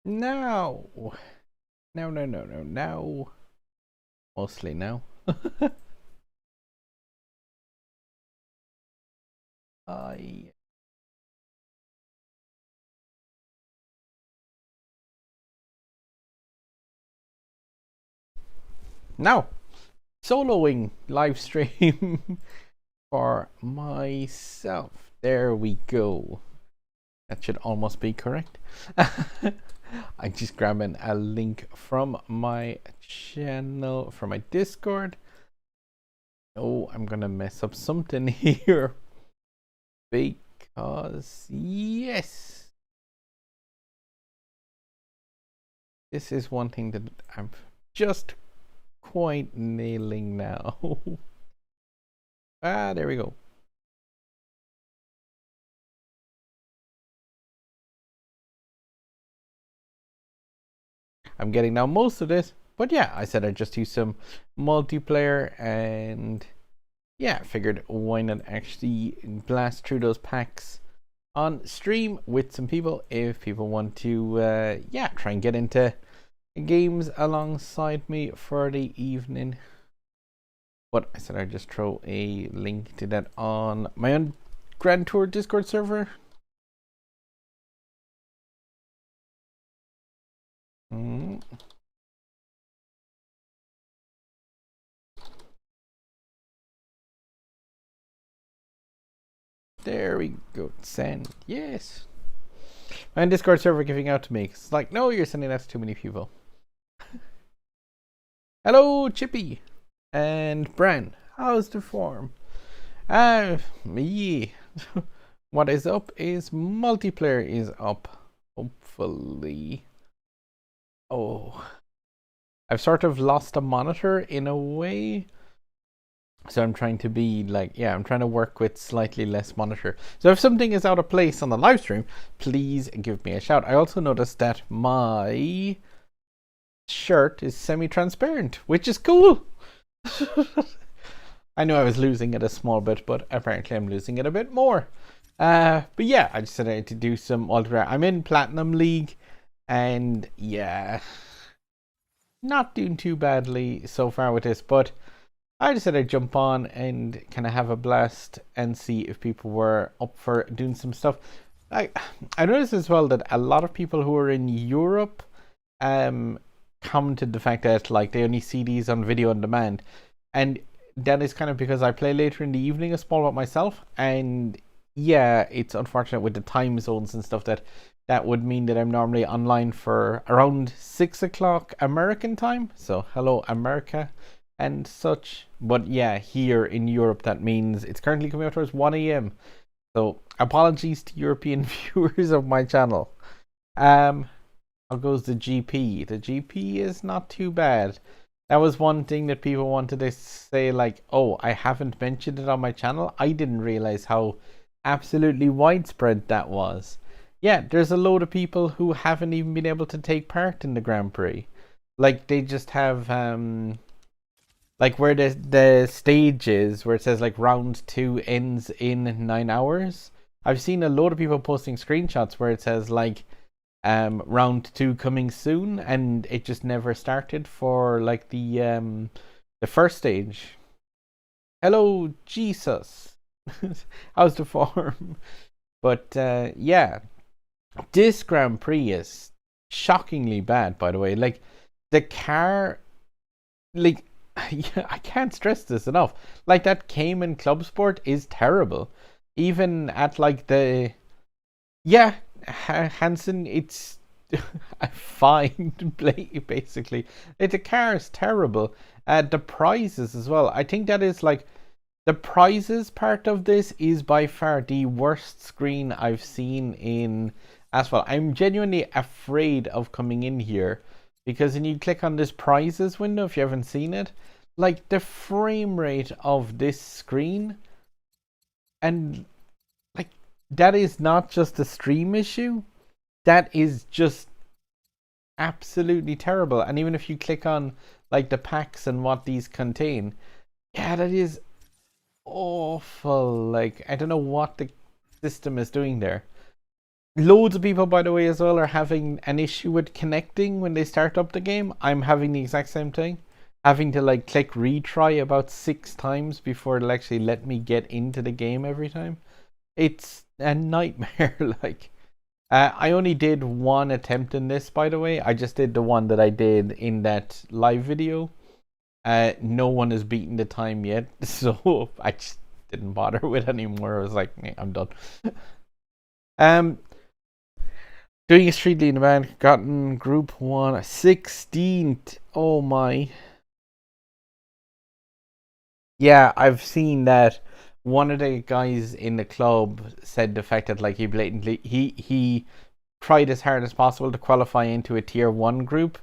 No. No, no, no, no, no. Mostly no. I. Now, soloing live stream for myself. There we go. That should almost be correct. I'm just grabbing a link from my channel, from my Discord. Oh, I'm gonna mess up something here. Because, yes. This is one thing that I'm just quite nailing now. There we go. I'm getting now most of this, but yeah, I said I'd just use some multiplayer, and yeah, figured why not actually blast through those packs on stream with some people if people want to yeah, try and get into games alongside me for the evening. But I said I'd just throw a link to that on my own Grand Tour Discord server. There we go. Send. Yes. My Discord server giving out to me. It's like, no, you're sending that to too many people. Hello, Chippy. And Bran. How's the form? Yeah. What is up is multiplayer is up. Hopefully. Oh. I've sort of lost a monitor in a way. So I'm trying to be like, yeah, I'm trying to work with slightly less monitor. So if something is out of place on the live stream, please give me a shout. I also noticed that my shirt is semi-transparent, which is cool. I knew I was losing it a small bit, but apparently I'm losing it a bit more. But yeah, I decided to do some multiplayer. I'm in Platinum League, and yeah, not doing too badly so far with this, but I decided I'd jump on and kind of have a blast and see if people were up for doing some stuff. I noticed as well that a lot of people who are in Europe commented the fact that like they only see these on video on demand, and that is kind of because I play later in the evening a small bit myself, and yeah, it's unfortunate with the time zones and stuff that would mean that I'm normally online for around 6 o'clock American time. So hello America and such. But yeah, here in Europe that means it's currently coming out towards 1 a.m. So apologies to European viewers of my channel. How goes the GP? The GP is not too bad. That was one thing that people wanted to say, like, oh, I haven't mentioned it on my channel. I didn't realize how absolutely widespread that was. Yeah, there's a load of people who haven't even been able to take part in the Grand Prix. Like, they just have like where the stage is, where it says like round 2 ends in 9 hours. I've seen a load of people posting screenshots where it says like round 2 coming soon, and it just never started for like the first stage. Hello, Jesus. How's the form? But yeah, this Grand Prix is shockingly bad, by the way. Like the car, like yeah, I can't stress this enough. Like that Cayman Club Sport is terrible. Even at like the yeah, Hansen, it's fine to play basically. The car is terrible. The prizes as well. I think that is like the prizes part of this is by far the worst screen I've seen in Asphalt. I'm genuinely afraid of coming in here because when you click on this prizes window, if you haven't seen it, like the frame rate of this screen, and like that is not just a stream issue, that is just absolutely terrible. And even if you click on like the packs and what these contain, yeah, that is awful. Like I don't know what the system is doing there. Loads of people, by the way, as well, are having an issue with connecting when they start up the game. I'm having the exact same thing. Having to like click retry about 6 times before it'll actually let me get into the game every time. It's a nightmare. Like, I only did one attempt in this, by the way. I just did the one that I did in that live video. No one has beaten the time yet, so I just didn't bother with anymore. I was like, I'm done. um, Doing a street lead event, gotten group 1, 16th. Oh my. Yeah, I've seen that. One of the guys in the club said the fact that like he blatantly he tried as hard as possible to qualify into a tier 1 group,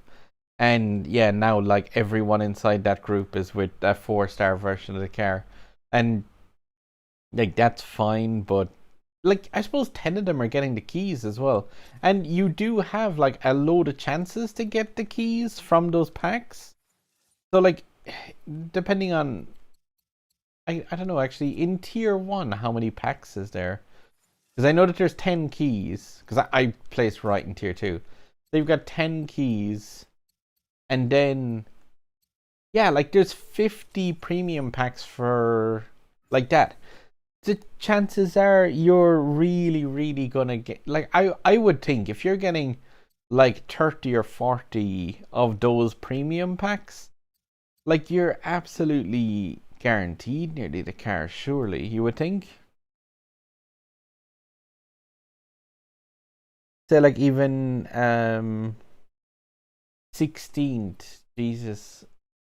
and yeah, now like everyone inside that group is with a 4-star version of the car, and like that's fine, but like I suppose 10 of them are getting the keys as well, and you do have like a load of chances to get the keys from those packs. So like, depending on, I don't know actually, in tier 1 how many packs is there? Because I know that there's 10 keys, because I placed right in tier 2, so you've got 10 keys, and then yeah, like there's 50 premium packs for like that. The chances are you're really gonna get, like, I would think if you're getting like 30 or 40 of those premium packs, like you're absolutely guaranteed nearly the car, surely you would think. So like even 16th, Jesus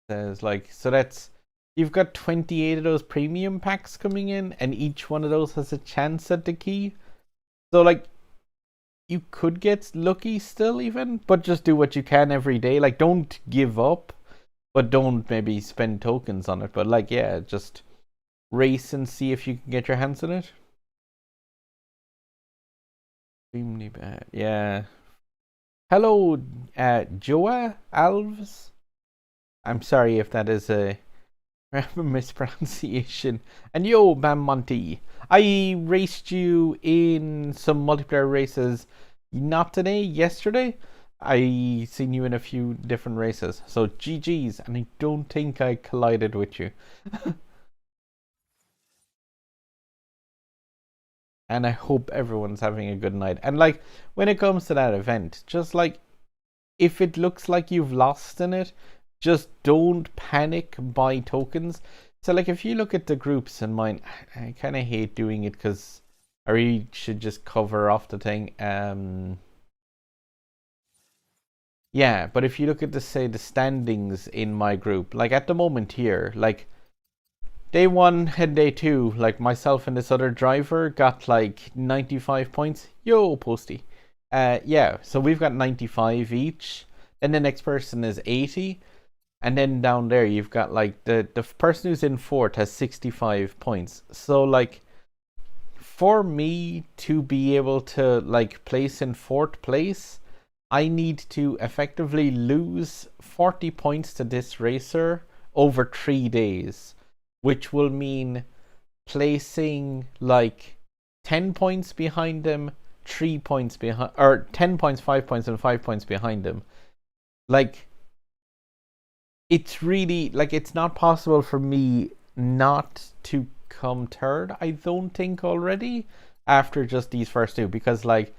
says, like, so that's, you've got 28 of those premium packs coming in, and each one of those has a chance at the key. So like you could get lucky still even, but just do what you can every day. Like don't give up, but don't maybe spend tokens on it. But like, yeah, just race and see if you can get your hands on it. Extremely bad. Yeah. Hello, Joa Alves. I'm sorry if that is a mispronunciation. And yo, Bam Monty, I raced you in some multiplayer races. Not today, yesterday. I seen you in a few different races. So GG's, and I don't think I collided with you. And I hope everyone's having a good night. And like when it comes to that event, just like if it looks like you've lost in it, just don't panic, buy tokens. So like if you look at the groups in mine, I kind of hate doing it because I really should just cover off the thing. Yeah, but if you look at the, say, the standings in my group, like at the moment here, like day 1 and day 2, like myself and this other driver got like 95 points. Yo, Posty. Yeah, so we've got 95 each. Then the next person is 80. And then down there you've got like the person who's in 4th has 65 points. So like for me to be able to like place in 4th place, I need to effectively lose 40 points to this racer over 3 days, which will mean placing like 10 points behind them, 3 points behind, or 10 points, 5 points, and 5 points behind them. Like, it's really, like, it's not possible for me not to come 3rd, I don't think, already, after just these first 2, because, like,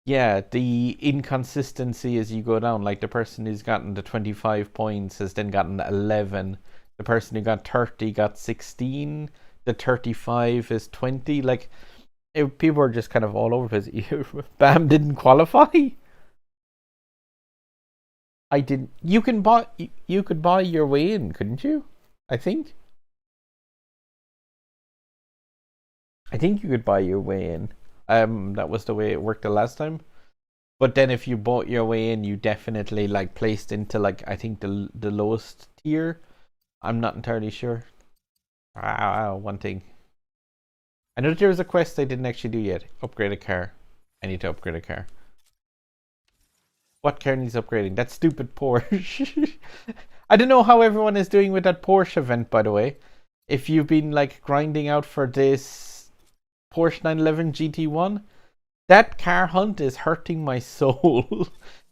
yeah, the inconsistency as you go down, like the person who's gotten the 25 points has then gotten 11. The person who got 30 got 16. The 35 is 20. Like, people are just kind of all over the place. Bam didn't qualify. I didn't. You can buy. You could buy your way in, couldn't you? I think. I think you could buy your way in. That was the way it worked the last time. But then if you bought your way in, you definitely like placed into like I think the lowest tier. I'm not entirely sure. One thing. I know that there was a quest I didn't actually do yet. Upgrade a car. I need to upgrade a car. What car needs upgrading? That stupid Porsche. I don't know how everyone is doing with that Porsche event, by the way. If you've been like grinding out for this Porsche 911 GT1, that car hunt is hurting my soul.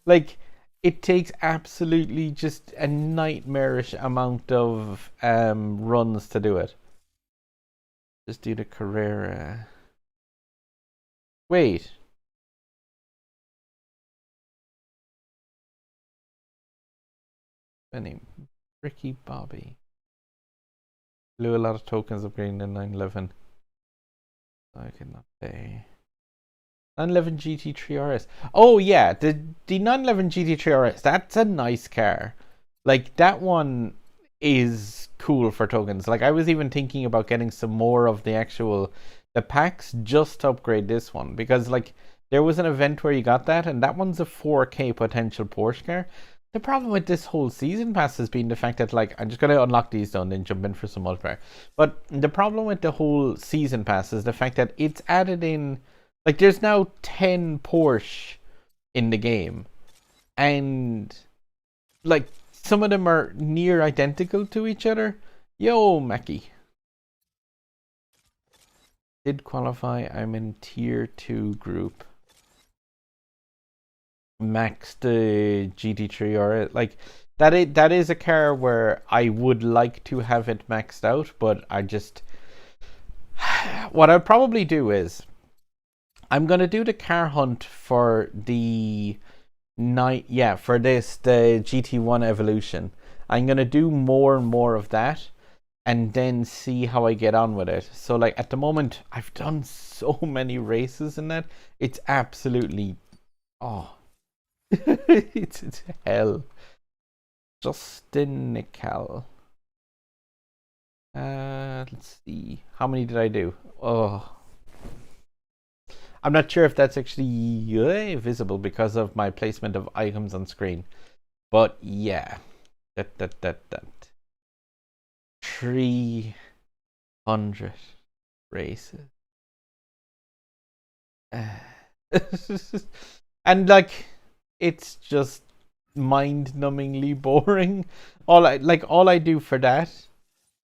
Like, it takes absolutely just a nightmarish amount of runs to do it. Just do the Carrera. Wait. My name, Ricky Bobby. Blew a lot of tokens upgrading the 911. I cannot pay. 911 GT3 RS. Oh yeah, the 911 GT3 RS. That's a nice car. Like, that one is cool for tokens. Like, I was even thinking about getting some more of the packs just to upgrade this one, because like there was an event where you got that, and that one's a 4K potential Porsche car. The problem with this whole season pass has been the fact that, like, I'm just gonna unlock these though and then jump in for some multiplayer. But the problem with the whole season pass is the fact that it's added in, like, there's now 10 Porsche in the game, and like some of them are near identical to each other. Yo, Mackie. Did qualify. I'm in tier 2 group. Max the GT3 or like that is a car where I would like to have it maxed out, but I just what I'll probably do is I'm gonna do the car hunt for the night, yeah, for this, the GT1 Evolution. I'm gonna do more and more of that and then see how I get on with it. So like at the moment I've done so many races in that, it's absolutely it's hell. Justin Nickel. Let's see. How many did I do? Oh. I'm not sure if that's actually visible because of my placement of items on screen. But yeah. That. 300 races. And like, it's just mind-numbingly boring. All I do for that,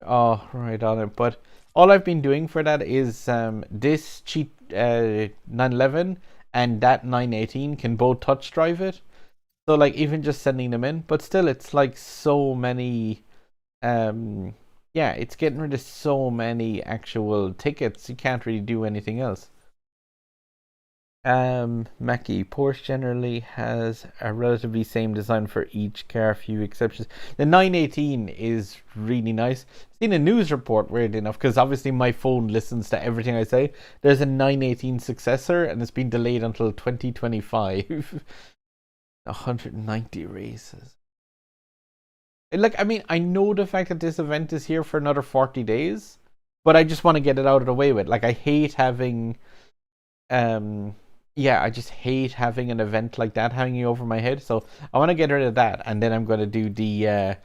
oh, right on it. But all I've been doing for that is this cheat 911 and that 918 can both touch drive it. So like, even just sending them in, but still, it's like so many. Yeah, it's getting rid of so many actual tickets. You can't really do anything else. Mackie, Porsche generally has a relatively same design for each car, few exceptions. The 918 is really nice. Seen a news report, weirdly enough, because obviously my phone listens to everything I say. There's a 918 successor, and it's been delayed until 2025. 190 races. Like, I mean, I know the fact that this event is here for another 40 days, but I just want to get it out of the way with. Like, I hate having yeah, I just hate having an event like that hanging over my head. So I want to get rid of that, and then I'm going to do the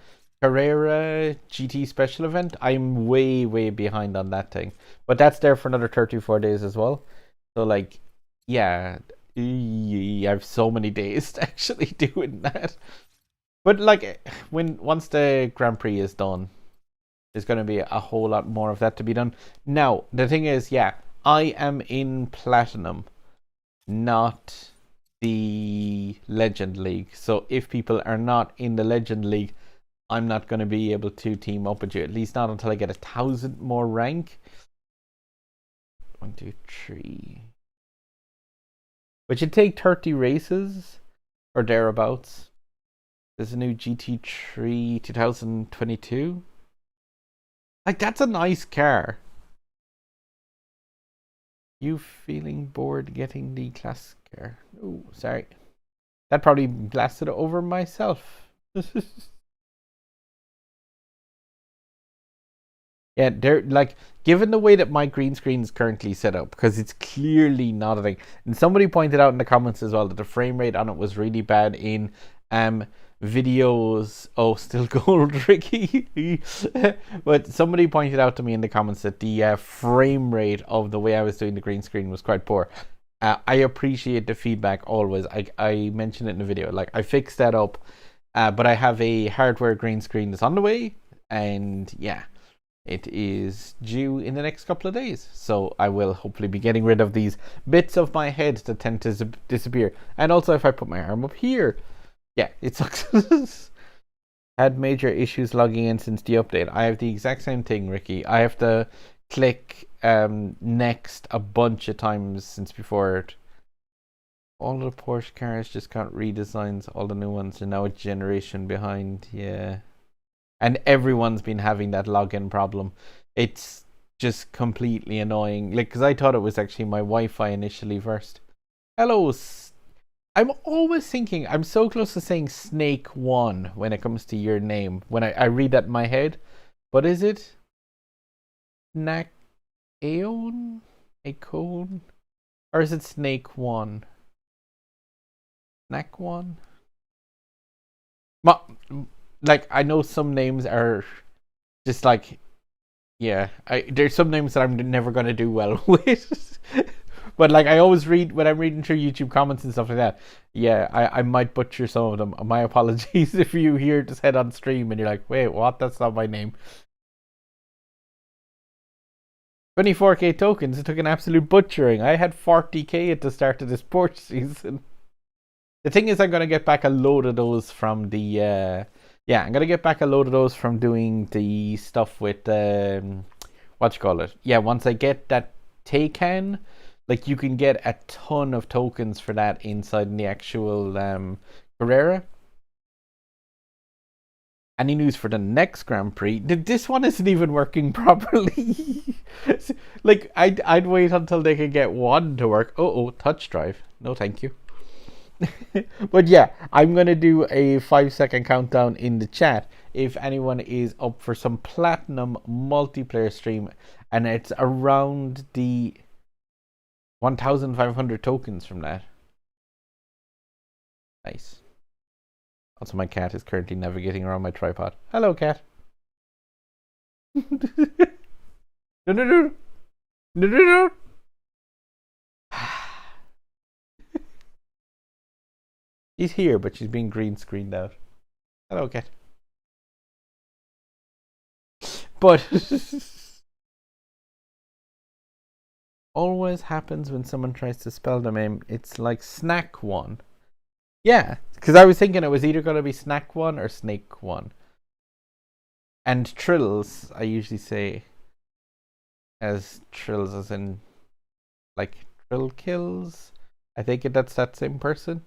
Carrera GT special event. I'm way behind on that thing, but that's there for another 34 days as well. So like, yeah, I have so many days to actually doing that. But like, once the Grand Prix is done, there's going to be a whole lot more of that to be done. Now, the thing is, yeah, I am in Platinum, not the Legend League. So if people are not in the Legend League, I'm not going to be able to team up with you, at least not until I get 1,000 more rank. 1, 2, 3. Which should take 30 races or thereabouts. There's a new GT3 2022. Like, that's a nice car. You feeling bored getting the classic car? Oh, sorry. That probably blasted over myself. Yeah, they're like, given the way that my green screen is currently set up, because it's clearly not a thing. And somebody pointed out in the comments as well that the frame rate on it was really bad in videos. Oh, still gold, Ricky. But somebody pointed out to me in the comments that the frame rate of the way I was doing the green screen was quite poor. I appreciate the feedback always. I mentioned it in the video. Like, I fixed that up, but I have a hardware green screen that's on the way, and yeah. It is due in the next couple of days, so I will hopefully be getting rid of these bits of my head that tend to disappear. And also, if I put my arm up here, yeah, it sucks. Had major issues logging in since the update. I have the exact same thing, Ricky. I have to click next a bunch of times since before it. All the Porsche cars just got redesigns. All the new ones are now a generation behind. Yeah. And everyone's been having that login problem. It's just completely annoying. Like, because I thought it was actually my Wi-Fi initially first. Hello. I'm always thinking, I'm so close to saying Snake One when it comes to your name. When I read that in my head. But is it Aeon? Acone? Or is it Snake One? Snack One? Like, I know some names are just like, yeah, there's some names that I'm never going to do well with. But like, I always read, when I'm reading through YouTube comments and stuff like that, yeah, I might butcher some of them. My apologies if you hear this head on stream and you're like, wait, what? That's not my name. 24k tokens, it took an absolute butchering. I had 40k at the start of this Porsche season. The thing is, I'm going to get back a load of those from the, yeah, I'm going to get back a load of those from doing the stuff with, what you call it? Yeah, once I get that Taycan, like, you can get a ton of tokens for that inside in the actual Carrera. Any news for the next Grand Prix? This one isn't even working properly. Like, I'd wait until they could get one to work. Oh, touch drive. No, thank you. But yeah, I'm going to do a 5-second countdown in the chat if anyone is up for some platinum multiplayer stream, and it's around the 1,500 tokens from that. Nice. Also, my cat is currently navigating around my tripod. Hello, cat. No. She's here, but she's being green screened out. Hello, cat. But always happens when someone tries to spell the name. It's like Snack One. Yeah, because I was thinking it was either going to be Snack One or Snake One. And Trills, I usually say as Trills, as in like Trill Kills. I think that's that same person.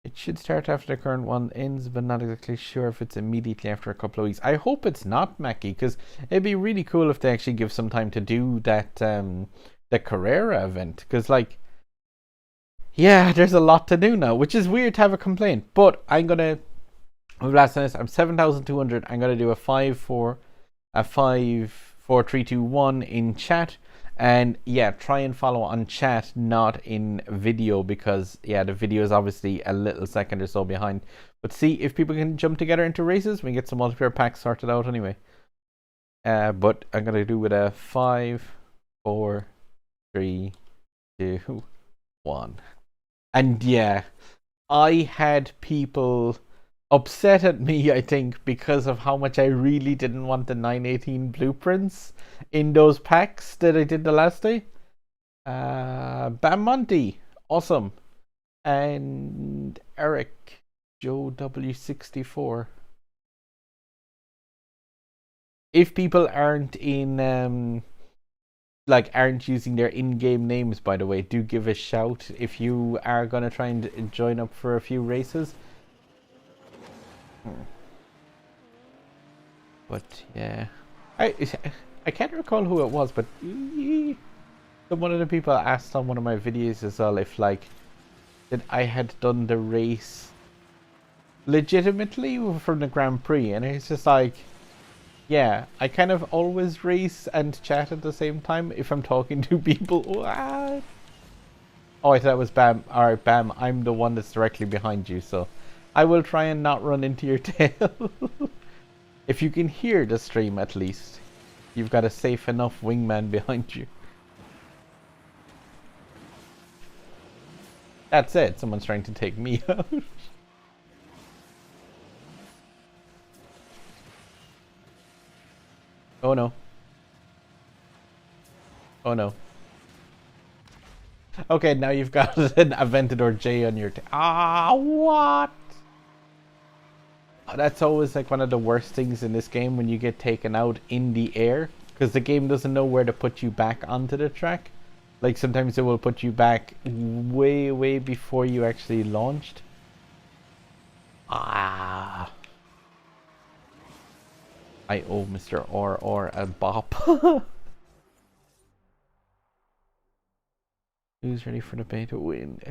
It should start after the current one ends, but not exactly sure if it's immediately after a couple of weeks. I hope it's not, Mackie, because it'd be really cool if they actually give some time to do that, the Carrera event. Because, like, yeah, there's a lot to do now, which is weird to have a complaint. But I'm gonna, last night I'm 7,200. I'm gonna do a 5, 4, 3, 2, 1 in chat. And yeah, try and follow on chat, not in video, because yeah, the video is obviously a little second or so behind. But see if people can jump together into races. We can get some multiplayer packs sorted out anyway. But I'm gonna do with a 5, 4, 3, 2, 1. And yeah, I had people upset at me, I think, because of how much I really didn't want the 918 blueprints in those packs that I did the last day. Bam Monty, awesome. And Eric, Joe W64. If people aren't in, aren't using their in-game names, by the way, do give a shout if you are going to try and join up for a few races. But yeah, I can't recall who it was, but one of the people asked on one of my videos as well if that I had done the race legitimately from the Grand Prix, and it's just like, yeah, I kind of always race and chat at the same time if I'm talking to people. What? Oh, I thought it was Bam. Alright, Bam, I'm the one that's directly behind you, so I will try and not run into your tail. If you can hear the stream, at least. You've got a safe enough wingman behind you. That's it. Someone's trying to take me out. Oh no. Oh no. Okay, now you've got an Aventador J on your what? That's always like one of the worst things in this game when you get taken out in the air, because the game doesn't know where to put you back onto the track. Like sometimes it will put you back way, way before you actually launched. I owe Mr. Or a bop. Who's ready for the beta win?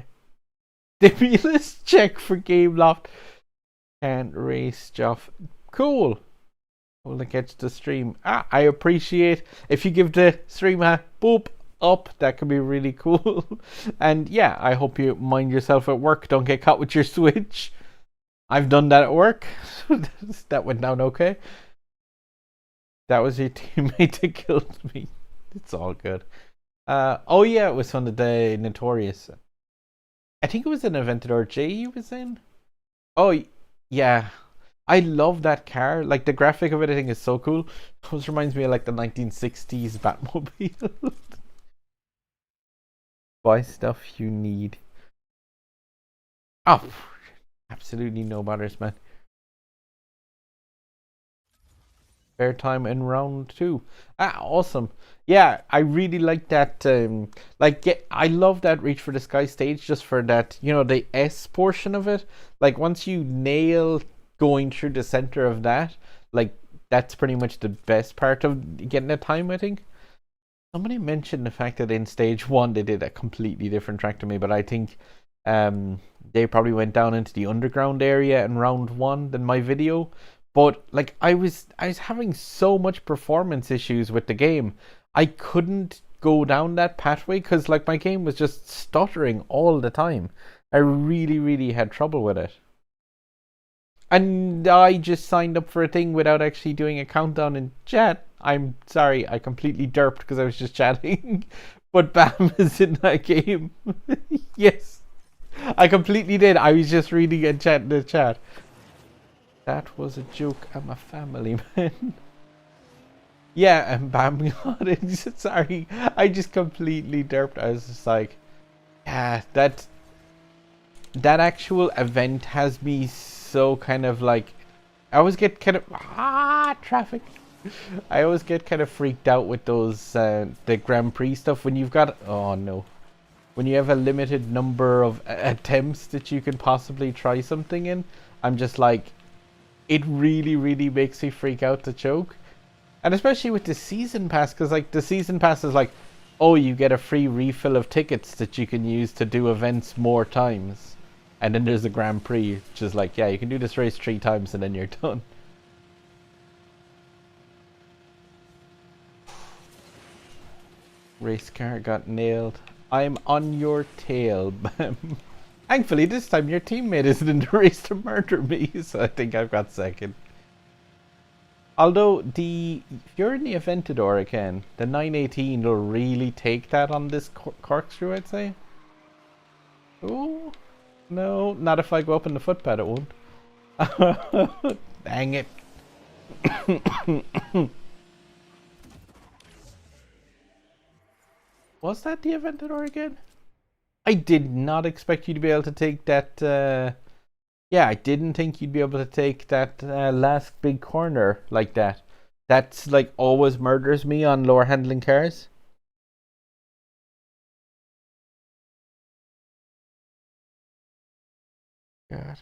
Stimulus check for Game Loft. Can't race Joff. Cool. Will it catch the stream? I appreciate if you give the stream a boop up. That could be really cool. And yeah, I hope you mind yourself at work. Don't get caught with your Switch. I've done that at work. That went down okay. That was your teammate that killed me. It's all good. Oh yeah, it was on the day Notorious. I think it was an Aventador J he was in. Oh yeah, I love that car. Like the graphic of it, I think is so cool. It always reminds me of like the 1960s Batmobile. Buy stuff you need. Oh, absolutely no matters, man. Fair time in round 2. Awesome. Yeah, I really like that. I love that Reach for the Sky stage just for that, the S portion of it. Like, once you nail going through the center of that, like, that's pretty much the best part of getting a time, I think. Somebody mentioned the fact that in stage 1 they did a completely different track to me, but I think they probably went down into the underground area in round 1 than my video. But like I was having so much performance issues with the game. I couldn't go down that pathway because like my game was just stuttering all the time. I really, really had trouble with it. And I just signed up for a thing without actually doing a countdown in chat. I'm sorry, I completely derped because I was just chatting. But Bam is in that game. Yes. I completely did. I was just reading the chat. That was a joke. I'm a family man. Yeah, and Bam got it. Sorry, I just completely derped. I was just like, yeah, that actual event has me so kind of like, I always get kind of traffic. I always get kind of freaked out with those the Grand Prix stuff when you've got when you have a limited number of attempts that you can possibly try something in. I'm just like, it really, really makes me freak out to choke. And especially with the season pass, because like the season pass is like, oh, you get a free refill of tickets that you can use to do events more times. And then there's a Grand Prix, which is like, yeah, you can do this race 3 times and then you're done. Race car got nailed. I'm on your tail, Bam. Thankfully, this time your teammate isn't in the race to murder me, so I think I've got second. Although, if you're in the Aventador again, the 918 will really take that on this corkscrew, I'd say. Oh, no, not if I go up in the footpad, it won't. Dang it. Was that the Aventador again? I did not expect you to be able to take that. Yeah, I didn't think you'd be able to take that last big corner like that. That's like always murders me on lower handling cars. God,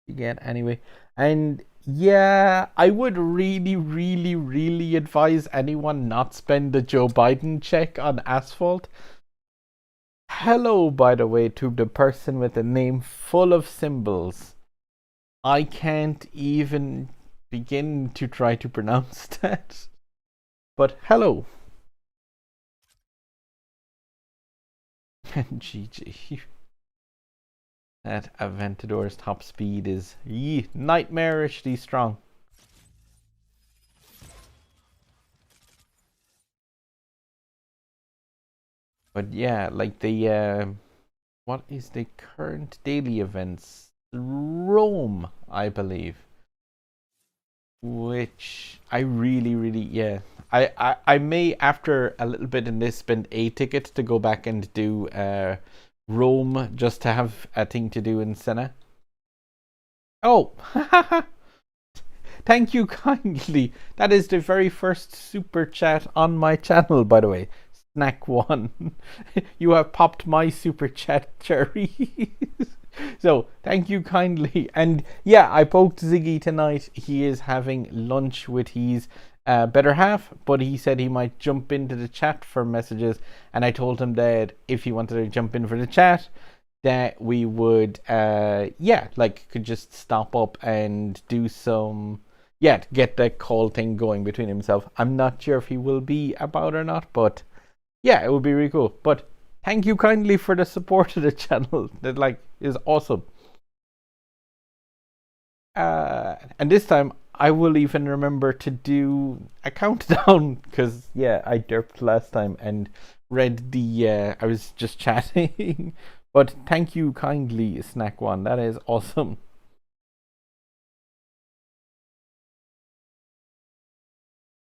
again, anyway. And yeah, I would really, really, really advise anyone not spend the Joe Biden check on Asphalt. Hello, by the way, to the person with a name full of symbols. I can't even begin to try to pronounce that. But hello. And GG. That Aventador's top speed is nightmarishly strong. But yeah, like the what is the current daily events? Rome, I believe. Which I really, really, yeah. I may, after a little bit in this, spend a ticket to go back and do Rome just to have a thing to do in Senna. Oh, thank you kindly. That is the very first super chat on my channel, by the way. Snack one. You have popped my super chat cherry. So thank you kindly. And yeah, I poked Ziggy tonight. He is having lunch with his better half, but he said he might jump into the chat for messages. And I told him that if he wanted to jump in for the chat, that we would could just stop up and do some get the call thing going between himself. I'm not sure if he will be about or not, but yeah, it would be really cool. But thank you kindly for the support of the channel. That is awesome. And this time I will even remember to do a countdown because I derped last time and read the I was just chatting. But thank you kindly, Snack One. That is awesome.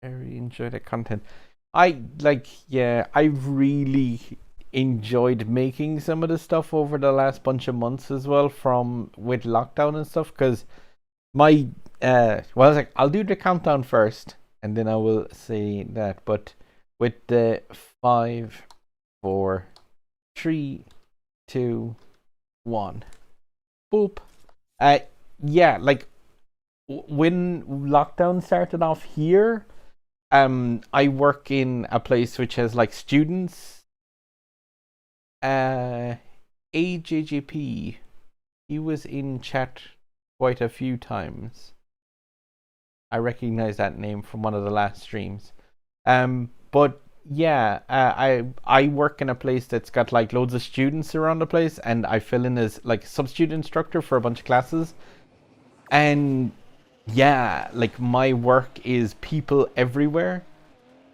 Very enjoy the content. I've really enjoyed making some of the stuff over the last bunch of months as well, from with lockdown and stuff, because my I was like, I'll do the countdown first and then I will say that. But with the 5, 4, 3, 2, 1, boop. When lockdown started off here, I work in a place which has like students. AJJP, he was in chat quite a few times. I recognize that name from one of the last streams. But yeah, I work in a place that's got like loads of students around the place, and I fill in as like substitute instructor for a bunch of classes. And yeah, like my work is people everywhere,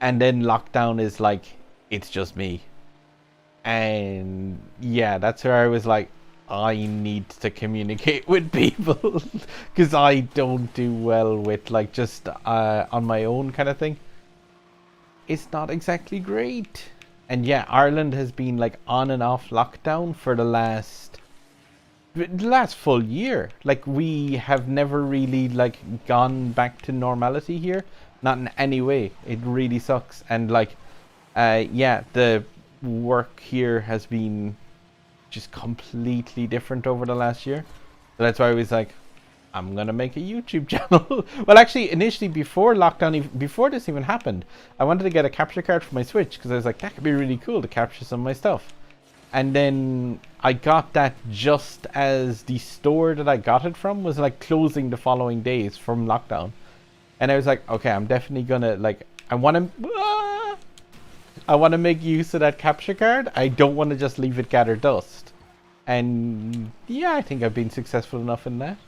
and then lockdown is like it's just me. And yeah, that's where I was like, I need to communicate with people because I don't do well with like just on my own kind of thing. It's not exactly great. And yeah, Ireland has been like on and off lockdown for the last full year. Like we have never really like gone back to normality here, not in any way. It really sucks. And like the work here has been just completely different over the last year. So that's why I was like, I'm gonna make a YouTube channel. Well, actually, initially before lockdown, before this even happened, I wanted to get a capture card for my Switch because I was like, that could be really cool to capture some of my stuff. And then I got that just as the store that I got it from was like closing the following days from lockdown. And I was like, okay, I'm definitely gonna like, I want to make use of that capture card. I don't want to just leave it gather dust. And yeah, I think I've been successful enough in that.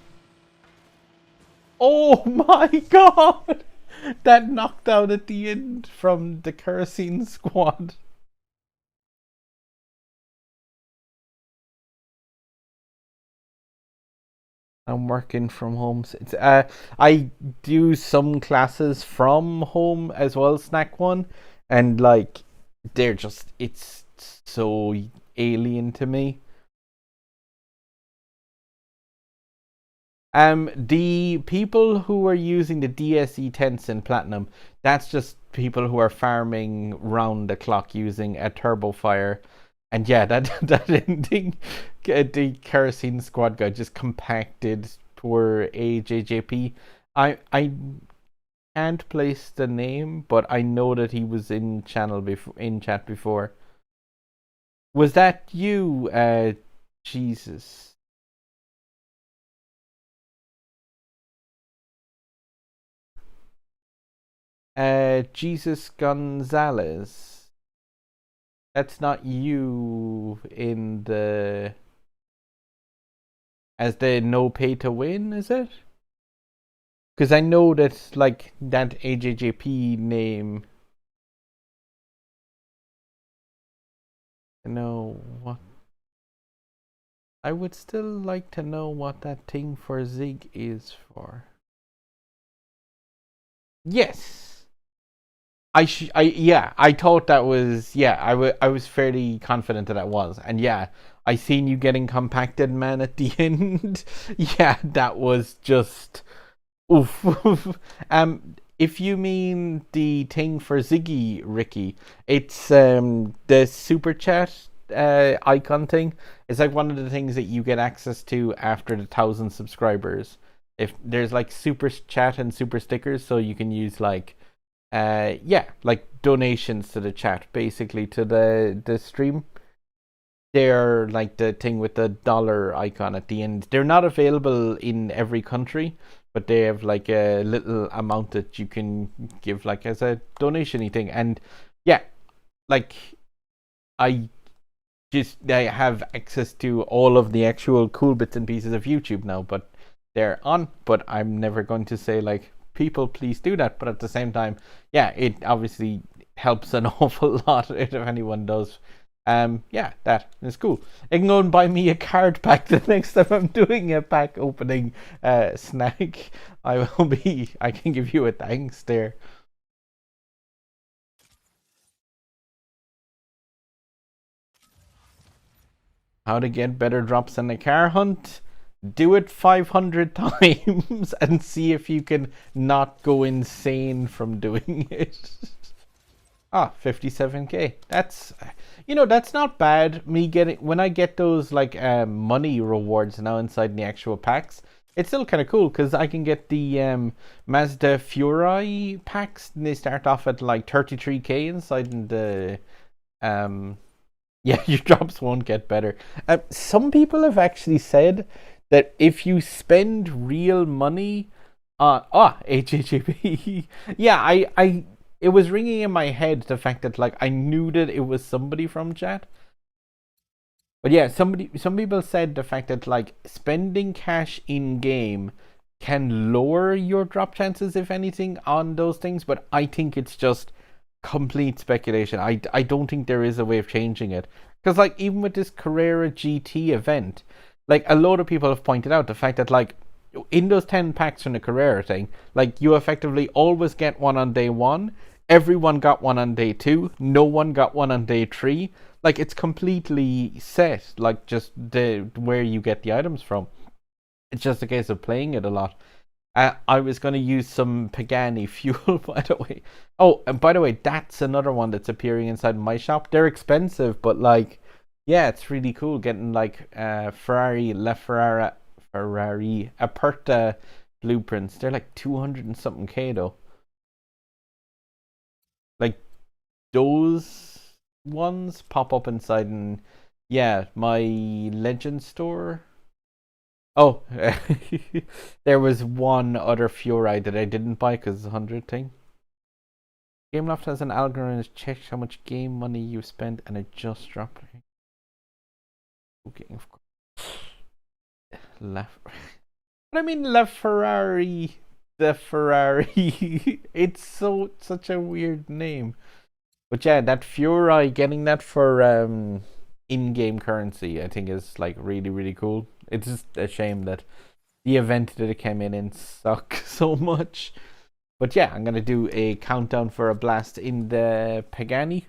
Oh my god! That knockdown at the end from the kerosene squad. I'm working from home. It's I do some classes from home as well, Snack One, and like they're just it's so alien to me. The people who are using the DSE tents in Platinum, that's just people who are farming round the clock using a turbo fire. And yeah, that that ending, the kerosene squad guy just compacted poor AJJP. I can't place the name, but I know that he was in chat before. Was that you, Jesus? Jesus Gonzalez. That's not you in the as the no pay to win, is it? Because I know that like that AJJP name. No, what? I would still like to know what that thing for Zig is for. Yes. Yeah, I thought that was, yeah, I was fairly confident that it was. And yeah, I seen you getting compacted, man, at the end. Yeah, that was just oof. If you mean the thing for Ziggy, Ricky, it's the super chat icon thing. It's like one of the things that you get access to after the 1,000 subscribers. If there's like super chat and super stickers, so you can use like yeah, like donations to the chat, basically to the stream. They're like the thing with the dollar icon at the end. They're not available in every country, but they have like a little amount that you can give like as a donation-y thing. And yeah, like I I have access to all of the actual cool bits and pieces of YouTube now, but they're on. But I'm never going to say like, people please do that. But at the same time, yeah, it obviously helps an awful lot if anyone does. Yeah, that is cool. You can go and buy me a card pack the next time I'm doing a pack opening snack. I can give you a thanks there. How to get better drops in a car hunt? Do it 500 times and see if you can not go insane from doing it. 57k. That's, that's not bad. Me getting, when I get those like money rewards now inside the actual packs, it's still kind of cool because I can get the Mazda Furai packs, and they start off at like 33k inside, and the yeah, your drops won't get better. Some people have actually said that if you spend real money on HHAP, yeah, I it was ringing in my head the fact that like I knew that it was somebody from chat. But yeah, some people said the fact that like spending cash in game can lower your drop chances, if anything, on those things. But I think it's just complete speculation. I don't think there is a way of changing it, because like even with this Carrera GT event, like a lot of people have pointed out the fact that like in those 10 packs from the Carrera thing, like you effectively always get one on day one. Everyone got one on day two. No one got one on day three. Like it's completely set. Like just the where you get the items from. It's just a case of playing it a lot. I was going to use some Pagani fuel, by the way. Oh, and by the way, that's another one that's appearing inside my shop. They're expensive, but like, yeah, it's really cool getting like Ferrari Aperta blueprints. They're like 200 and something K though. Like those ones pop up inside, and yeah, my Legend store. Oh, there was one other Furai that I didn't buy because it's a 100 thing. Gameloft has an algorithm that checks how much game money you spend, and it just dropped. Okay, of course. Left. What I mean, left Ferrari, the Ferrari. It's such a weird name. But yeah, that Furai, getting that for in-game currency, I think is like really, really cool. It's just a shame that the event that it came in sucks so much. But yeah, I'm gonna do a countdown for a blast in the Pagani.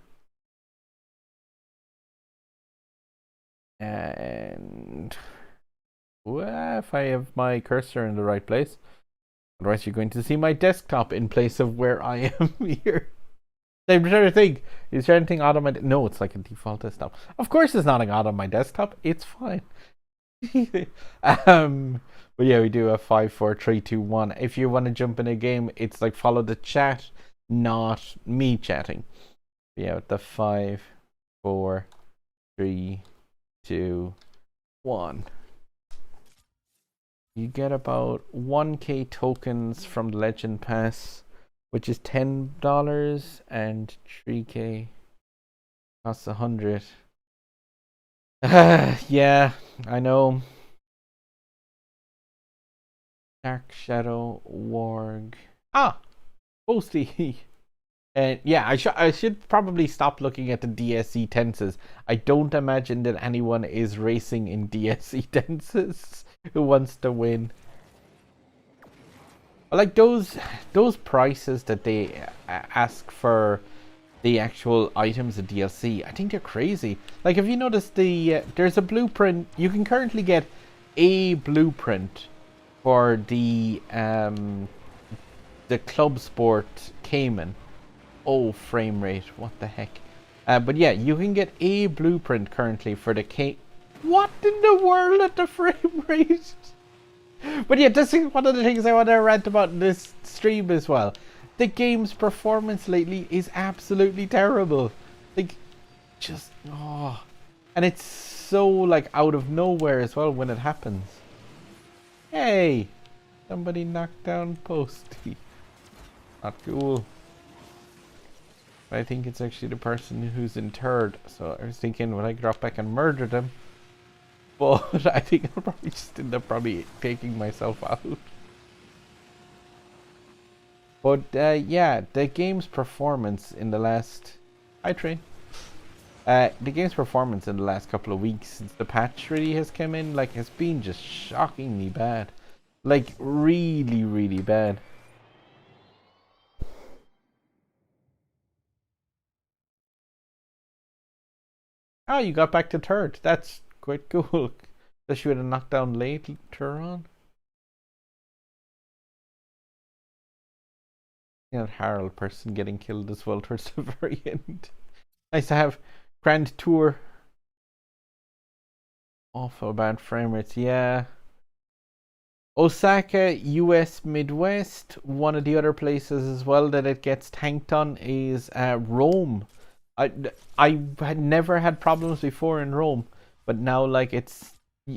And well, if I have my cursor in the right place. Otherwise, you're going to see my desktop in place of where I am here. I'm trying to think. Is there anything odd on my... No, it's like a default desktop. Of course there's nothing odd on my desktop. It's fine. But yeah, we do a 5, 4, 3, 2, 1. If you want to jump in a game, it's like follow the chat, not me chatting. Yeah, with the 5, 4, 3, 2, 1. You get about 1k tokens from the Legend Pass, which is $10, and 3k costs 100. Yeah, I know. Dark Shadow Warg. Mostly. And yeah, I should probably stop looking at the DSC tenses. I don't imagine that anyone is racing in DSC tenses who wants to win. like those prices that they ask for the actual items of DLC, I think they're crazy. Like, have you noticed there's a blueprint? You can currently get a blueprint for the Club Sport Cayman. Oh, frame rate! What the heck? But yeah, you can get a blueprint currently for the Cayman. What in the world at the frame rate? But yeah, this is one of the things I want to rant about in this stream as well. The game's performance lately is absolutely terrible. Like, just, oh. And it's so, like, out of nowhere as well when it happens. Hey! Somebody knocked down Posty. Not cool. But I think it's actually the person who's in third. So I was thinking, will I drop back and murder them? But I think I'll probably just end up taking myself out. But yeah, the game's performance in the last... Hi, Train. The game's performance in the last couple of weeks since the patch really has come in, like, has been just shockingly bad. Like, really, really bad. Oh, you got back to third. That's quite cool. Especially with a knockdown later on. You know, Harold person getting killed as well towards the very end. Nice to have Grand Tour. Awful bad frame rates, yeah. Osaka, US Midwest. One of the other places as well that it gets tanked on is Rome. I had never had problems before in Rome, but now, like, it's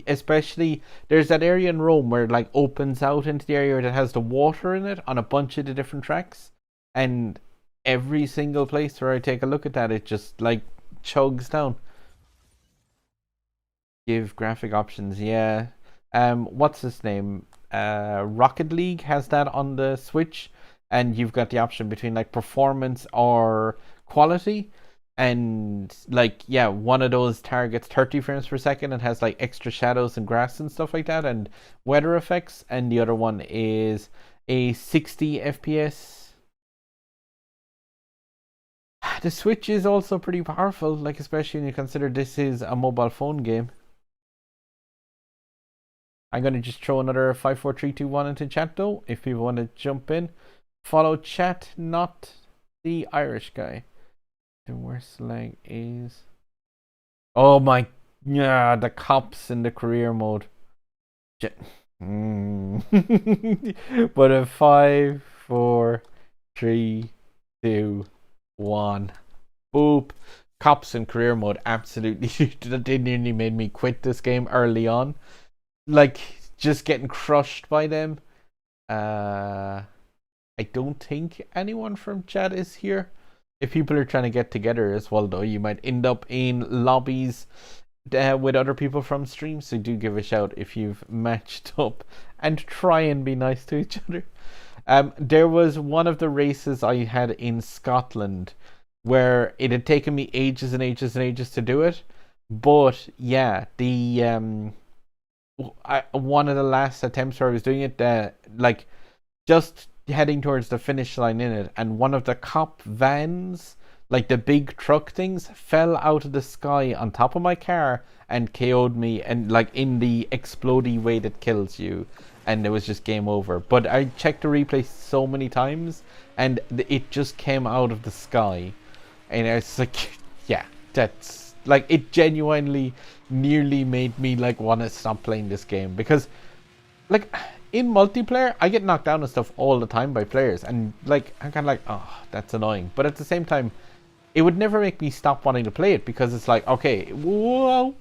especially there's that area in Rome where it, like, opens out into the area that has the water in it on a bunch of the different tracks, and every single place where I take a look at that, it just, like, chugs down. Give graphic options, yeah. What's his name? Rocket League has that on the Switch, and you've got the option between, like, performance or quality. And, like, yeah, one of those targets 30 frames per second and has, like, extra shadows and grass and stuff like that and weather effects. And the other one is a 60 FPS. The Switch is also pretty powerful, like, especially when you consider this is a mobile phone game. I'm going to just throw another 5, 4, 3, 2, 1 into chat, though, if people want to jump in. Follow chat, not the Irish guy. The worst leg is... Oh my... Yeah, the cops in the career mode. But a 5, 4, 3, 2, 1. Boop. Cops in career mode absolutely... That nearly made me quit this game early on. Like, just getting crushed by them. I don't think anyone from chat is here. If people are trying to get together as well, though, you might end up in lobbies with other people from stream. So do give a shout if you've matched up and try and be nice to each other. There was one of the races I had in Scotland where it had taken me ages and ages and ages to do it. But yeah, one of the last attempts where I was doing it, like, just heading towards the finish line in it, and one of the cop vans, like the big truck things, fell out of the sky on top of my car and KO'd me, and, like, in the explodey way that kills you, and it was just game over. But I checked the replay so many times and it just came out of the sky, and I was like, yeah, that's, like, it genuinely nearly made me, like, want to stop playing this game, because, like, in multiplayer, I get knocked down and stuff all the time by players, and, like, I'm kind of like, oh, that's annoying. But at the same time, it would never make me stop wanting to play it, because it's like, okay, whoa.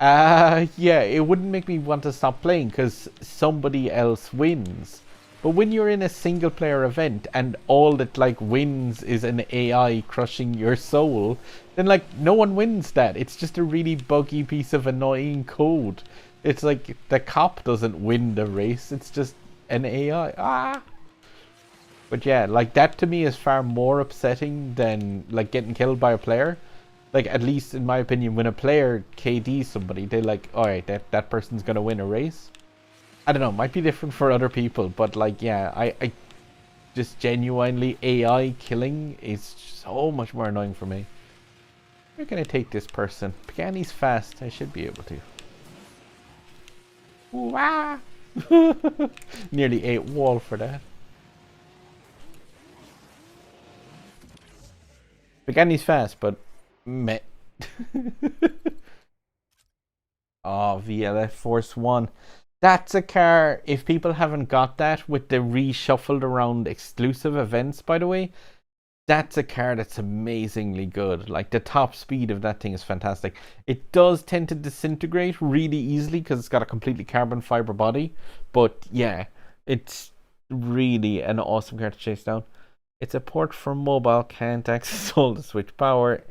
Yeah, it wouldn't make me want to stop playing because somebody else wins. But when you're in a single player event and all that, like, wins is an AI crushing your soul, then, like, no one wins that. It's just a really buggy piece of annoying code. It's like the cop doesn't win the race. It's just an AI. But yeah, like, that to me is far more upsetting than, like, getting killed by a player. Like, at least in my opinion, when a player KDs somebody, they're like, alright, that person's gonna win a race. I don't know, might be different for other people, but like, yeah, I just genuinely AI killing is so much more annoying for me. Where can I take this person? Pagani's fast. I should be able to. Wah! Nearly ate wall for that. Pagani's fast, but meh. Oh, VLF Force 1. That's a car, if people haven't got that with the reshuffled around exclusive events, by the way, that's a car that's amazingly good. Like, the top speed of that thing is fantastic. It does tend to disintegrate really easily because it's got a completely carbon fiber body. But yeah, it's really an awesome car to chase down. It's a port for mobile, can't access all the switch power.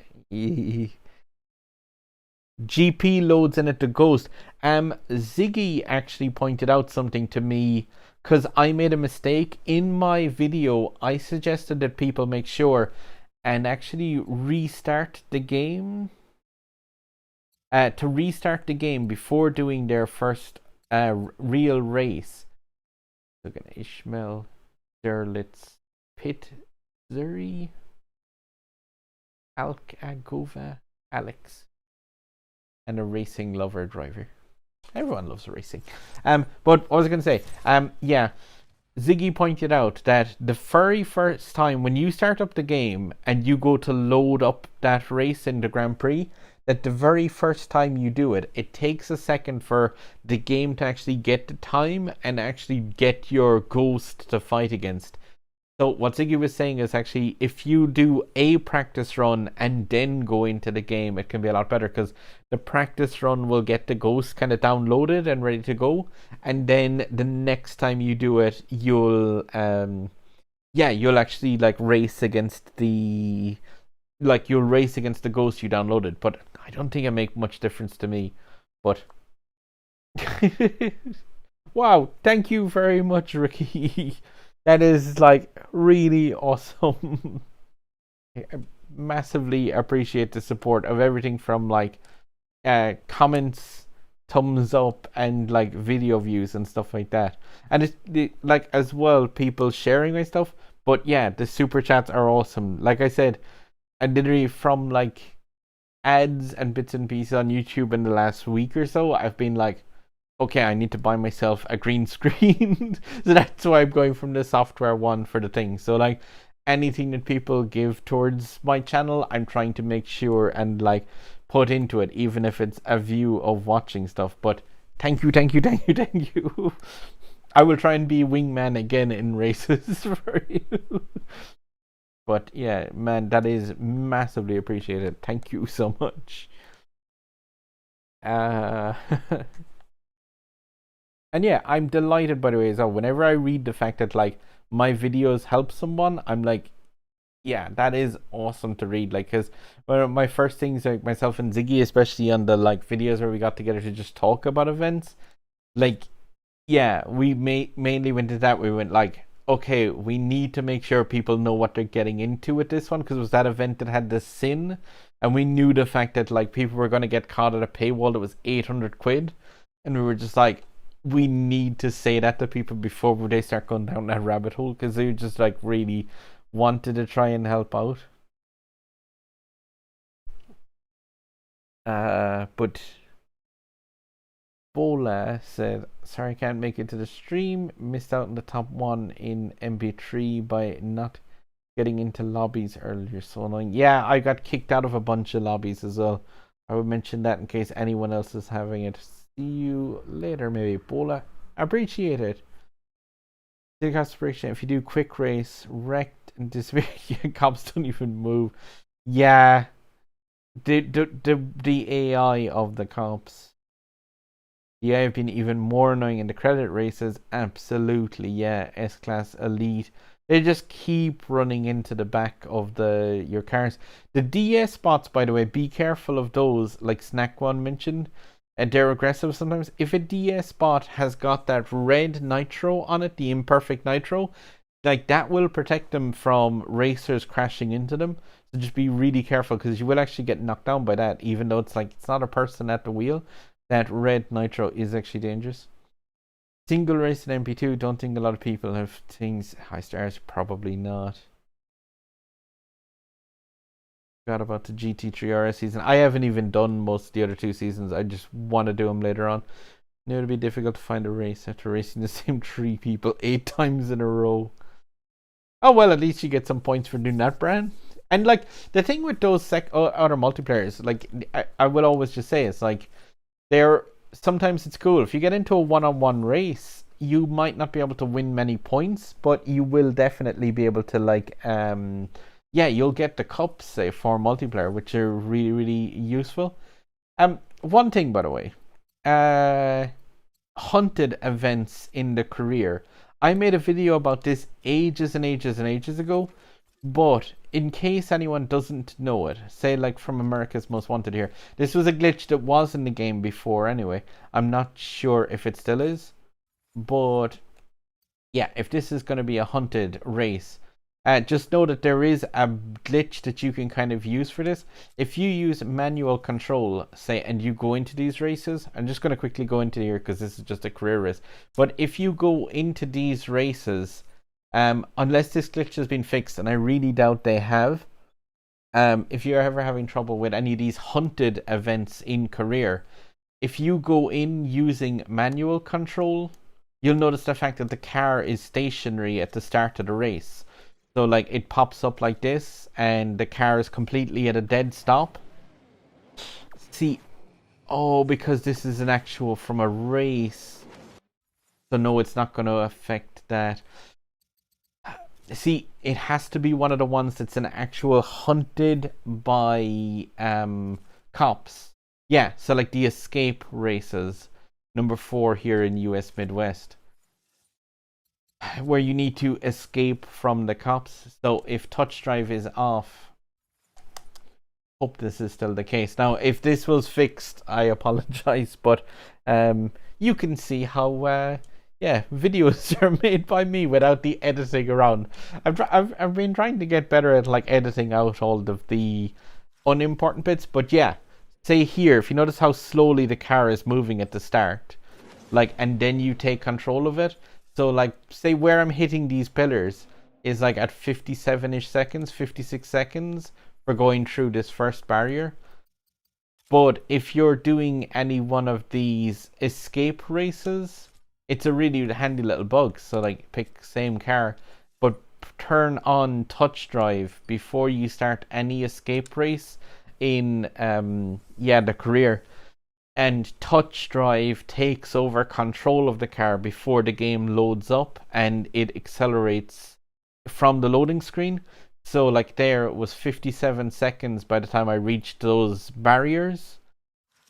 GP loads in it to Ghost. Ziggy actually pointed out something to me because I made a mistake in my video. I suggested that people make sure and actually restart the game. To restart the game before doing their first real race. Look at Ishmael, Derlitz, Pit, Zuri, Alkagova, Alex, and a racing lover driver. Everyone loves racing. But what was I going to say? Yeah, Ziggy pointed out that the very first time when you start up the game and you go to load up that race in the Grand Prix, that the very first time you do it, it takes a second for the game to actually get the time and actually get your ghost to fight against. So what Ziggy was saying is actually if you do a practice run and then go into the game, it can be a lot better because the practice run will get the ghost kind of downloaded and ready to go, and then the next time you do it, you'll you'll actually like race against the you'll race against the ghost you downloaded. But I don't think it make much difference to me. But wow, thank you very much, Ricky. That is like really awesome. I massively appreciate the support of everything from like comments, thumbs up, and like video views and stuff like that. And it's like as well people sharing my stuff. But yeah, the super chats are awesome. Like I said, I literally from like ads and bits and pieces on YouTube in the last week or so, I've been like, okay, I need to buy myself a green screen. So that's why I'm going from the software one for the thing. So like anything that people give towards my channel, I'm trying to make sure and like put into it, even if it's a view of watching stuff. But thank you. I will try and be wingman again in races for you. But yeah, man, that is massively appreciated. Thank you so much. And yeah, I'm delighted, by the way, as well. Whenever I read the fact that like my videos help someone, I'm like, yeah, that is awesome to read. Like, because one of my first things, like myself and Ziggy, especially on the like videos where we got together to just talk about events, like, yeah, we mainly went to that. We went like, okay, we need to make sure people know what they're getting into with this one, because it was that event that had the sin, and we knew the fact that like people were going to get caught at a paywall that was 800 quid, and we were just like, we need to say that to people before they start going down that rabbit hole, because they just like really wanted to try and help out. But Bola said, sorry, I can't make it to the stream. Missed out on the top one in MP3 by not getting into lobbies earlier. So annoying. Yeah, I got kicked out of a bunch of lobbies as well. I would mention that in case anyone else is having it. See you later, maybe. Bola, appreciate it. If you do quick race, wrecked and disappear, cops don't even move. Yeah, the AI of the cops. Yeah, have been even more annoying in the credit races. Absolutely, yeah. S-Class Elite. They just keep running into the back of your cars. The DS bots, by the way, be careful of those, like Snack One mentioned. And they're aggressive sometimes. If a DS bot has got that red nitro on it, the imperfect nitro, like that will protect them from racers crashing into them. So just be really careful, because you will actually get knocked down by that, even though it's like it's not a person at the wheel. That red nitro is actually dangerous. Single race in MP2. Don't think a lot of people have things high stars. Probably not. Forgot about the GT3 RS season. I haven't even done most of the other 2 seasons. I just want to do them later on. Knew it'd be difficult to find a race after racing the same 3 people 8 times in a row. Oh well, at least you get some points for doing that, Brand. And like the thing with those other multiplayers, like I will always just say, it's like they're sometimes it's cool if you get into a one-on-one race. You might not be able to win many points, but you will definitely be able to like yeah, you'll get the cups say for multiplayer, which are really really useful. One thing by the way, hunted events in the career. I made a video about this ages and ages and ages ago, but in case anyone doesn't know it, say like from America's Most Wanted here, this was a glitch that was in the game before anyway. I'm not sure if it still is, but yeah, if this is going to be a hunted race, just know that there is a glitch that you can kind of use for this. If you use manual control, say, and you go into these races, I'm just going to quickly go into here because this is just a career race. But if you go into these races, unless this glitch has been fixed, and I really doubt they have, if you're ever having trouble with any of these hunted events in career, if you go in using manual control, you'll notice the fact that the car is stationary at the start of the race. So like it pops up like this and the car is completely at a dead stop. See, oh, because this is an actual from a race. So no, it's not going to affect that. See, it has to be one of the ones that's an actual hunted by cops. Yeah, so like the escape races, number 4 here in US Midwest, where you need to escape from the cops. So if touch drive is off, hope this is still the case. Now, if this was fixed, I apologize, but you can see how yeah, videos are made by me without the editing around. I've been trying to get better at like editing out all of the unimportant bits, but yeah, say here, if you notice how slowly the car is moving at the start, like, and then you take control of it. So like, say where I'm hitting these pillars is like at 57-ish seconds, 56 seconds for going through this first barrier. But if you're doing any one of these escape races, it's a really handy little bug. So like, pick same car, but turn on touch drive before you start any escape race in yeah, the career, and touch drive takes over control of the car before the game loads up and it accelerates from the loading screen. So like there it was 57 seconds by the time I reached those barriers,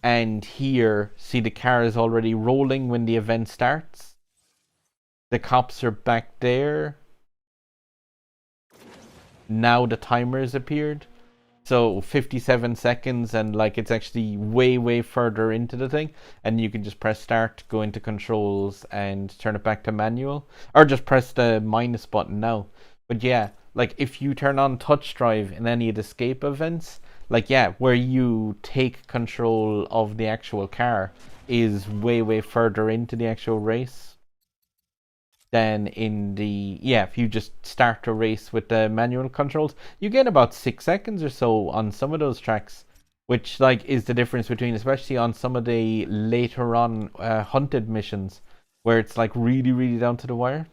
and here see the car is already rolling when the event starts. The cops are back there. Now the timer has appeared. So 57 seconds, and like it's actually way further into the thing, and you can just press start, go into controls and turn it back to manual, or just press the minus button now. But yeah, like if you turn on touch drive in any of the escape events, like yeah, where you take control of the actual car is way further into the actual race than in the, yeah, if you just start a race with the manual controls, you get about 6 seconds or so on some of those tracks, which like is the difference between, especially on some of the later on hunted missions where it's like really down to the wire.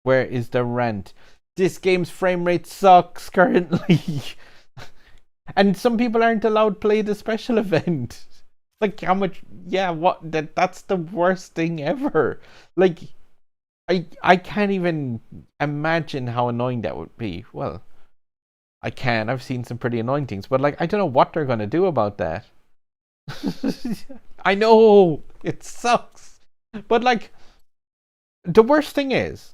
Where is the rant? This game's frame rate sucks currently. And some people aren't allowed to play the special event. Like how much, yeah, what, that's the worst thing ever. Like I can't even imagine how annoying that would be. Well, I can. I've seen some pretty annoying things, but like I don't know what they're gonna do about that. I know it sucks, but like the worst thing is,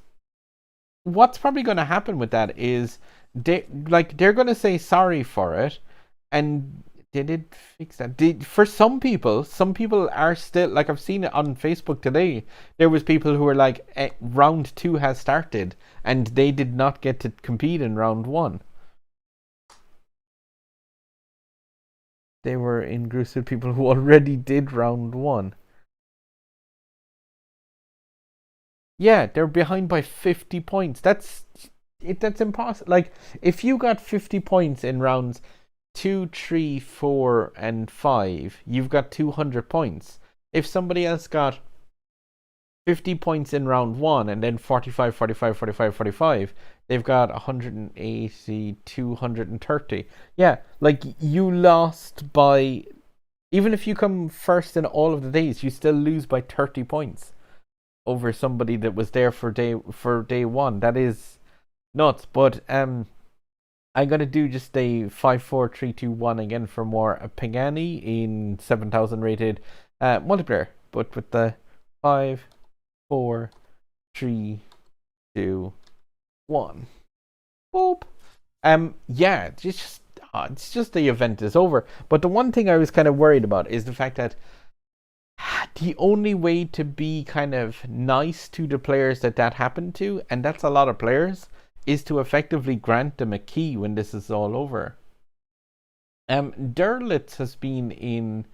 what's probably gonna happen with that is they're gonna say sorry for it, and they did fix that. For some people are still, like I've seen it on Facebook today. There was people who were like, round 2 has started, and they did not get to compete in round 1. They were in groups with people who already did round 1. Yeah, they're behind by 50 points. That's impossible. Like, if you got 50 points in rounds 2, 3, 4, and 5, you've got 200 points. If somebody else got 50 points in round 1 and then 45, 45, 45, 45, they've got 180, 230. Yeah, like, you lost by, even if you come first in all of the days, you still lose by 30 points over somebody that was there for day 1. That is nuts. But I'm gonna do just a 5, 4, 3, 2, 1 again for more Pagani in 7,000 rated multiplayer, but with the 5, 4, 3, 2, 1. Boop. Yeah, it's just the event is over. But the one thing I was kind of worried about is the fact that the only way to be kind of nice to the players that happened to, and that's a lot of players, is to effectively grant them a key when this is all over. Derlitz has been in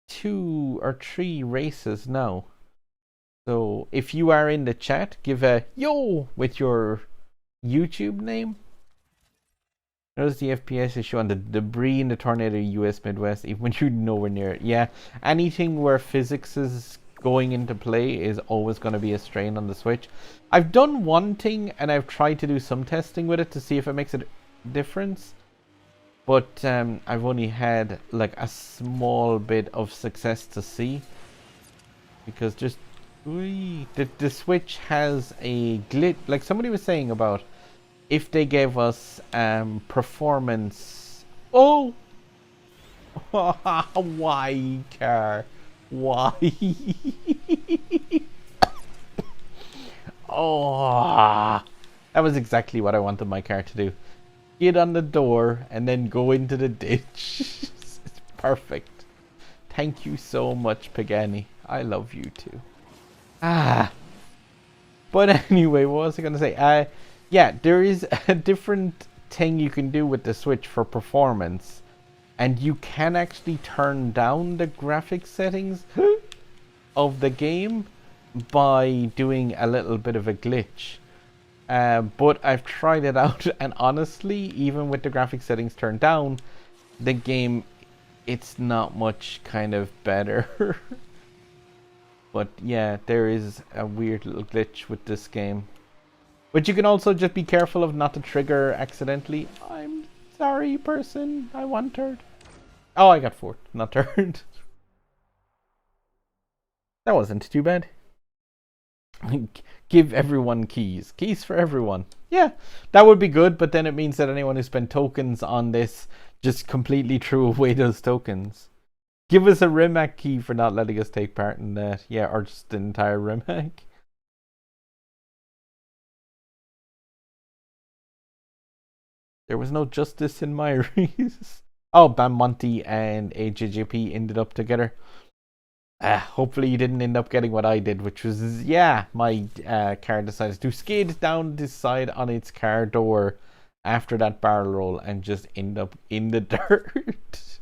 2 or 3 races now. So if you are in the chat, give a yo with your YouTube name. Notice the FPS issue on the debris in the tornado US Midwest, even when you're nowhere near it. Yeah, anything where physics is going into play is always going to be a strain on the Switch. I've done one thing, and I've tried to do some testing with it to see if it makes a difference. But I've only had like a small bit of success to see. Because just the Switch has a glitch, like somebody was saying about if they gave us performance. Oh, why, car? Why? Oh, that was exactly what I wanted my car to do. Get on the door and then go into the ditch. It's perfect. Thank you so much, Pagani. I love you too. But anyway, what was I going to say? Yeah, there is a different thing you can do with the Switch for performance. And you can actually turn down the graphics settings of the game by doing a little bit of a glitch. But I've tried it out, and honestly, even with the graphics settings turned down, the game, it's not much kind of better. But yeah, there is a weird little glitch with this game. But you can also just be careful of not to trigger accidentally. I'm sorry, person. I won third. Oh, I got fourth, not third. That wasn't too bad. Give everyone keys. Keys for everyone. Yeah, that would be good, but then it means that anyone who spent tokens on this just completely threw away those tokens. Give us a Rimac key for not letting us take part in that. Yeah, or just the entire Rimac. There was no justice in my race. Oh, Bamonti and AJJP ended up together. Hopefully you didn't end up getting what I did, which was, yeah, my car decides to skid down this side on its car door after that barrel roll and just end up in the dirt.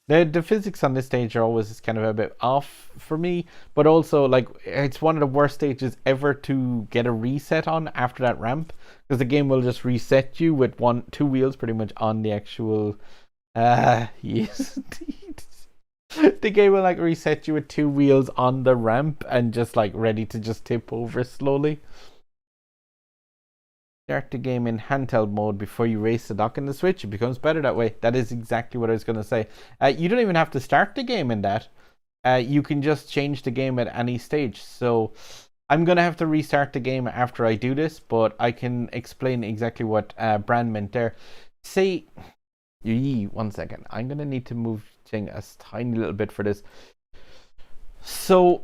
The physics on this stage are always kind of a bit off for me, but also, like, it's one of the worst stages ever to get a reset on after that ramp, because the game will just reset you with 2 wheels pretty much on the actual yes, indeed. The game will like reset you with 2 wheels on the ramp and just like ready to just tip over slowly. Start the game in handheld mode before you race the dock in the Switch. It becomes better that way. That is exactly what I was going to say. You don't even have to start the game in that. You can just change the game at any stage. So I'm going to have to restart the game after I do this, but I can explain exactly what Brand meant there. Say, 1 second. I'm going to need to move thing a tiny little bit for this. So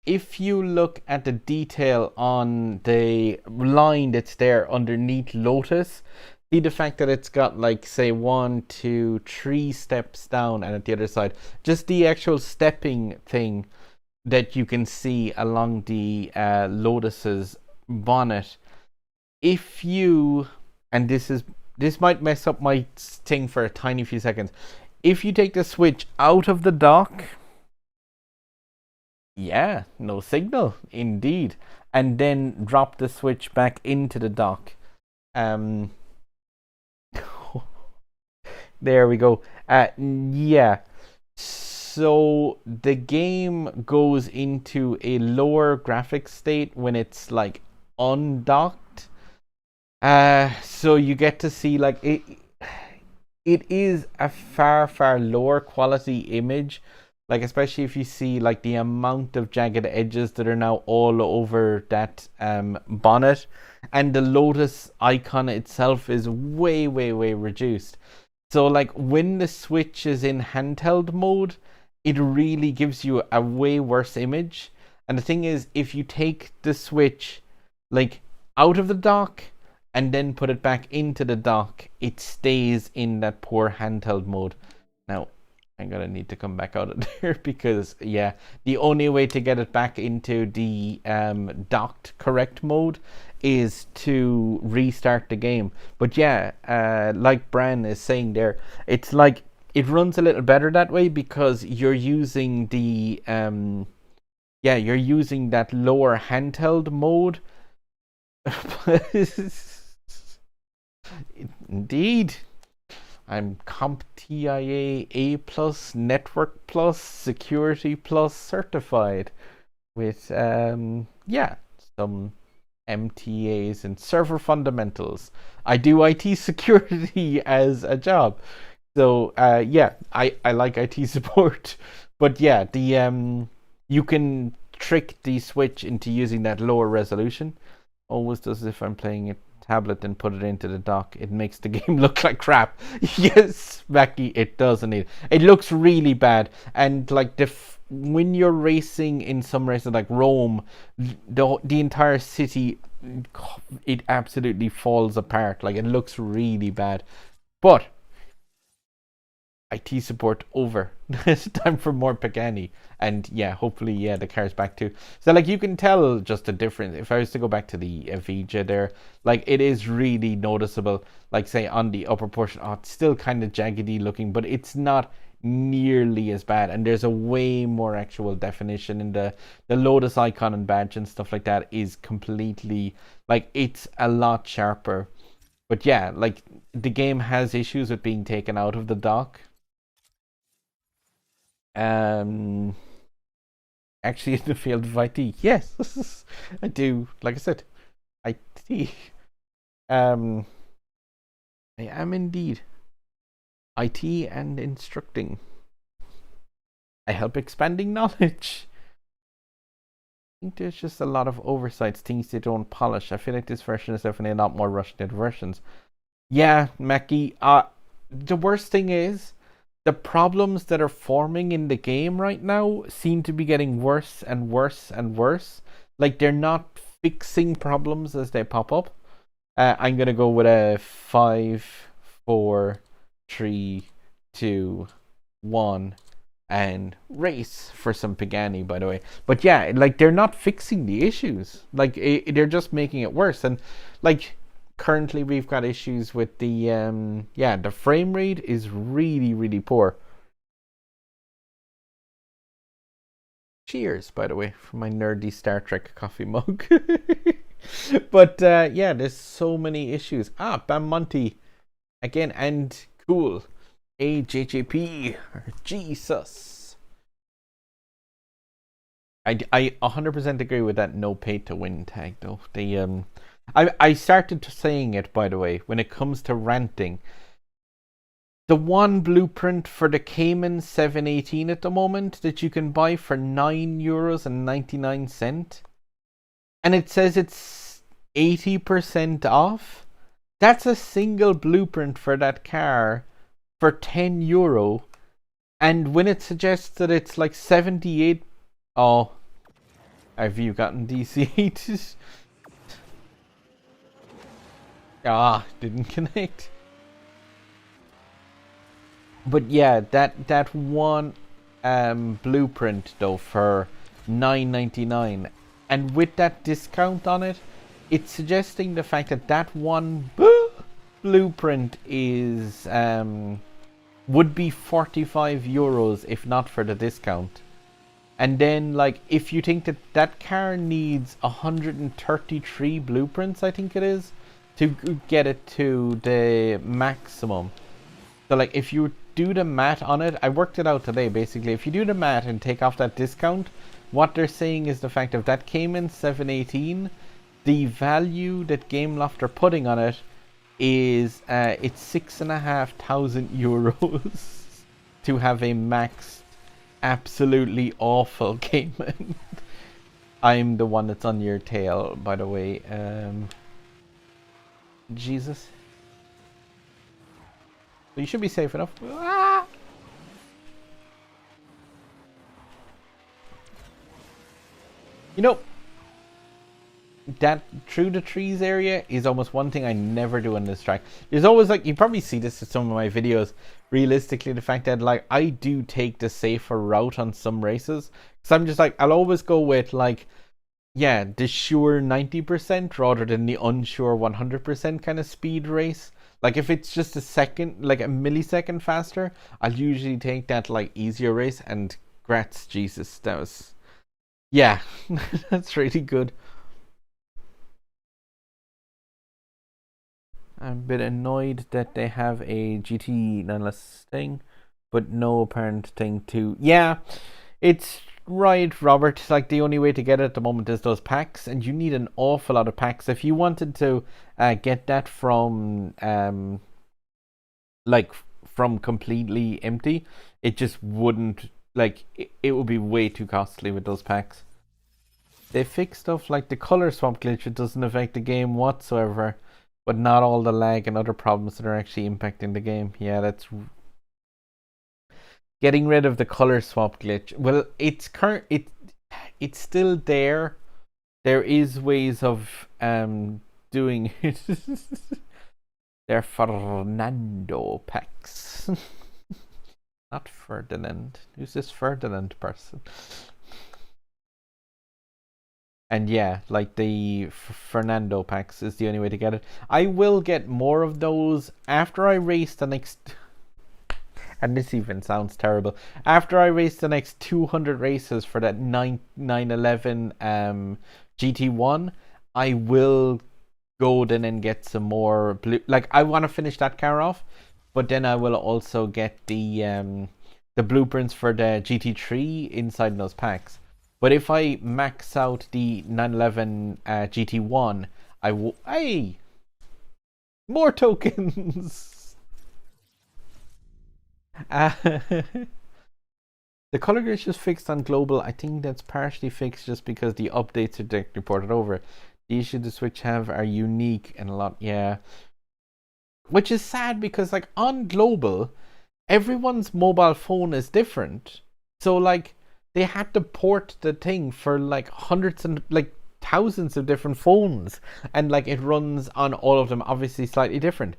if you look at the detail on the line that's there underneath Lotus, see the fact that it's got like say 1, 2, 3 steps down, and at the other side just the actual stepping thing that you can see along the Lotus's bonnet. If you, and this might mess up my thing for a tiny few seconds, if you take the Switch out of the dock Yeah, no signal, indeed. And then drop the switch back into the dock. Um, there we go. Yeah. So the game goes into a lower graphics state when it's like undocked. So you get to see like it is a far lower quality image, like especially if you see like the amount of jagged edges that are now all over that bonnet, and the Lotus icon itself is way reduced. So like when the Switch is in handheld mode, it really gives you a way worse image. And the thing is, if you take the Switch like out of the dock and then put it back into the dock, it stays in that poor handheld mode. Now, I'm gonna need to come back out of there because yeah, the only way to get it back into the docked correct mode is to restart the game. But yeah, like Bran is saying there, it's like it runs a little better that way because you're using the you're using that lower handheld mode. Indeed. I'm CompTIA A plus, Network plus, Security plus certified with some MTAs and server fundamentals. I do IT security as a job. So I like IT support. But yeah, the you can trick the Switch into using that lower resolution. Always does if I'm playing it tablet and put it into the dock. It makes the game look like crap. Yes, Mackie, it does indeed. It looks really bad. And like when you're racing in some races like Rome, the entire city, it absolutely falls apart. Like it looks really bad. But IT support over. It's time for more Pagani. And yeah, hopefully, yeah, the car's back too. So like you can tell just the difference. If I was to go back to the Avija there, like it is really noticeable. Like say on the upper portion, it's still kind of jaggedy looking, but it's not nearly as bad. And there's a way more actual definition in the Lotus icon and badge and stuff like that is completely like it's a lot sharper. But yeah, like the game has issues with being taken out of the dock. Actually, in the field of IT, yes, I do. Like I said, IT. I am indeed IT and instructing. I help expanding knowledge. I think there's just a lot of oversights, things they don't polish. I feel like this version is definitely a lot more rushed than versions. Yeah, Mackie. The worst thing is the problems that are forming in the game right now seem to be getting worse and worse and worse. Like they're not fixing problems as they pop up. I'm gonna go with a 5, 4, 3, 2, 1, and race for some Pagani, by the way. But yeah, like they're not fixing the issues. Like they're just making it worse. And like currently we've got issues with the the frame rate is really poor. Cheers, by the way, for my nerdy Star Trek coffee mug. But yeah, there's so many issues. Bam Monty again, and cool. AJJP, Jesus. I 100% agree with that no pay to win tag though. I started saying it, by the way, when it comes to ranting. The one blueprint for the Cayman 718 at the moment that you can buy for €9.99, and it says it's 80% off. That's a single blueprint for that car for €10. And when it suggests that it's like 78, oh, have you gotten DC8? Didn't connect. But yeah, that one blueprint though for $9.99, and with that discount on it, it's suggesting the fact that that one blueprint is would be €45 if not for the discount. And then, like, if you think that that car needs 133 blueprints, I think it is, to get it to the maximum. So, like, if you do the math on it, I worked it out today, basically. If you do the math and take off that discount, what they're saying is the fact of that came in 718, the value that Gameloft are putting on it is, it's 6,500 euros to have a max absolutely awful game. I'm the one that's on your tail, by the way. Jesus. You should be safe enough. Ah! You know, that through the trees area is almost one thing I never do on this track. There's always, like, you probably see this in some of my videos, realistically, the fact that, like, I do take the safer route on some races, because I'm just like, I'll always go with, like, yeah, the sure 90% rather than the unsure 100% kind of speed race. Like, if it's just a second, like a millisecond faster, I'll usually take that, like, easier race. And grats, Jesus, that was, yeah, that's really good. I'm a bit annoyed that they have a GT nonetheless thing, but no apparent thing to. Yeah, it's right, Robert. Like, the only way to get it at the moment is those packs, and you need an awful lot of packs. If you wanted to get that from like from completely empty, it just wouldn't, like, it would be way too costly with those packs. They fix stuff like the color swap glitch. It doesn't affect the game whatsoever, but not all the lag and other problems that are actually impacting the game. Yeah, that's getting rid of the color swap glitch. Well, it's it's still there. There is ways of doing it. They're Fernando packs. Not Ferdinand. Who's this Ferdinand person? And yeah, like the Fernando packs is the only way to get it. I will get more of those after I race the next... And this even sounds terrible. After I race the next 200 races for that 911 GT1, I will go then and get some more blue. Like, I want to finish that car off, but then I will also get the blueprints for the GT3 inside those packs. But if I max out the 911 GT1, I will... Hey! More tokens! The color glitch is fixed on global. I think that's partially fixed just because the updates are directly ported over. The issues the Switch have are unique and a lot, yeah. Which is sad because, like, on global, everyone's mobile phone is different. So, like, they had to port the thing for, like, hundreds and, like, thousands of different phones. And, like, it runs on all of them, obviously slightly different.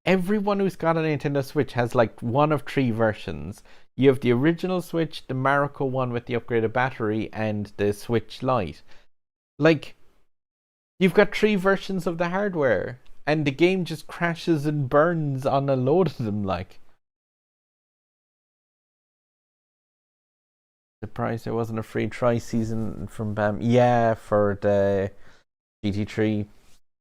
Everyone who's got a Nintendo Switch has, like, one of three versions. You have the original Switch, the Marico one with the upgraded battery, and the Switch Lite. Like, you've got three versions of the hardware, and the game just crashes and burns on a load of them, like. Surprised there wasn't a free try season from BAM. Yeah, for the GT3.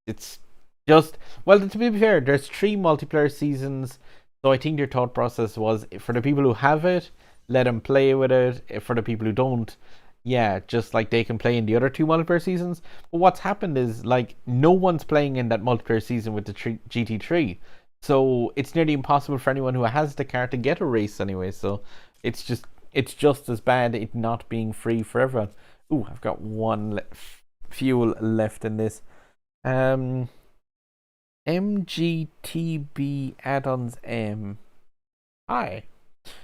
It's just, well, to be fair, there's 3 multiplayer seasons, so I think their thought process was, for the people who have it, let them play with it. For the people who don't, yeah, just like they can play in the other 2 multiplayer seasons. But what's happened is, like, no one's playing in that multiplayer season with the GT3, so it's nearly impossible for anyone who has the car to get a race anyway. So it's just as bad it not being free for everyone. Ooh, I've got one fuel left in this. MGTB add-ons M. Hi.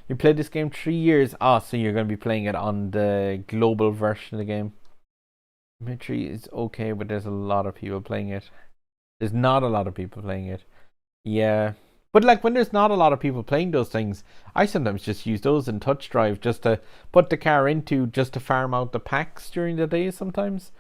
You played this game 3 years. So you're going to be playing it on the global version of the game. Mitri is okay, but there's a lot of people playing it. There's not a lot of people playing it. Yeah. But, like, when there's not a lot of people playing those things, I sometimes just use those in Touch Drive just to put the car into, just to farm out the packs during the day sometimes.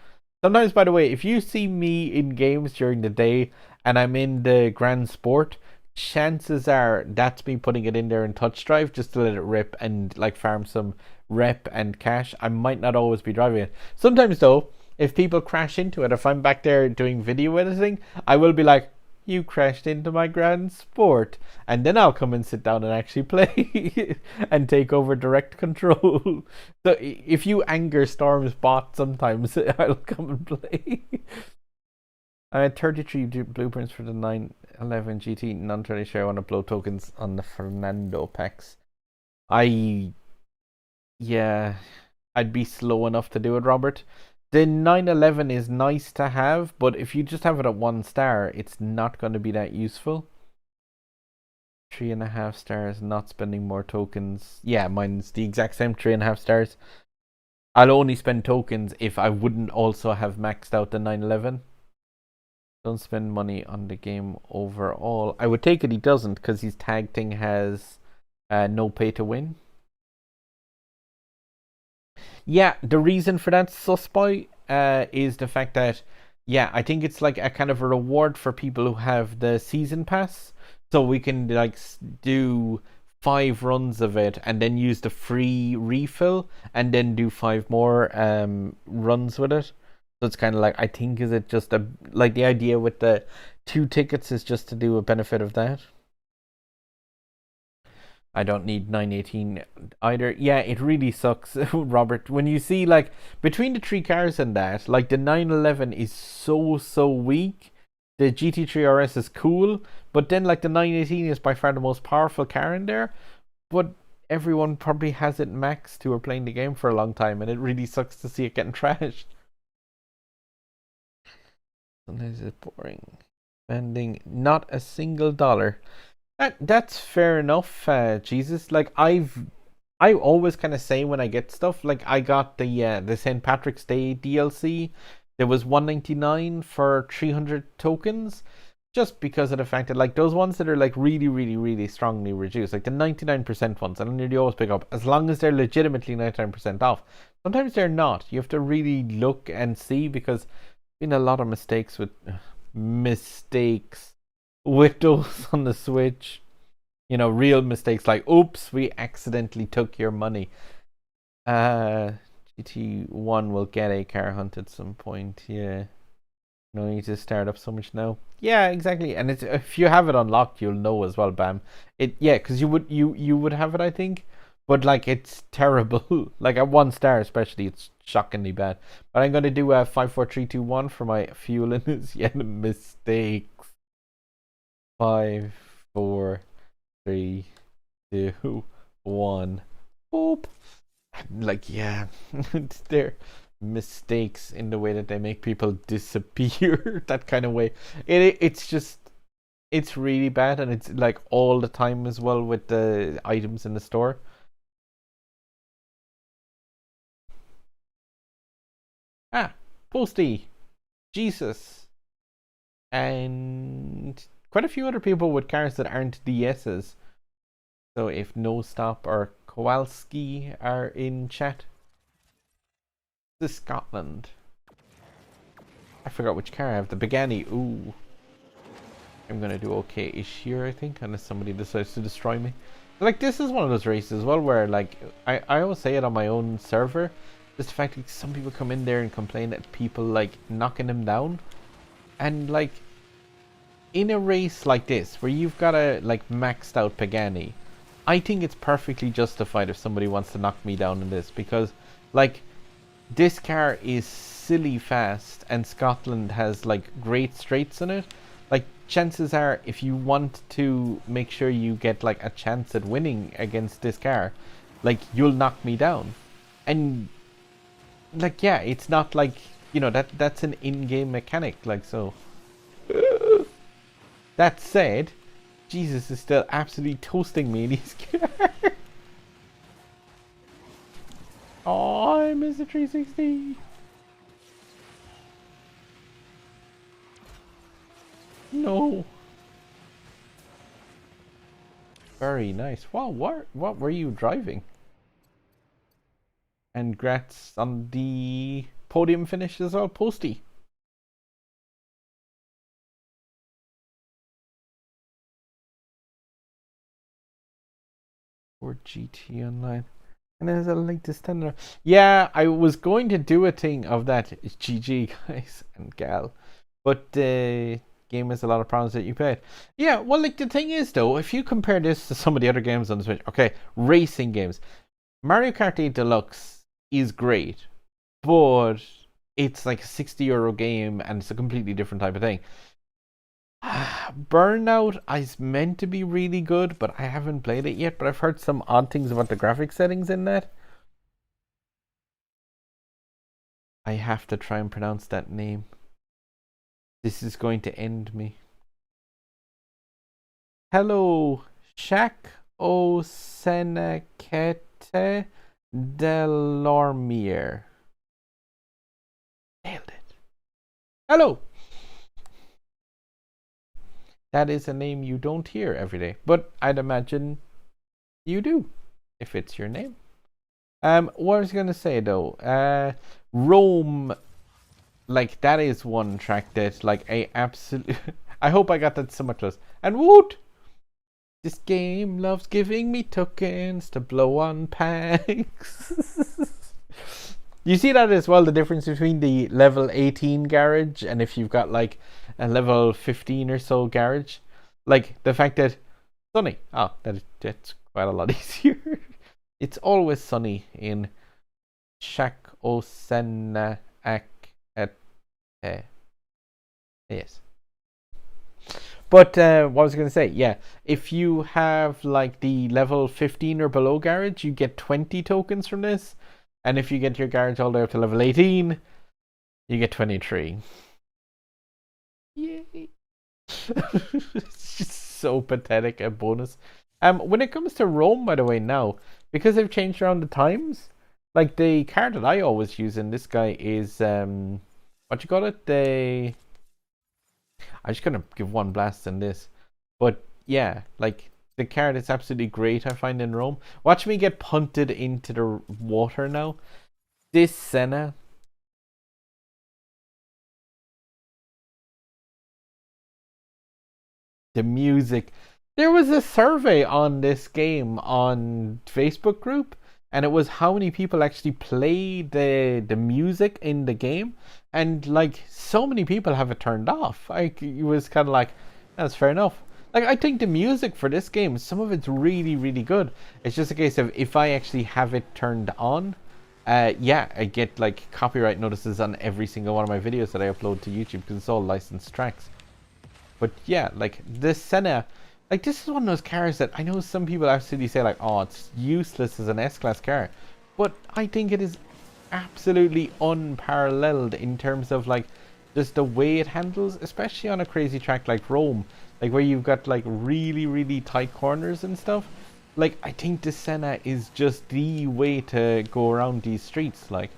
Sometimes, by the way, if you see me in games during the day and I'm in the Grand Sport, chances are that's me putting it in there in touch drive just to let it rip and like farm some rep and cash. I might not always be driving it. Sometimes though, if people crash into it, if I'm back there doing video editing, I will be like, you crashed into my grand sport, and then I'll come and sit down and actually play and take over direct control. So if you anger Storm's bot sometimes, I'll come and play. I had 33 blueprints for the 911 GT. Not entirely sure I want to blow tokens on the Fernando packs. Yeah, I'd be slow enough to do it, Robert. The 911 is nice to have, but if you just have it at 1 star, it's not going to be that useful. 3.5 stars, not spending more tokens. Yeah, mine's the exact same 3.5 stars. I'll only spend tokens if I wouldn't also have maxed out the 911. Don't spend money on the game overall. I would take it he doesn't, because his tag thing has no pay to win. Yeah, the reason for that, Suspy, is the fact that, yeah, I think it's like a kind of a reward for people who have the season pass. So we can like do 5 runs of it and then use the free refill and then do 5 more runs with it. So it's kind of like, I think, is it just like the idea with the 2 tickets is just to do a benefit of that. I don't need 918 either. Yeah, it really sucks, Robert. When you see like between the 3 cars and that, like the 911 is so weak. The GT3 RS is cool, but then like the 918 is by far the most powerful car in there. But everyone probably has it maxed who are playing the game for a long time, and it really sucks to see it getting trashed. Sometimes it's boring. Spending not a single dollar. That's fair enough, Jesus. Like I always kind of say when I get stuff, like I got the St. Patrick's Day DLC. There was 199 for 300 tokens, just because of the fact that like those ones that are like really strongly reduced, like the 99% ones, I nearly always pick up as long as they're legitimately 99% off. Sometimes they're not. You have to really look and see, because been a lot of mistakes with those on the Switch. You know, real mistakes like, oops, we accidentally took your money. GT1 will get a car hunt at some point. Yeah. No need to start up so much now. Yeah, exactly. And it's, if you have it unlocked, you'll know as well, Bam. Because you would have it, I think. But like, it's terrible. Like at 1 star especially, it's shockingly bad. But I'm gonna do a 5, 4, 3, 2, 1 for my fuel in this. Yeah, mistakes. 5, 4, 3, 2, 1. Boop. Like, yeah, they're mistakes in the way that they make people disappear. That kind of way. It's just, it's really bad, and it's like all the time as well with the items in the store. Posty, Jesus, and quite a few other people with cars that aren't DSs. So if No Stop or Kowalski are in chat, this is Scotland. I forgot which car I have. The Pagani. Ooh. I'm gonna do okay-ish here, I think, unless somebody decides to destroy me. Like, this is one of those races as well where, like, I always say it on my own server. Just the fact that some people come in there and complain that people, like, knocking them down. And, like, in a race like this, where you've got a, like, maxed out Pagani, I think it's perfectly justified if somebody wants to knock me down in this. Because, like, this car is silly fast, and Scotland has, like, great straights in it. Like, chances are, if you want to make sure you get, like, a chance at winning against this car, like, you'll knock me down. And, like, yeah, it's not like, you know, that's an in-game mechanic, like, so. That said, Jesus is still absolutely toasting me in his car. Oh, I missed the 360. No. Very nice. Wow, what were you driving? And grats on the podium finish as well, Posty. or GT Online. And there's a link to stand. Yeah, I was going to do a thing of that. It's GG, guys and gal. But game has a lot of problems that you played. Yeah, well, like the thing is though, if you compare this to some of the other games on the Switch, okay, racing games, Mario Kart 8 Deluxe is great, but it's like a €60 game and it's a completely different type of thing. Burnout is meant to be really good, but I haven't played it yet. But I've heard some odd things about the graphic settings in that. I have to try and pronounce that name. This is going to end me. Hello, Shaq O Senekete Delormier. Nailed it. Hello. That is a name you don't hear every day, but I'd imagine you do, if it's your name. What I was gonna say though, Rome, like that is one track that, like, I absolutely, I hope I got that so much close. And woot! This game loves giving me tokens to blow on packs. You see that as well, the difference between the level 18 garage and if you've got like a level 15 or so garage. Like the fact that sunny. Oh, that's quite a lot easier. It's always sunny in Shak Osena Ak et Yes. But what was I going to say? Yeah, if you have like the level 15 or below garage, you get 20 tokens from this. And if you get your garage all the way up to level 18, you get 23. Yay. It's just so pathetic a bonus. When it comes to Rome, by the way, now, because they've changed around the times, like the card that I always use in this guy is, what you call it? I'm just gonna give one blast in this. But yeah, like the card is absolutely great, I find, in Rome. Watch me get punted into the water now. This Senna. The music. There was a survey on this game on Facebook group, and it was how many people actually play the music in the game, and like so many people have it turned off. Like it was kind of like, that's fair enough. Like I think the music for this game, some of it's really really good. It's just a case of if I actually have it turned on, yeah, I get like copyright notices on every single one of my videos that I upload to YouTube because it's all licensed tracks. But yeah, like this Senna, like this is one of those cars that I know some people absolutely say like, oh, it's useless as an S-Class car. But I think it is absolutely unparalleled in terms of like just the way it handles, especially on a crazy track like Rome, like where you've got like really, really tight corners and stuff. Like I think the Senna is just the way to go around these streets, like.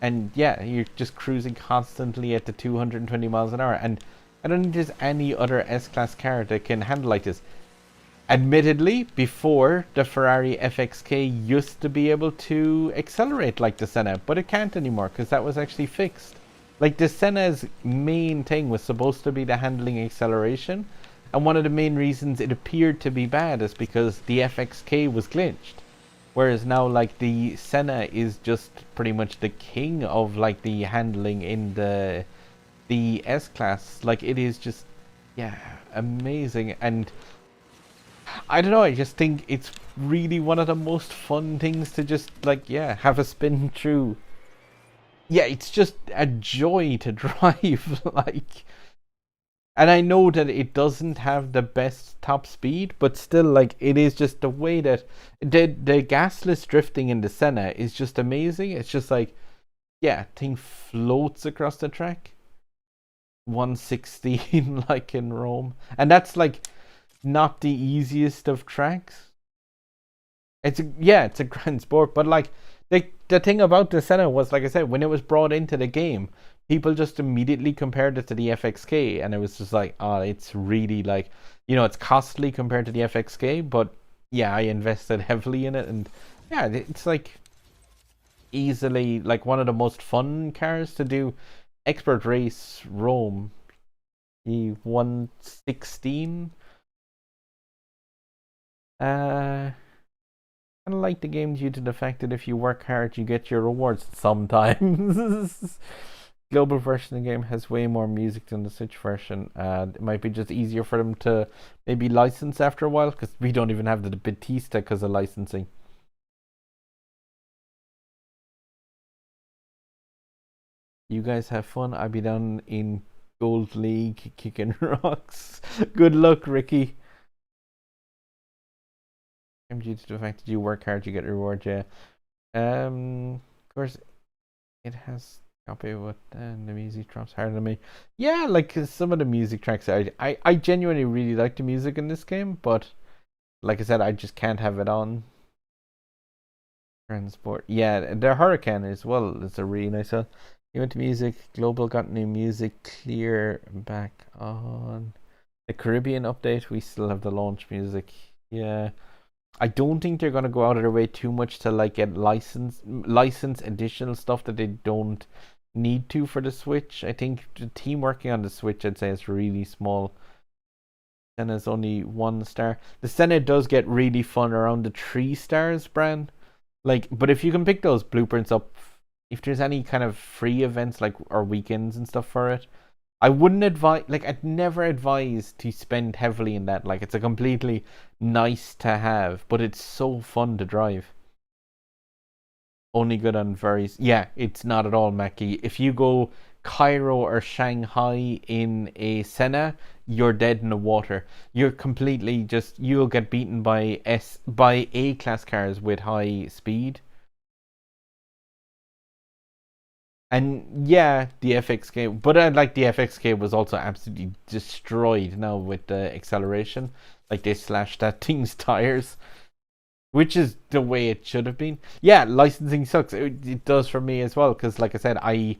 And yeah, you're just cruising constantly at the 220 miles an hour. And I don't think there's any other S-Class car that can handle like this. Admittedly, before the Ferrari FXK used to be able to accelerate like the Senna, but it can't anymore because that was actually fixed. Like the Senna's main thing was supposed to be the handling acceleration, and one of the main reasons it appeared to be bad is because the FXK was glitched. Whereas now, like the Senna is just pretty much the king of like the handling in the S-Class. Like it is just, yeah, amazing. And I don't know, I just think it's really one of the most fun things to just like, yeah, have a spin through. Yeah, it's just a joy to drive. Like, and I know that it doesn't have the best top speed, but still, like, it is just the way that the gasless drifting in the Senna is just amazing. It's just like, yeah, thing floats across the track. 116 like in Rome, and that's like not the easiest of tracks. It's a grand sport, but like the thing about the Senna was, like I said, when it was brought into the game, people just immediately compared it to the FXK, and it was just like, oh, it's really like, it's costly compared to the FXK, but yeah, I invested heavily in it, and yeah, it's like easily like one of the most fun cars to do. Expert race Rome, the 116. I like the game due to the fact that if you work hard, you get your rewards sometimes. Global version of the game has way more music than the Switch version. It might be just easier for them to maybe license after a while, because we don't even have the Batista because of licensing. You guys have fun. I'll be down in Gold League kicking rocks. Good luck, Ricky. Due to the fact that you work hard, you get reward. Yeah. Of course, it has copy what the music drops harder than me. Yeah, like some of the music tracks, I genuinely really like the music in this game, but like I said, I just can't have it on. Transport. Yeah, the Hurricane as well. It's a really nice one. You went to music. Global got new music. Clear back on. The Caribbean update. We still have the launch music. Yeah. I don't think they're gonna go out of their way too much to like get license additional stuff that they don't need to for the Switch. I think the team working on the Switch, I'd say, is really small. Senna's only 1 star. The Senna does get really fun around the 3 stars brand. Like, but if you can pick those blueprints up, if there's any kind of free events like or weekends and stuff for it, I wouldn't advise. Like, I'd never advise to spend heavily in that. Like, it's a completely nice to have, but it's so fun to drive. Only good on very. Yeah, it's not at all, Mackie. If you go Cairo or Shanghai in a Senna, you're dead in the water. You're completely just. You'll get beaten by A class cars with high speed. And yeah, the FXK, but like the FXK was also absolutely destroyed now with the acceleration. Like they slashed that thing's tires, which is the way it should have been. Yeah, licensing sucks. It does for me as well, because like I said, I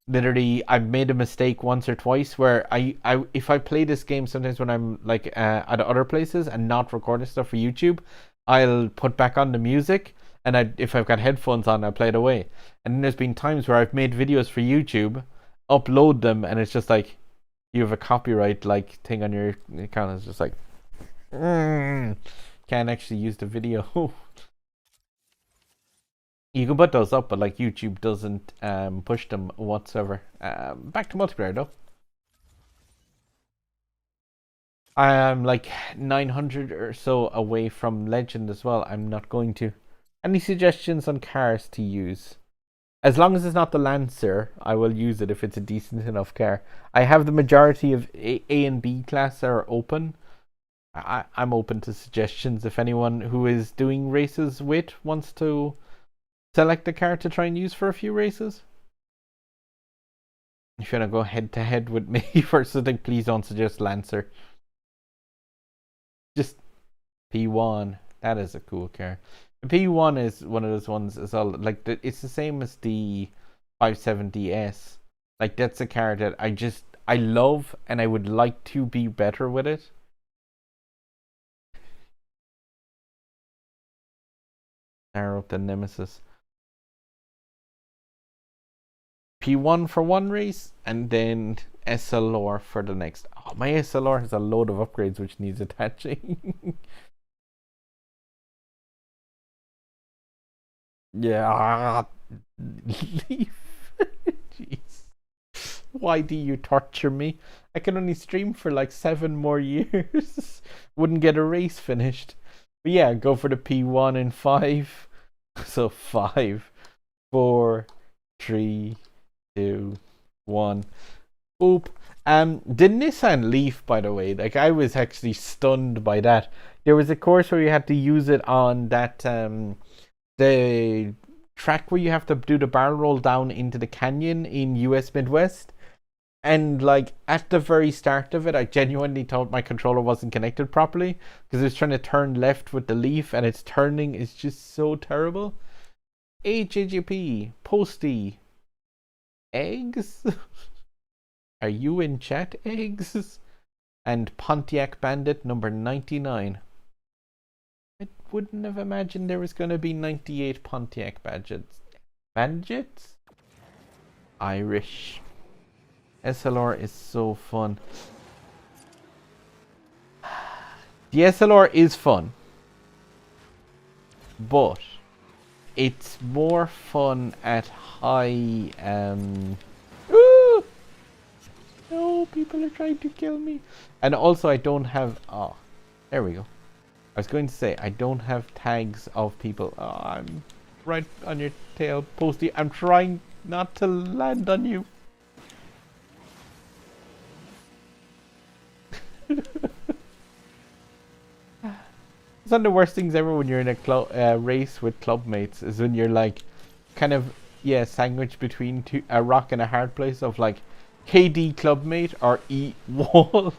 made a mistake once or twice where I if I play this game sometimes when I'm like at other places and not recording stuff for YouTube, I'll put back on the music, and if I've got headphones on, I play it away. And then there's been times where I've made videos for YouTube, upload them, and it's just like you have a copyright like thing on your account. It's just like can't actually use the video. You can put those up, but like YouTube doesn't push them whatsoever. Back to multiplayer though. I'm like 900 or so away from Legend as well. I'm not going to. Any suggestions on cars to use? As long as it's not the Lancer, I will use it if it's a decent enough car. I have the majority of A and B class are open. I'm open to suggestions if anyone who is doing races with wants to select a car to try and use for a few races. If you want to go head to head with me for something, please don't suggest Lancer. Just P1. That is a cool car. The P1 is one of those ones as well. Like it's the same as the 570S. Like that's a car that I love and I would like to be better with it. Narrow up the Nemesis. P1 for one race and then SLR for the next. Oh, my SLR has a load of upgrades which needs attaching. Yeah. Leave. Jeez. Why do you torture me? I can only stream for like 7 more years. Wouldn't get a race finished. But yeah, go for the P1 in 5. So 5, 4, 3, 2, 1. Oop. The Nissan Leaf, by the way, like I was actually stunned by that. There was a course where you had to use it on that the track where you have to do the barrel roll down into the canyon in US Midwest. And like at the very start of it, I genuinely thought my controller wasn't connected properly because it was trying to turn left with the Leaf and its turning is just so terrible. HJGP, Posty, Eggs? Are you in chat, Eggs? And Pontiac Bandit number 99. I wouldn't have imagined there was going to be 98 Pontiac Bandits. Bandits? Irish. SLR is so fun. The SLR is fun. but it's more fun at high. Ooh! No, people are trying to kill me. And also, I don't have. Oh, there we go. I was going to say I don't have tags of people. Oh, I'm right on your tail, Posty. I'm trying not to land on you. It's one of the worst things ever when you're in a race with club mates is when you're like kind of sandwiched between a rock and a hard place of like KD clubmate or E wall.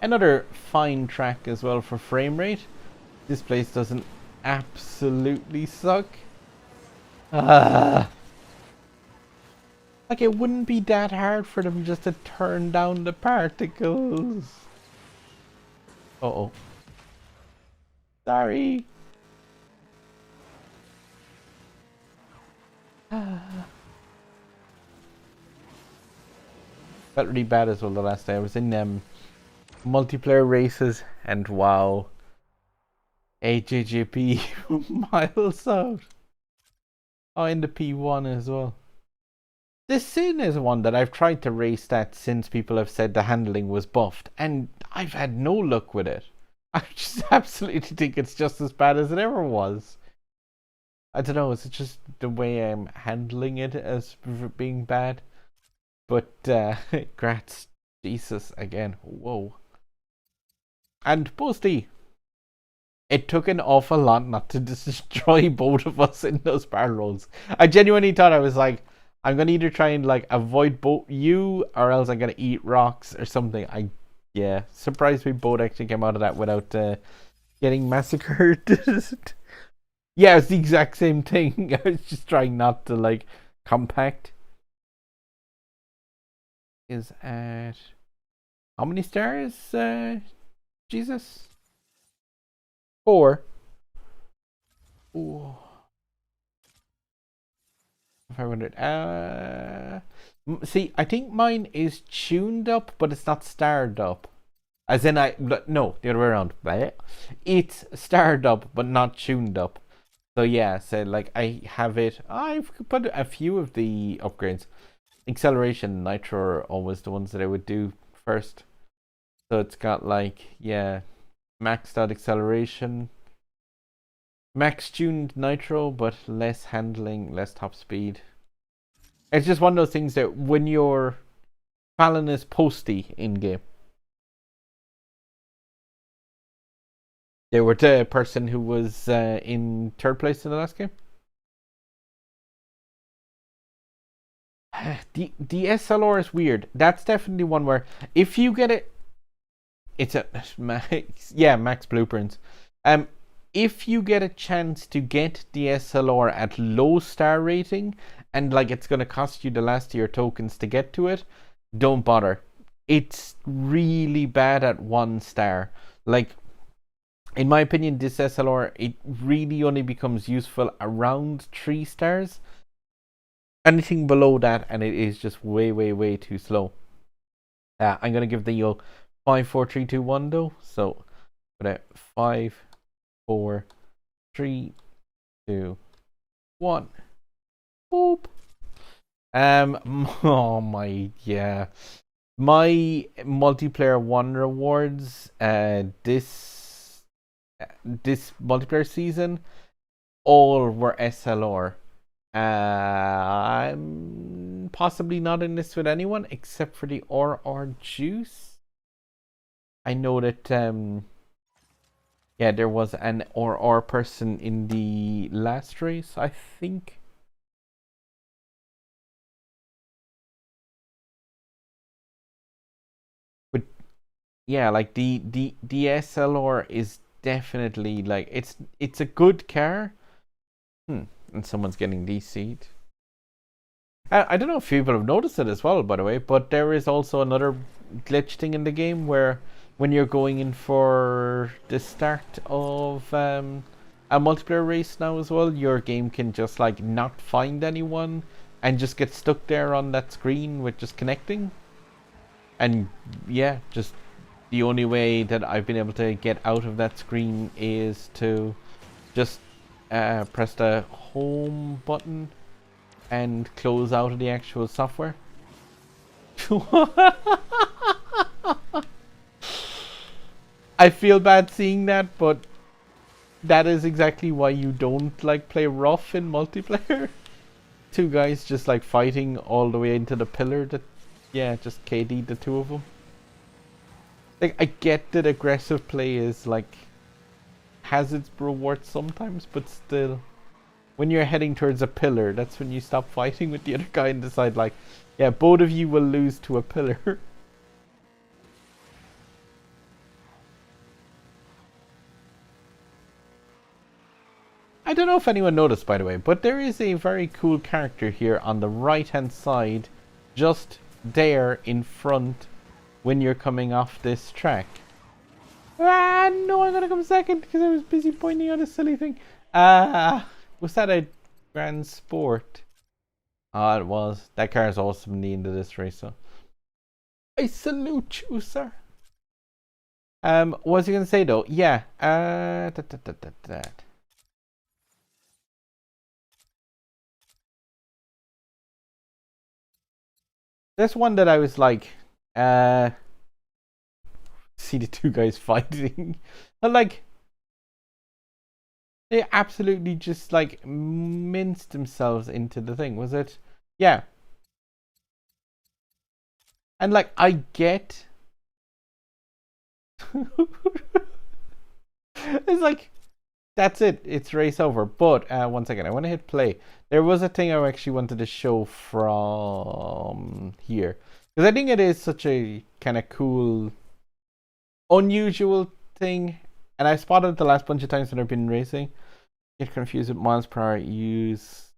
Another fine track as well for frame rate. This place doesn't absolutely suck. Like it wouldn't be that hard for them just to turn down the particles. Uh-oh. Sorry. Felt really bad as well the last day. I was in multiplayer races and wow. AJJP miles out. Oh, in the P1 as well. This Sin is one that I've tried to race that since people have said the handling was buffed, and I've had no luck with it. I just absolutely think it's just as bad as it ever was. I don't know, is it just the way I'm handling it as being bad? But, grats, Jesus, again, whoa. And Posty, it took an awful lot not to destroy both of us in those barrel rolls. I genuinely thought I was like, I'm gonna either try and like avoid both you or else I'm gonna eat rocks or something. Surprised we both actually came out of that without getting massacred. Yeah, it's the exact same thing. I was just trying not to like compact. Is at how many stars? Jesus. 4. Ooh. 500. See, I think mine is tuned up, but it's not starred up. As in, no, the other way around. It's starred up, but not tuned up. So yeah, so like I have it. I've put a few of the upgrades. Acceleration, nitro are always the ones that I would do first. So it's got like maxed out acceleration. Max tuned nitro, but less handling, less top speed. It's just one of those things that when you're Fallon is Posty in game. They were the person who was in 3rd place in the last game. The SLR is weird. That's definitely one where if you get it, it's a max blueprints. If you get a chance to get the SLR at low star rating and like it's gonna cost you the last of your tokens to get to it, don't bother. It's really bad at 1 star. Like in my opinion, this SLR it really only becomes useful around 3 stars. Anything below that and it is just way too slow. I'm gonna give the 5, 4, 3, 2, 1 though. So 5, 4, 3, 2, 1. Boop. Oh my my multiplayer 1 rewards this multiplayer season all were SLR. I'm possibly not in this with anyone except for the or juice. I know that there was an or person in the last race, I think. But yeah, like the SLR is definitely like it's a good car. And someone's getting DC'd. I don't know if people have noticed it as well, by the way, but there is also another glitch thing in the game where when you're going in for the start of a multiplayer race now as well, your game can just like not find anyone and just get stuck there on that screen with just connecting. And just the only way that I've been able to get out of that screen is to just press the home button and close out of the actual software. I feel bad seeing that, but that is exactly why you don't like play rough in multiplayer. Two guys just like fighting all the way into the pillar. That, yeah, just KD the two of them. Like, I get that aggressive play is like has its rewards sometimes, but still, when you're heading towards a pillar, that's when you stop fighting with the other guy and decide like, yeah, both of you will lose to a pillar. I don't know if anyone noticed, by the way, but there is a very cool character here on the right hand side, just there in front when you're coming off this track. Ah, no, I'm gonna come second because I was busy pointing out a silly thing. Was that a Grand Sport? Ah, it was. That car is awesome in the end of this race, so I salute you, sir. What was I gonna say though? Yeah. There's one that I was like, see the two guys fighting. And like, they absolutely just like minced themselves into the thing. Was it? Yeah. And like, I get. It's like, that's it. It's race over. But one second, I want to hit play. There was a thing I actually wanted to show from here because I think it is such a kind of cool, unusual thing. And I spotted it the last bunch of times when I've been racing. Get confused with miles per hour. Use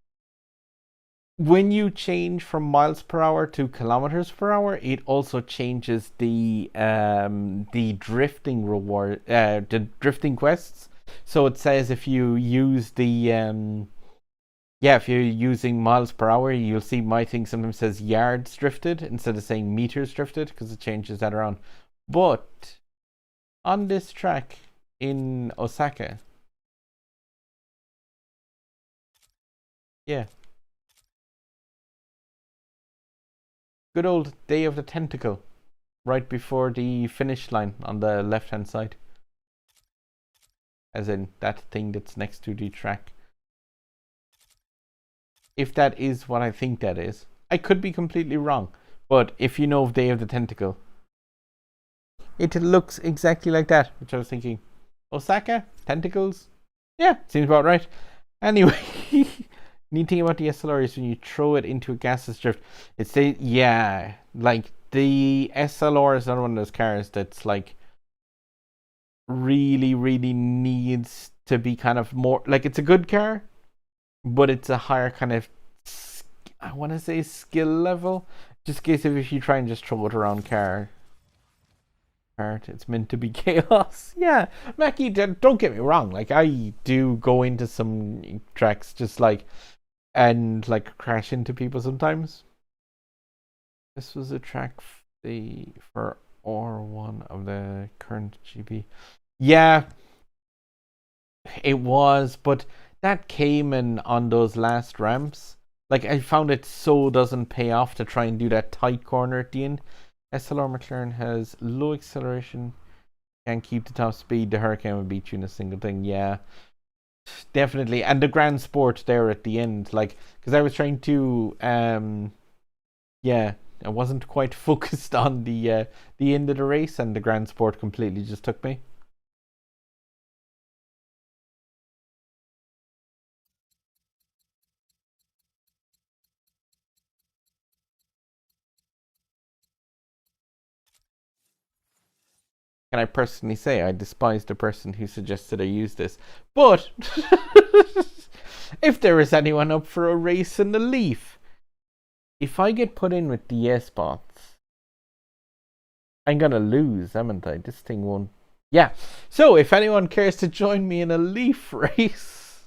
when you change from miles per hour to kilometers per hour, it also changes the drifting reward, the drifting quests. So it says if you use the if you're using miles per hour, you'll see my thing sometimes says yards drifted instead of saying meters drifted because it changes that around. But on this track in Osaka, yeah, good old Day of the Tentacle, right before the finish line on the left hand side, as in that thing that's next to the track. If that is what I think that is, I could be completely wrong, but if you know of Day of the Tentacle, it looks exactly like that, which I was thinking, Osaka tentacles, yeah, seems about right. Anyway, neat thing about the SLR is when you throw it into a gaseous drift, it's yeah, like the SLR is not one of those cars that's like really needs to be kind of more like, it's a good car, but it's a higher kind of, I want to say, skill level. Just in case if you try and just throw it around car, it's meant to be chaos. Yeah, Mackie, don't get me wrong. Like, I do go into some tracks just like and like crash into people sometimes. This was a track for R1 of the current GP. Yeah, it was, but that came in on those last ramps. Like, I found it so doesn't pay off to try and do that tight corner at the end. SLR McLaren has low acceleration, can't keep the top speed. The Hurricane will beat you in a single thing. Yeah, definitely. And the Grand Sport there at the end, like, because I was trying to, yeah, I wasn't quite focused on the end of the race, and the Grand Sport completely just took me. Can I personally say I despise the person who suggested I use this? But if there is anyone up for a race in the Leaf, if I get put in with the S-bots, I'm gonna lose, haven't I? This thing won't. Yeah. So if anyone cares to join me in a Leaf race,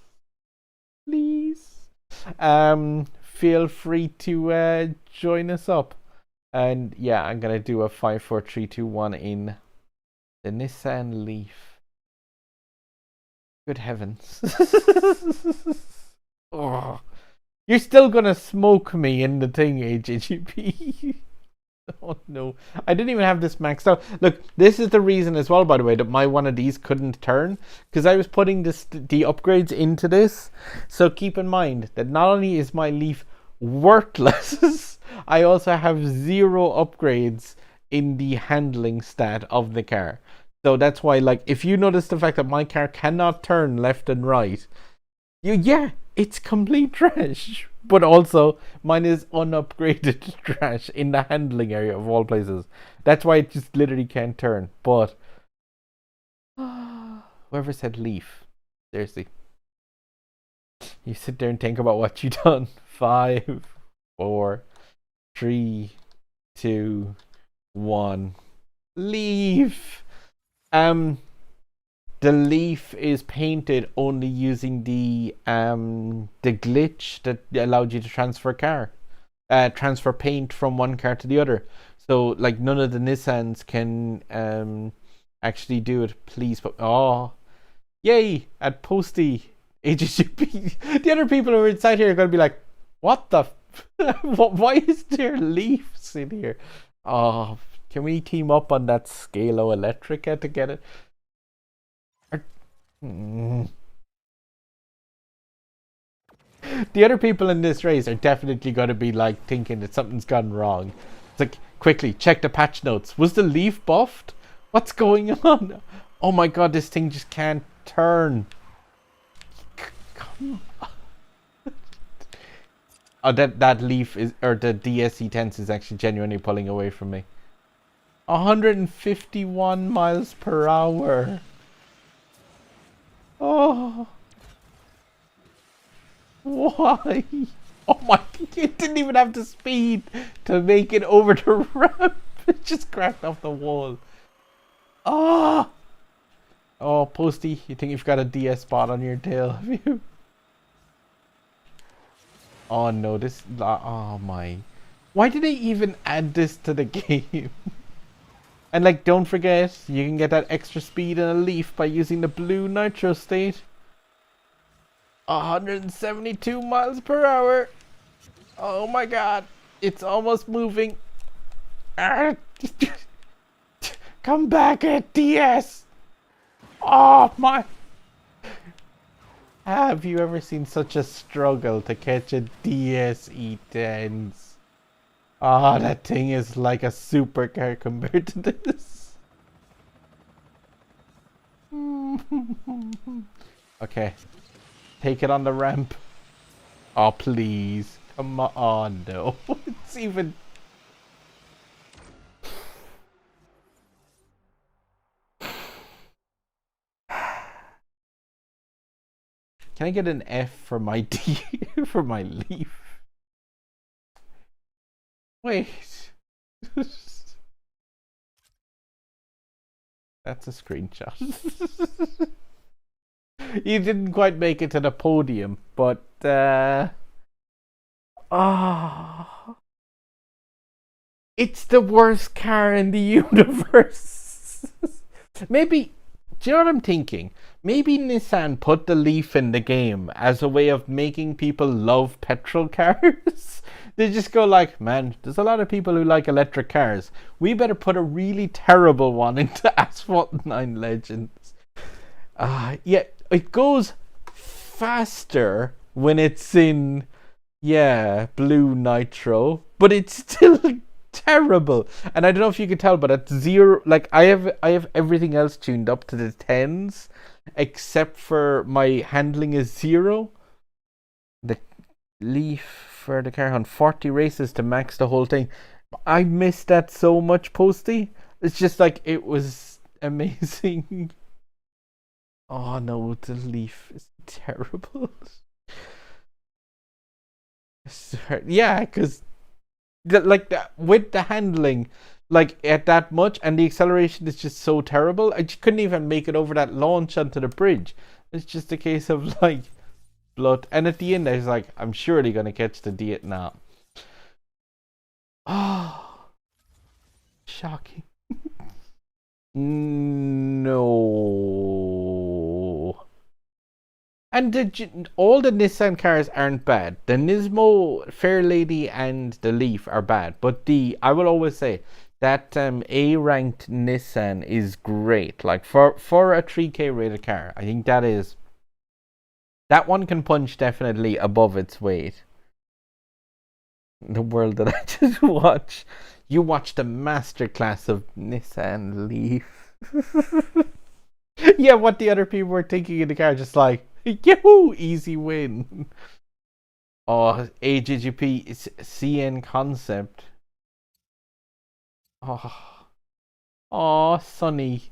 please, feel free to join us up. And yeah, I'm gonna do a 5, 4, 3, 2, 1 in The Nissan Leaf. Good heavens. Oh, you're still gonna smoke me in the thing, AJGP. Oh no, I didn't even have this maxed out. Look, this is the reason as well, by the way, that my one of these couldn't turn, because I was putting the upgrades into this. So keep in mind that not only is my Leaf worthless, I also have 0 upgrades in the handling stat of the car. So that's why, like, if you notice the fact that my car cannot turn left and right, yeah, it's complete trash. But also, mine is unupgraded trash in the handling area of all places. That's why it just literally can't turn. But whoever said Leaf, seriously, you sit there and think about what you done. 5, 4, 3, 2, 1. Leaf. The Leaf is painted only using the glitch that allowed you to transfer transfer paint from one car to the other. So like none of the Nissans can actually do it. Please, but yay at Posty HGP. The other people who are inside here are going to be like, what the? Why is there Leafs in here? Oh, can we team up on that Scalo Electrica to get it? The other people in this race are definitely going to be like thinking that something's gone wrong. It's like, quickly check the patch notes. Was the Leaf buffed? What's going on? Oh my god, this thing just can't turn. Come on. Oh, that Leaf is, or the DSE Tense is actually genuinely pulling away from me. 151 miles per hour. Oh, why? Oh my, it didn't even have the speed to make it over the ramp. It just cracked off the wall. Oh, Posty, you think you've got a DS spot on your tail, have you? Oh no, oh my. Why did they even add this to the game? And like, don't forget, you can get that extra speed in a Leaf by using the blue nitro state. 172 miles per hour. Oh my god, it's almost moving. Come back at DS. Oh my. Have you ever seen such a struggle to catch a DSE Tense? Oh, that thing is like a supercar compared to this. Okay. Take it on the ramp. Oh, please. Come on, no. It's even... Can I get an F for my D for my Leaf? Wait. That's a screenshot. You didn't quite make it to the podium, but it's the worst car in the universe. Maybe, do you know what I'm thinking? Maybe Nissan put the Leaf in the game as a way of making people love petrol cars. They just go like, man, there's a lot of people who like electric cars. We better put a really terrible one into Asphalt 9 Legends. Yeah, it goes faster when it's in, blue nitro, but it's still terrible. And I don't know if you can tell, but at 0, like I have everything else tuned up to the 10s, except for my handling is 0. The Leaf for the car on 40 races to max the whole thing. I missed that so much, Posty. It's just like, it was amazing. Oh no, the Leaf is terrible. Yeah, because with the handling, like at that much, and the acceleration is just so terrible. I just couldn't even make it over that launch onto the bridge. It's just a case of like blood. And at the end, I was like, I'm surely gonna catch the D now. Oh, shocking. And all the Nissan cars aren't bad. The Nismo, Fairlady, and the Leaf are bad. But I will always say that A-ranked Nissan is great. Like for a 3K rated car, I think that one can punch definitely above its weight. The world that I just watched. You watched a masterclass of Nissan Leaf. Yeah, what the other people were thinking in the car, just like, yahoo, easy win. Oh, AGGP CN concept. Oh, Sonny.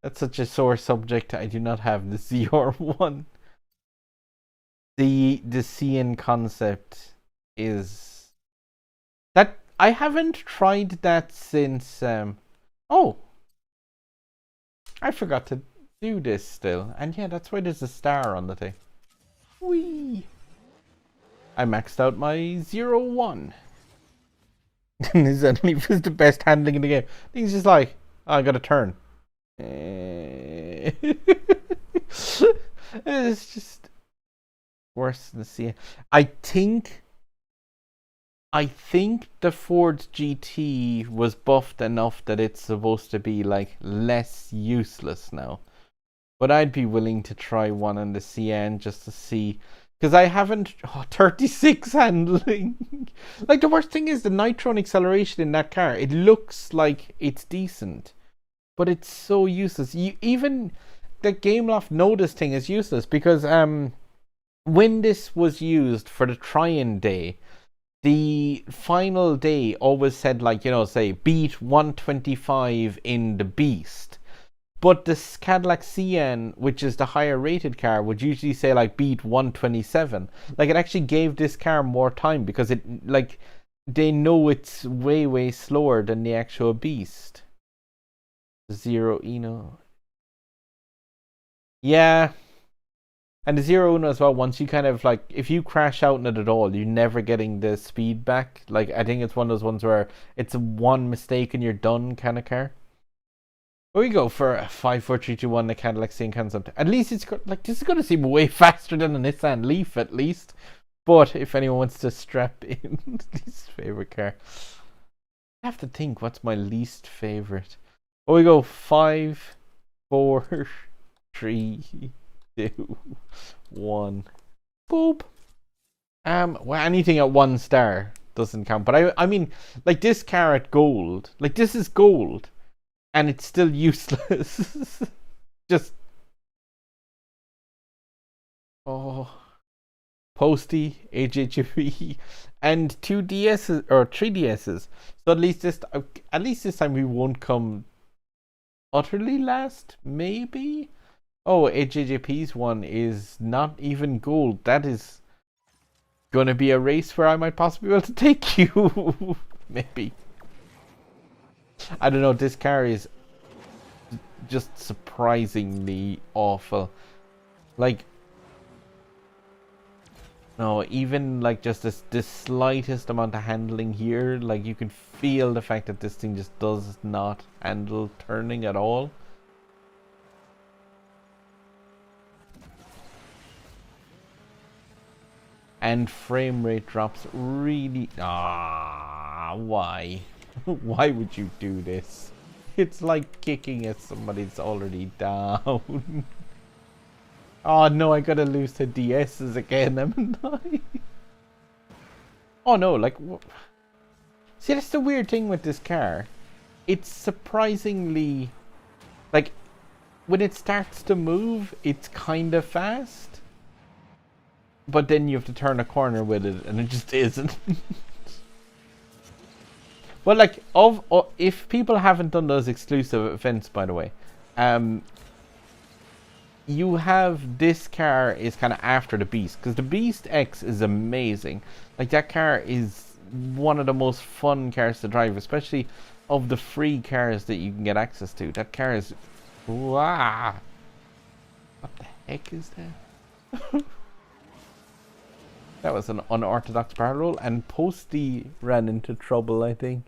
That's such a sore subject. I do not have the ZR1. The CN concept is that I haven't tried that since oh, I forgot to do this still. And yeah, that's why there's a star on the thing. Whee! I maxed out my 0-1. Nissan Leaf is the best handling in the game. I think it's just like, oh, I got a turn. It's just worse than the CN. I think the Ford GT was buffed enough that it's supposed to be like less useless now. But I'd be willing to try one on the CN just to see. Because I haven't 36 handling. Like the worst thing is the nitron acceleration in that car. It looks like it's decent, but it's so useless. Even the Gameloft Notice thing is useless because when this was used for the try-in day, the final day always said like, say beat 125 in the Beast. But the Cadillac CN, which is the higher rated car, would usually say like beat 127. Like it actually gave this car more time because it like they know it's way slower than the actual Beast. Zero Eno. Yeah. And the Zero Uno as well, once you kind of like, if you crash out in it at all, you're never getting the speed back. Like, I think it's one of those ones where it's one mistake and you're done kind of car. Here we go for a 5, 4, 3, 2, 1, the Cadillac CN concept. At least it's like, this is going to seem way faster than a Nissan Leaf at least. But if anyone wants to strap in, least favorite car. I have to think, what's my least favorite? Here we go, 5, 4, 3, 2, 1. Boop. Well, anything at 1 star doesn't count. But I mean, like this car at gold, like this is gold, and it's still useless. Just Posty, HHV, and 2 DSs or 3 DSs. So at least this time we won't come utterly last, maybe. Oh, HJJP's one is not even gold. That is gonna be a race where I might possibly be able to take you. Maybe. I don't know, this car is just surprisingly awful. Like, no, even like just this slightest amount of handling here, like you can feel the fact that this thing just does not handle turning at all. And frame rate drops really. Why? Why would you do this? It's like kicking at somebody that's already down. Oh no, I gotta lose to DSs again, haven't I? Oh no, like. See, that's the weird thing with this car. It's surprisingly. Like, when it starts to move, it's kind of fast. But then you have to turn a corner with it, and it just isn't. Well, like, if people haven't done those exclusive events, by the way, you have this car is kind of after the Beast, because the Beast X is amazing. Like, that car is one of the most fun cars to drive, especially of the free cars that you can get access to. That car is, wow. What the heck is that? That was an unorthodox barrel roll, and Posty ran into trouble, I think.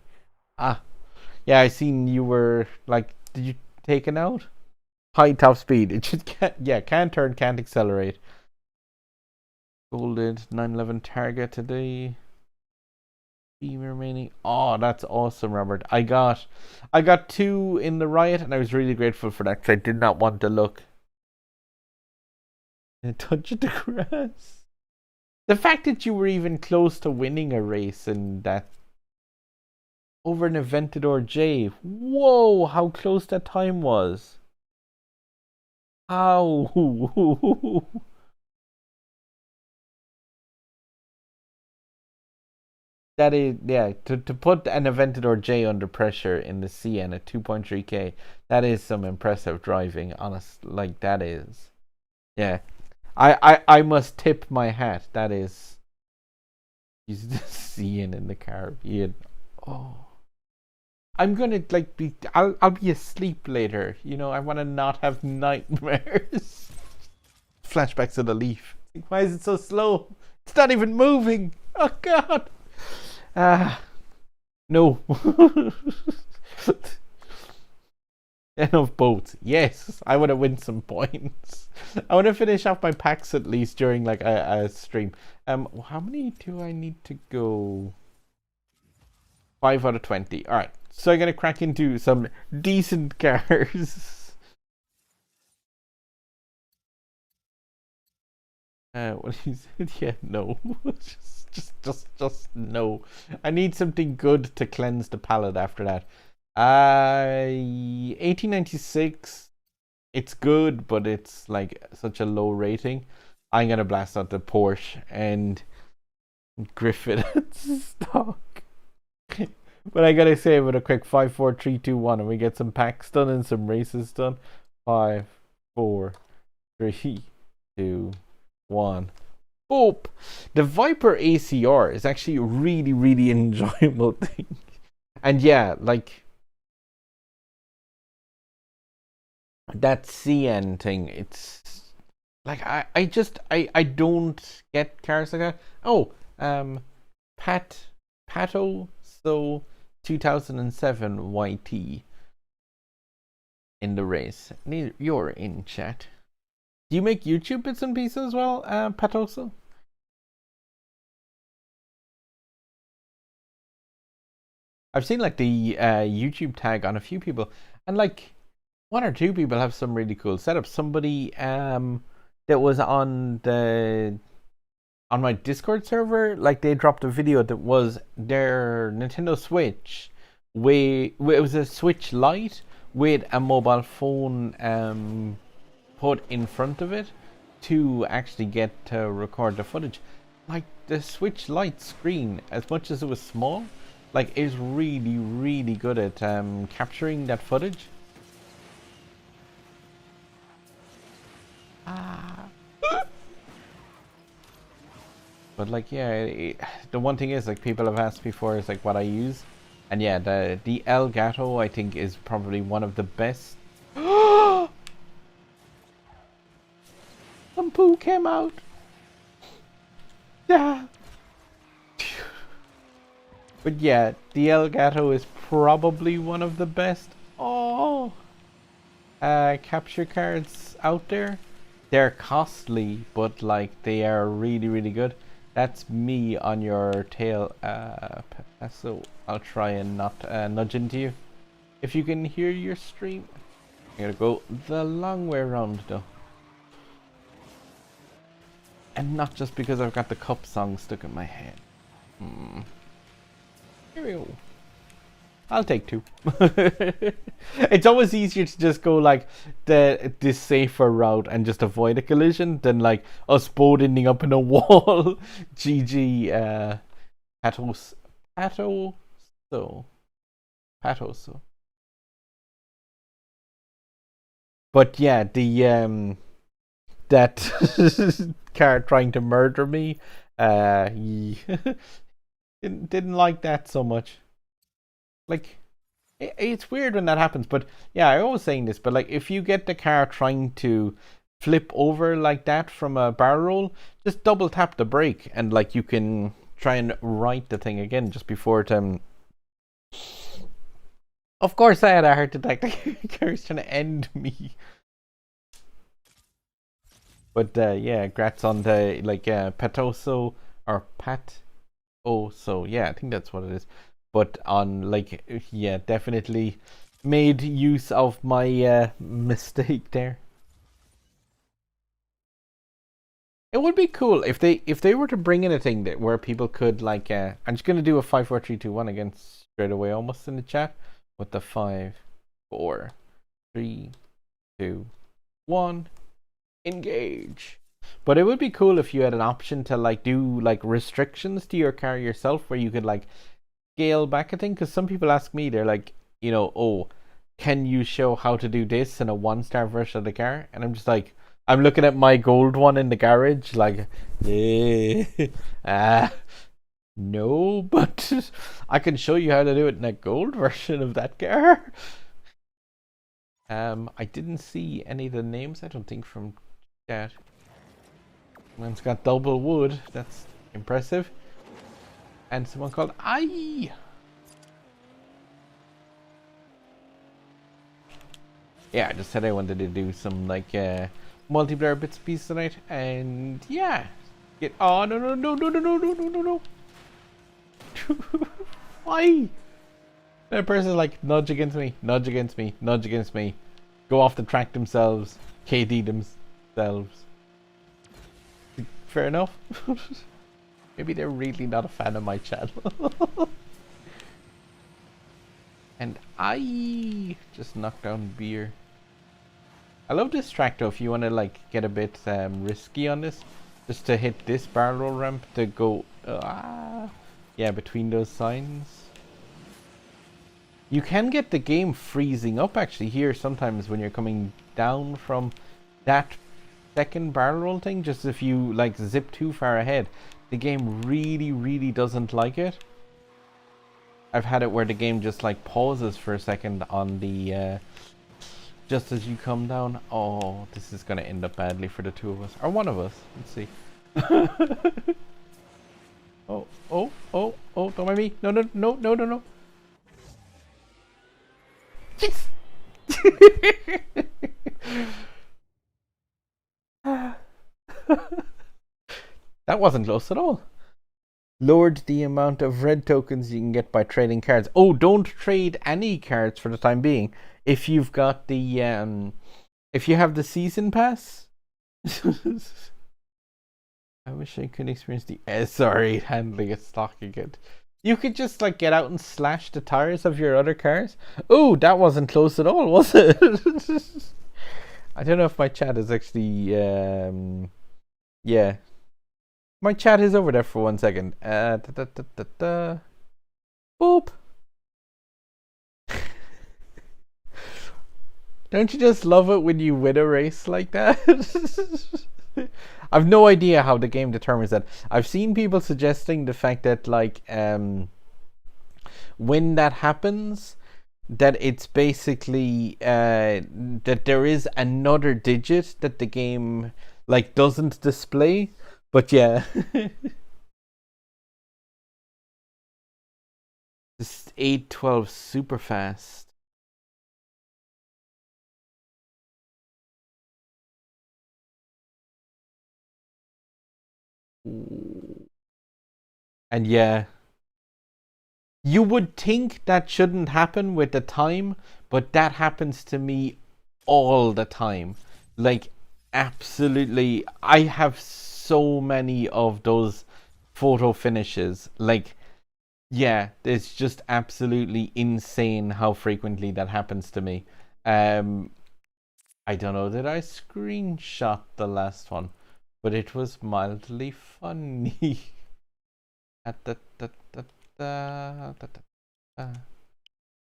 Yeah, I seen you were, like, did you take it out? High top speed. It just can't turn, can't accelerate. Golded 911 target today. Team remaining. Oh, that's awesome, Robert. I got 2 in the riot, and I was really grateful for that because I did not want to look. And touch the grass. The fact that you were even close to winning a race and that over an Aventador J. Whoa, how close that time was. How? That is, yeah, to put an Aventador J under pressure in the CN at 2.3k, that is some impressive driving, honest. Like, that is. Yeah. I must tip my hat. That is. He's the CN in the Caribbean. Oh. I'm gonna I'll be asleep later. You know, I wanna not have nightmares. Flashbacks of the Leaf. Why is it so slow? It's not even moving. Oh god. No. Enough boats. Yes, I want to win some points. I want to finish off my packs at least during like a stream. How many do I need to go? 5 out of 20. All right. So I'm gonna crack into some decent cars. What is it? Yeah, no. just no. I need something good to cleanse the palate after that. 1896. It's good, but it's like such a low rating. I'm gonna blast out the Porsche and Griffin stock. But I gotta say with a quick 5, 4, 3, 2, 1, and we get some packs done and some races done. 5, 4, 3, 2, 1. Boop! The Viper ACR is actually a really, really enjoyable thing. And yeah, like that CN thing, it's like I don't get cars like that. Oh, Pato, so 2007 YT in the race. You're in chat. Do you make YouTube bits and pieces as well, Patoso? I've seen like the YouTube tag on a few people, and like 1 or 2 people have some really cool setups. Somebody that was on my Discord server, like they dropped a video that was their Nintendo Switch. It was a Switch Lite with a mobile phone put in front of it to actually get to record the footage. Like the Switch Lite screen, as much as it was small, like is really, really good at capturing that footage. But like, yeah, the one thing is like people have asked before is like what I use, and yeah, the Elgato I think is probably one of the best. Some poo came out. Yeah. But yeah, the Elgato is probably one of the best. Oh. Capture cards out there. They're costly, but like they are really, really good. That's me on your tail, so I'll try and not nudge into you. If you can hear your stream, I'm gonna go the long way around though. And not just because I've got the cup song stuck in my head. Here we go. I'll take 2. It's always easier to just go like this safer route and just avoid a collision than like us both ending up in a wall. GG Patoso. But yeah, the that car trying to murder me, didn't like that so much. Like, it's weird when that happens, but yeah, I was saying this, but like, if you get the car trying to flip over like that from a barrel roll, just double tap the brake, and like you can try and right the thing again just before it. Of course, I had a heart attack. The car's trying to end me. But yeah, grats on the like Patoso or Pat. Oh, so yeah, I think that's what it is. But on like yeah, definitely made use of my mistake there. It would be cool if they were to bring in a thing that where people could like I'm just gonna do a 5 4 3 2 1 again straight away almost in the chat with the 5 4 3 2 1 engage. But it would be cool if you had an option to like do like restrictions to your car yourself where you could like scale back a thing, because some people ask me, they're like, oh, can you show how to do this in a 1-star version of the car? And I'm just like, I'm looking at my gold one in the garage, like, no, but I can show you how to do it in a gold version of that car. I didn't see any of the names, I don't think, from chat. One's got double wood, that's impressive. And someone called I. Yeah, I just said I wanted to do some like multiplayer bits and pieces tonight, and yeah, no no no no no no no no no no. Why? That person's like nudge against me, nudge against me, nudge against me, go off the track themselves, KD themselves. Fair enough. Maybe they're really not a fan of my channel. And I just knocked down beer. I love this track though, if you want to like get a bit risky on this, just to hit this barrel roll ramp to go yeah, between those signs. You can get the game freezing up actually here sometimes when you're coming down from that second barrel roll thing, just if you like zip too far ahead. The game really doesn't like it. I've had it where the game just like pauses for a second on the just as you come down. Oh, this is gonna end up badly for the two of us, or one of us. Let's see. Oh, don't mind me. No. Yes! That wasn't close at all. Lowered the amount of red tokens you can get by trading cards. Oh, don't trade any cards for the time being. If you've got the if you have the season pass. I wish I could experience the sorry, handling a stock again. You could just like get out and slash the tires of your other cars. Oh, that wasn't close at all, was it? I don't know if my chat is actually yeah. My chat is over there for 1 second. Boop. Don't you just love it when you win a race like that? I've no idea how the game determines that. I've seen people suggesting the fact that like when that happens, that it's basically that there is another digit that the game like doesn't display. But yeah. This 812 super fast. And yeah, you would think that shouldn't happen with the time, but that happens to me all the time. Like, absolutely. I have so many of those photo finishes. Like, yeah, it's just absolutely insane how frequently that happens to me. I don't know, did I screenshot the last one? But it was mildly funny.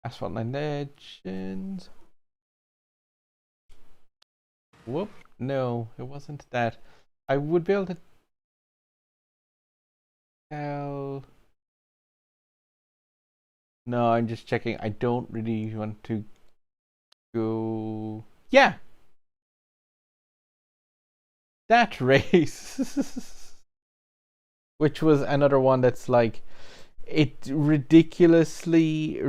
Asphalt 9 Legends. Whoop, no, it wasn't that. I would be able to tell. No, I'm just checking. I don't really want to go. Yeah, that race. Which was another one that's like, it ridiculously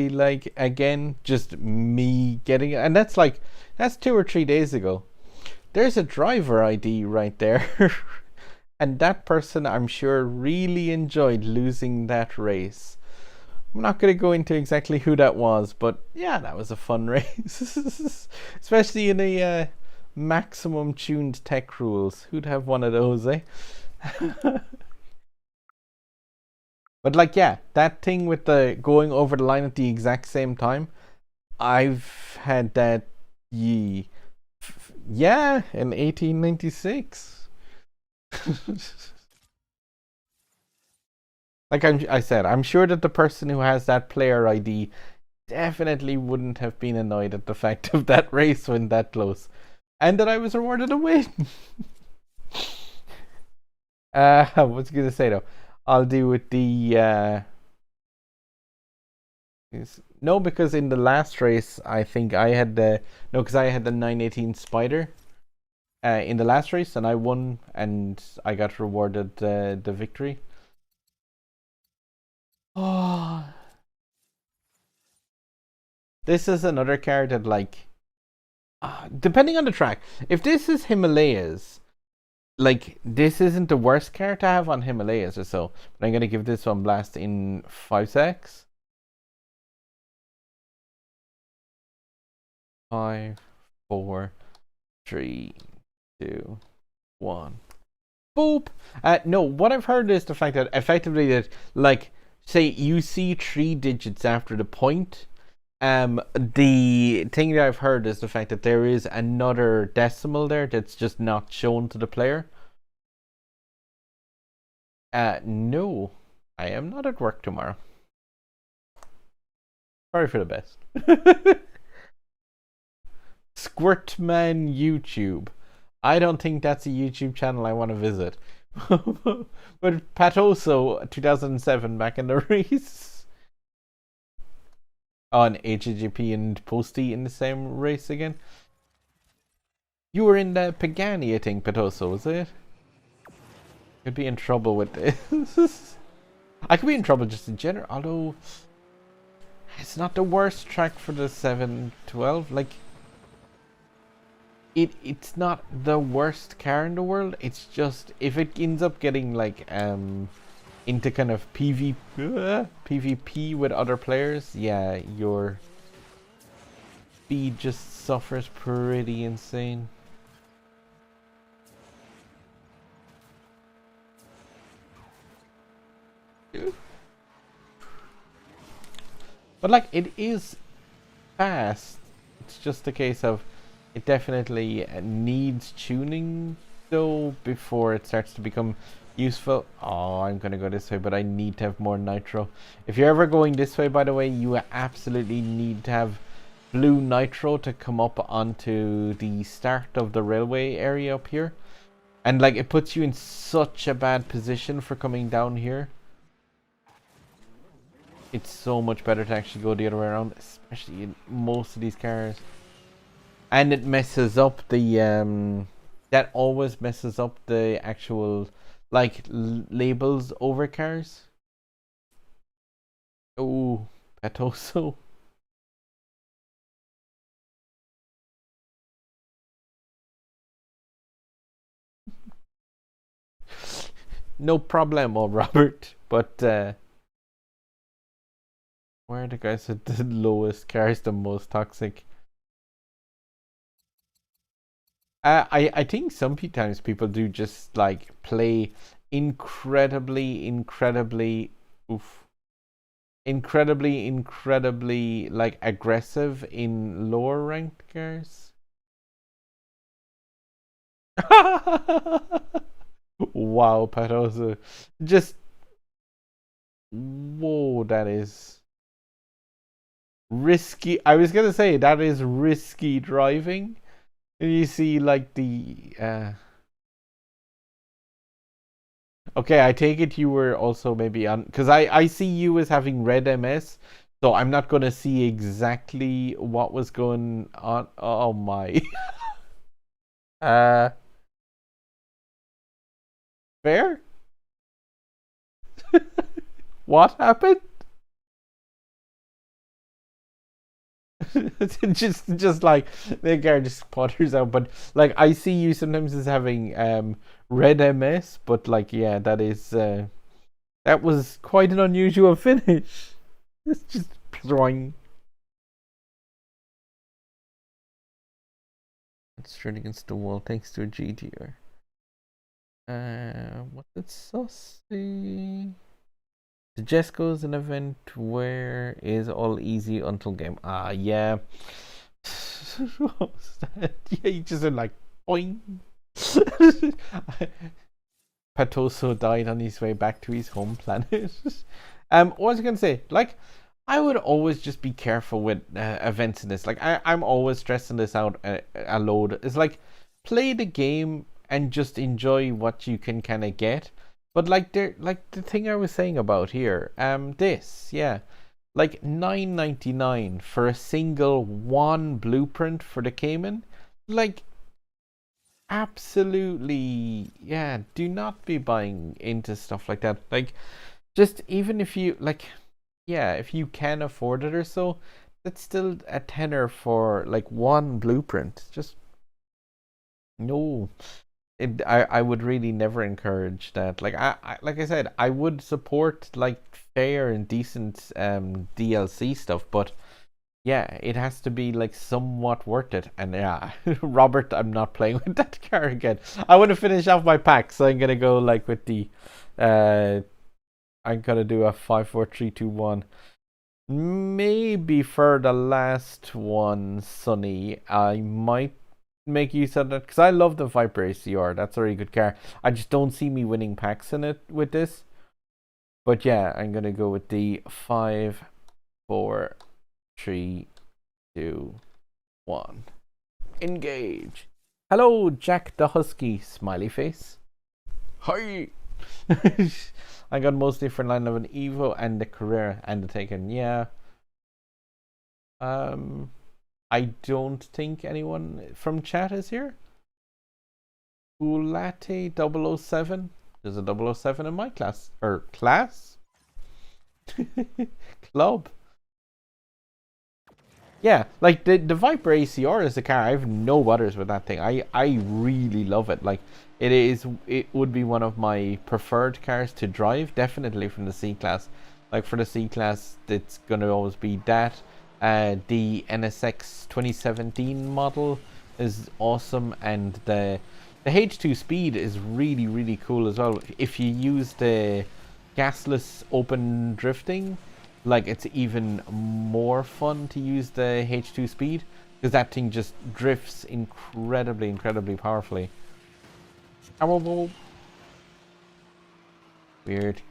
like, again, just me getting it. And that's 2 or 3 days ago. there's a driver ID right there. And that person, I'm sure, really enjoyed losing that race. I'm not going to go into exactly who that was, but yeah, that was a fun race. Especially in a maximum tuned tech rules. Who'd have one of those, eh? But like, yeah, that thing with the going over the line at the exact same time, I've had that. Yeah, in 1896. Like I said, I'm sure that the person who has that player ID definitely wouldn't have been annoyed at the fact of that race when that close, and that I was awarded a win. I was gonna say though, I'll do with the no, because in the last race I think I had the no, because I had the 918 Spider in the last race, and I won, and I got rewarded the victory. Oh, this is another card that, like, depending on the track, if this is Himalayas, like, this isn't the worst card to have on Himalayas or so. But I'm gonna give this one blast in 5 secs. 5, 4, 3, 2, 1. Boop. No, what I've heard is the fact that effectively that, like, say you see 3 digits after the point. The thing that I've heard is the fact that there is another decimal there that's just not shown to the player. No, I am not at work tomorrow. Sorry for the best. Squirtman YouTube. I don't think that's a YouTube channel I want to visit. But Patoso 2007 back in the race. Oh, and HGP and Posty in the same race again. You were in the Pagani, I think, Patoso, was it? Could be in trouble with this. I could be in trouble just in general, although it's not the worst track for the 712. Like, it's not the worst car in the world. It's just if it ends up getting like into kind of PvP with other players, yeah, your speed just suffers pretty insane. But like, it is fast. It's just a case of it definitely needs tuning though before it starts to become useful. Oh, I'm gonna go this way, but I need to have more nitro. If you're ever going this way, by the way, you absolutely need to have blue nitro to come up onto the start of the railway area up here. And like, it puts you in such a bad position for coming down here. It's so much better to actually go the other way around, especially in most of these cars. And it messes up the that always messes up the actual like labels over cars. Oh, Patoso. No problemo, Robert. But where are the guys with the lowest cars the most toxic? I think sometimes people do just like play incredibly like aggressive in lower ranked cars. Wow, Patosa. Just whoa, that is risky. I was gonna say that is risky driving. And you see like the okay, I take it you were also maybe on, because I see you as having red MS, so I'm not gonna see exactly what was going on. Oh my. uh Fair? What happened? just like the car just putters out. But like I see you sometimes as having red MS, but like yeah, that is that was quite an unusual finish. It's just drawing. It's straight against the wall thanks to a GTR. What's it saucy? The Jesco is an event where is all easy until game. Ah, yeah. What was that? Yeah, you just are like, boing. Patoso died on his way back to his home planet. What was I gonna say? Like, I would always just be careful with events in this. Like, I'm always stressing this out a load. It's like, play the game and just enjoy what you can kind of get. But like the thing I was saying about here, this, yeah, like $9.99 for a single one blueprint for the Cayman, like absolutely, yeah. Do not be buying into stuff like that. Like, just even if you like, yeah, if you can afford it or so, that's still a tenner for like one blueprint. Just no. I would really never encourage that. Like like I said, I would support like fair and decent DLC stuff, but yeah, it has to be like somewhat worth it. And yeah, Robert, I'm not playing with that car again. I want to finish off my pack, so I'm gonna go like with the I'm gonna do a 5, 4, 3, 2, 1. Maybe for the last one, Sunny, I might make use of that because I love the Viper ACR. That's a really good car. I just don't see me winning packs in it with this. But yeah, I'm gonna go with the 5, 4, 3, 2, 1. Engage. Hello, Jack the Husky. Smiley face. Hi. I got most different line of an Evo and the Carrera and the Taken. Yeah. I don't think anyone from chat is here. Ulate 007. There's a 007 in my class. Or class? Club. Yeah, like the Viper ACR is a car. I have no butters with that thing. I really love it. Like it would be one of my preferred cars to drive, definitely from the C class. Like for the C class, it's gonna always be that. The NSX 2017 model is awesome, and the H2 speed is really cool as well. If you use the gasless open drifting, like it's even more fun to use the H2 speed because that thing just drifts incredibly powerfully. Weird.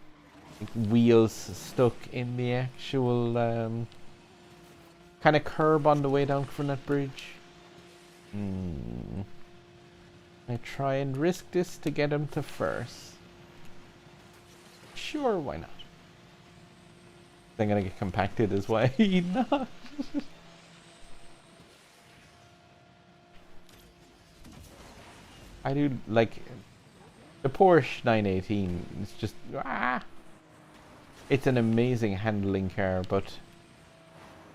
Wheels stuck in the actual kind of curb on the way down from that bridge. I try and risk this to get him to first. Sure, why not? I'm gonna get compacted as well. No. I do like the Porsche 918. It's just it's an amazing handling car, but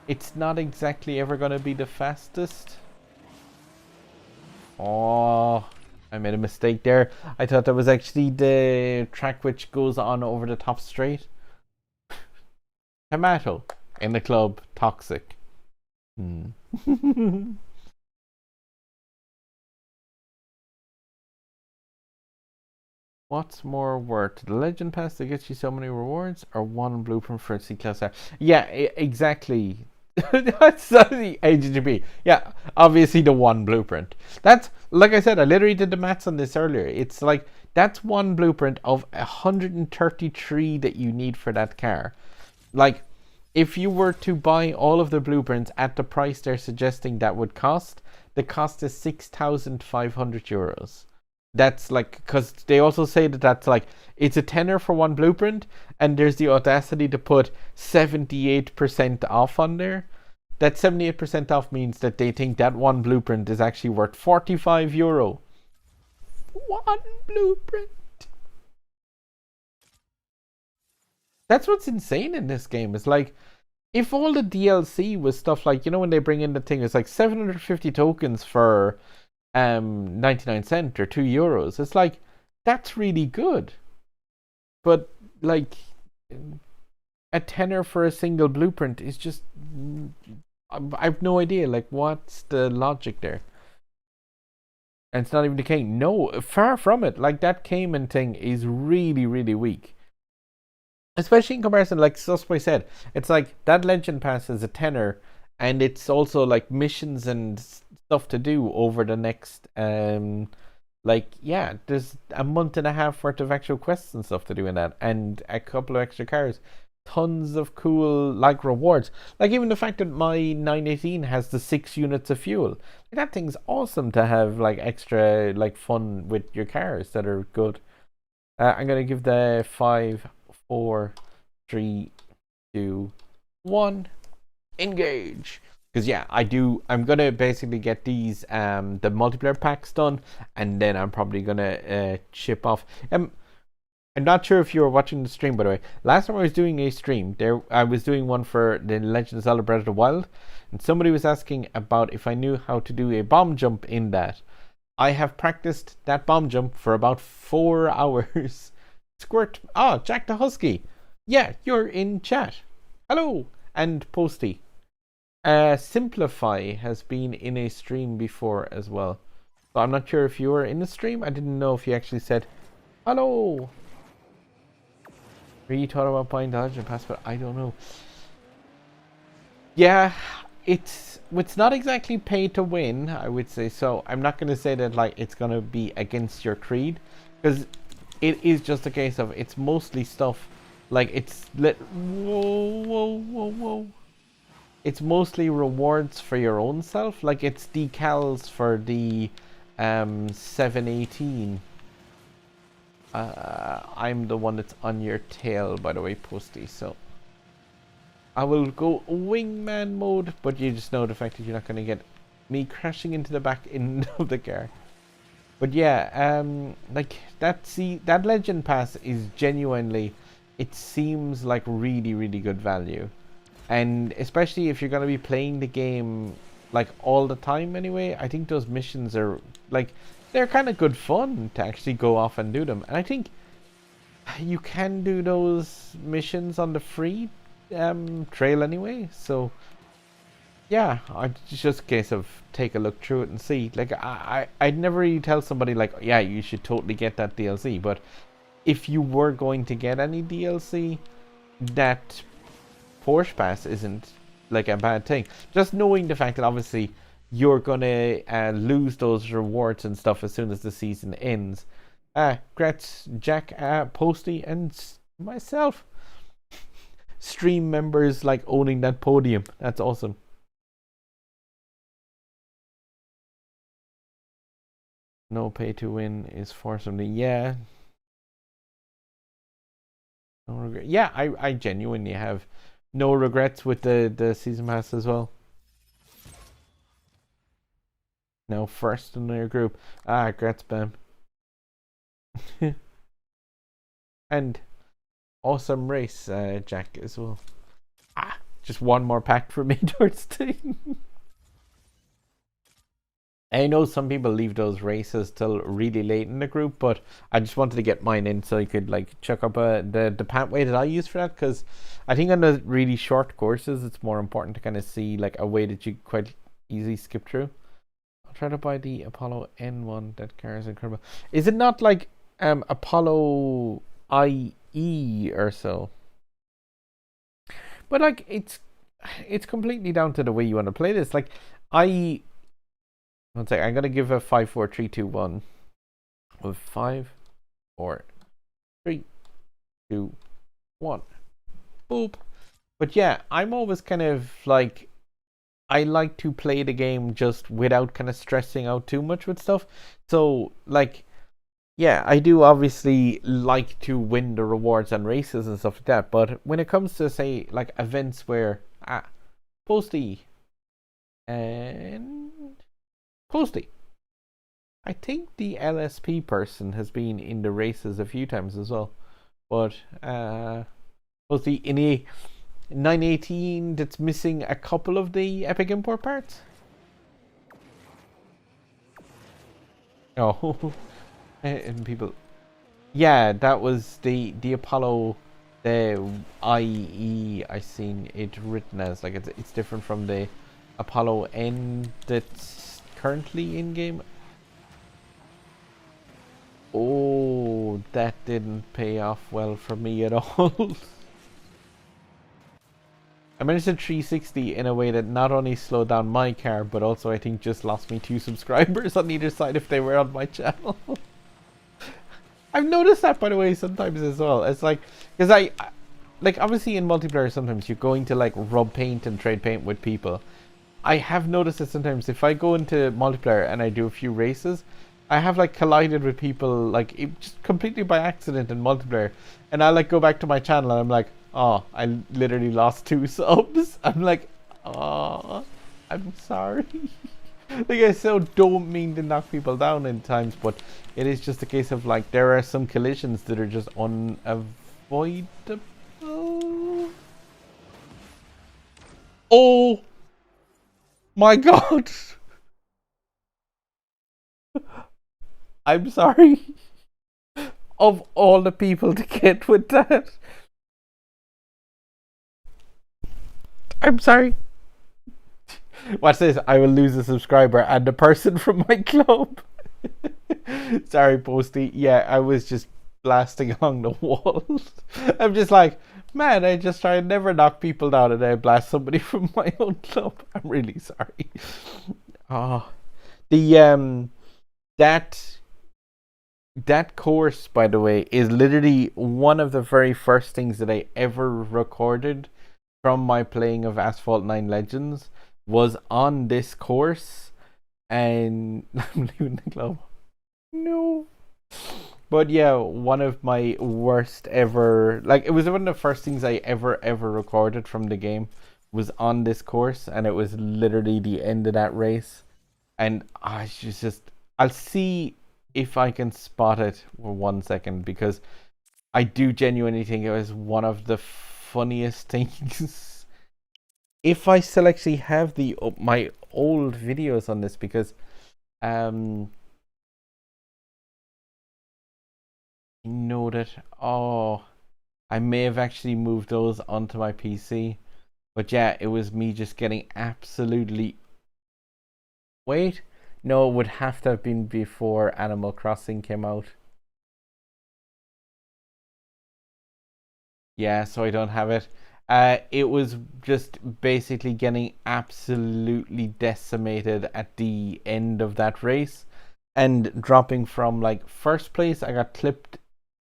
it's not exactly ever gonna be the fastest. Oh, I made a mistake there. I thought that was actually the track which goes on over the top straight. Tomato in the club, toxic. What's more worth, the Legend Pass that gets you so many rewards, or one blueprint for a C-Class R? Yeah, exactly. That's the HGB. Yeah, obviously the one blueprint. That's, like I said, I literally did the maths on this earlier. It's like, that's one blueprint of 133 that you need for that car. Like, if you were to buy all of the blueprints at the price they're suggesting that would cost, the cost is 6,500 euros. That's like, because they also say that that's like, it's a tenner for one blueprint, and there's the audacity to put 78% off on there. That 78% off means that they think that one blueprint is actually worth 45 euro. One blueprint. That's what's insane in this game. It's like, if all the DLC was stuff like, when they bring in the thing, it's like 750 tokens for 99 cent or €2, it's like, that's really good. But like a tenner for a single blueprint is just, I've no idea, like, what's the logic there? And it's not even decaying. No, far from it. Like, that Cayman thing is really, really weak. Especially in comparison, like Susboy said, it's like that Legend Pass is a tenner, and it's also like missions and stuff to do over the next, there's a month and a half worth of actual quests and stuff to do in that, and a couple of extra cars. Tons of cool, like, rewards. Like, even the fact that my 918 has the 6 units of fuel. That thing's awesome to have, like, extra, like, fun with your cars that are good. I'm going to give the 5, 4, 3, 2, 1, engage. Because, yeah, I'm going to basically get these, the multiplayer packs done, and then I'm probably going to ship off. I'm not sure if you were watching the stream, by the way. Last time I was doing a stream, I was doing one for the Legend of Zelda Breath of the Wild, and somebody was asking about if I knew how to do a bomb jump in that. I have practiced that bomb jump for about 4 hours. Squirt. Jack the Husky. Yeah, you're in chat. Hello. And Posty. Simplify has been in a stream before as well. So I'm not sure if you were in the stream. I didn't know if you actually said hello. Really thought about buying the Legend Pass, but I don't know. Yeah, it's not exactly pay to win, I would say. So I'm not going to say that like it's going to be against your creed, because it is just a case of it's mostly stuff like whoa. It's mostly rewards for your own self. Like, it's decals for the 718. I'm the one that's on your tail, by the way, Posty. So I will go wingman mode, but you just know the fact that you're not going to get me crashing into the back end of the car. But yeah, like that Legend Pass is genuinely, it seems like really, really good value. And especially if you're going to be playing the game like all the time anyway, I think those missions are like, they're kind of good fun to actually go off and do them. And I think you can do those missions on the free trail anyway. So yeah, it's just a case of take a look through it and see. Like, I'd never really tell somebody like, yeah, you should totally get that DLC. But if you were going to get any DLC, that Porsche Pass isn't like a bad thing. Just knowing the fact that obviously you're gonna lose those rewards and stuff as soon as the season ends. Congrats, Jack, Posty, and myself. Stream members like owning that podium. That's awesome. No pay to win is for something. Yeah. No regret. Yeah, I genuinely have no regrets with the season pass as well. Now first in your group. Congrats, Bam. And awesome race, Jack, as well. Just one more pack for me towards the. I know some people leave those races till really late in the group, but I just wanted to get mine in so I could like chuck up the pathway that I use for that, because I think on the really short courses it's more important to kind of see like a way that you quite easily skip through. I'll try to buy the Apollo N1. That car is incredible. Is it not like Apollo IE or so? But like it's completely down to the way you want to play this. Like, one second, I'm gonna give a 5, 4, 3, 2, 1. With 5, 4, 3, 2, 1. Boop. But yeah, I'm always kind of like, I like to play the game just without kind of stressing out too much with stuff. So like, yeah, I do obviously like to win the rewards and races and stuff like that. But when it comes to say like events where Posty and Posty. I think the LSP person has been in the races a few times as well. But Posty, 918 that's missing a couple of the epic import parts. Oh, and people. Yeah, that was the Apollo, the IE. I seen it written as like it's different from the Apollo N that's currently in game. Oh, that didn't pay off well for me at all. I managed to 360 in a way that not only slowed down my car, but also I think just lost me 2 subscribers on either side if they were on my channel. I've noticed that, by the way, sometimes as well. It's like, because like, obviously in multiplayer, sometimes you're going to, like, rub paint and trade paint with people. I have noticed that sometimes if I go into multiplayer and I do a few races, I have, like, collided with people, like, just completely by accident in multiplayer. And I, like, go back to my channel and I'm like, oh, I literally lost 2 subs. I'm like, oh, I'm sorry. Like, I so don't mean to knock people down in times, but it is just a case of, like, there are some collisions that are just unavoidable. Oh my god. I'm sorry. Of all the people to get with that. I'm sorry. Watch this. I will lose a subscriber and a person from my club. Sorry, Posty. Yeah, I was just blasting along the walls. I'm just like, man, I just try and never knock people down and I blast somebody from my own club. I'm really sorry. Oh, the that course, by the way, is literally one of the very first things that I ever recorded from my playing of Asphalt 9 Legends was on this course, and I'm leaving the club. No. But yeah, one of my worst ever, like, it was one of the first things I ever recorded from the game was on this course, and it was literally the end of that race. And I just, I'll see if I can spot it for 1 second, because I do genuinely think it was one of the funniest things. If I still actually have the my old videos on this, because know that, oh, I may have actually moved those onto my PC, but yeah, it was me just getting absolutely, wait, no, it would have to have been before Animal Crossing came out. Yeah, so I don't have it. It was just basically getting absolutely decimated at the end of that race, and dropping from, like, first place. I got clipped.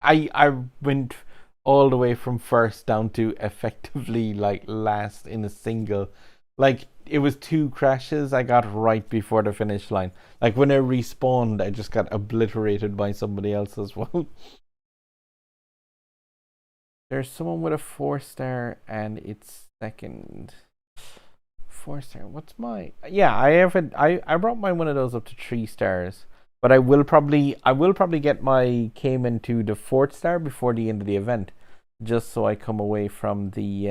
I went all the way from first down to effectively, like, last in a single. Like, it was 2 crashes I got right before the finish line. Like, when I respawned, I just got obliterated by somebody else as well. There's someone with a 4-star and it's second. 4-star. What's my? Yeah, I have it. I brought my one of those up to 3 stars, but I will probably get my Cayman to the 4th star before the end of the event, just so I come away from the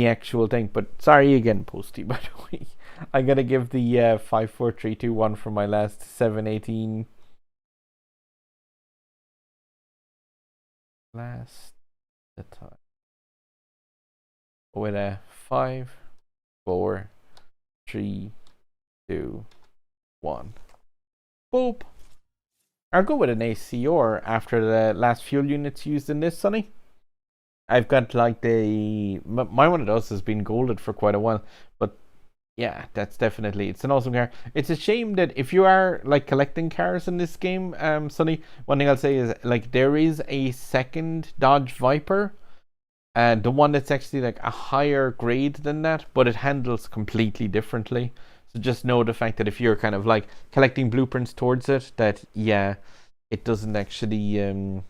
actual thing. But sorry again, Posty. By the way, I gotta give the 5, 4, 3, 2, 1 for my last 718. Last the time with a 5, 4, 3, 2, 1. Boop. I'll go with an ACR after the last fuel units used in this, Sonny. I've got, like, my one of those has been golded for quite a while, but yeah, that's definitely, it's an awesome car. It's a shame that if you are, like, collecting cars in this game, Sonny, one thing I'll say is, like, there is a second Dodge Viper, and the one that's actually, like, a higher grade than that, but it handles completely differently. So just know the fact that if you're kind of, like, collecting blueprints towards it, that, yeah, it doesn't actually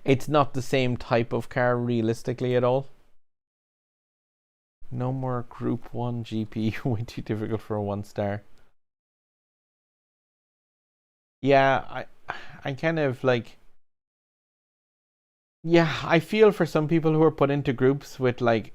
it's not the same type of car realistically at all. No more Group 1 GP. Way too difficult for a 1-star. Yeah, I kind of, like, Yeah, I feel for some people who are put into groups with like,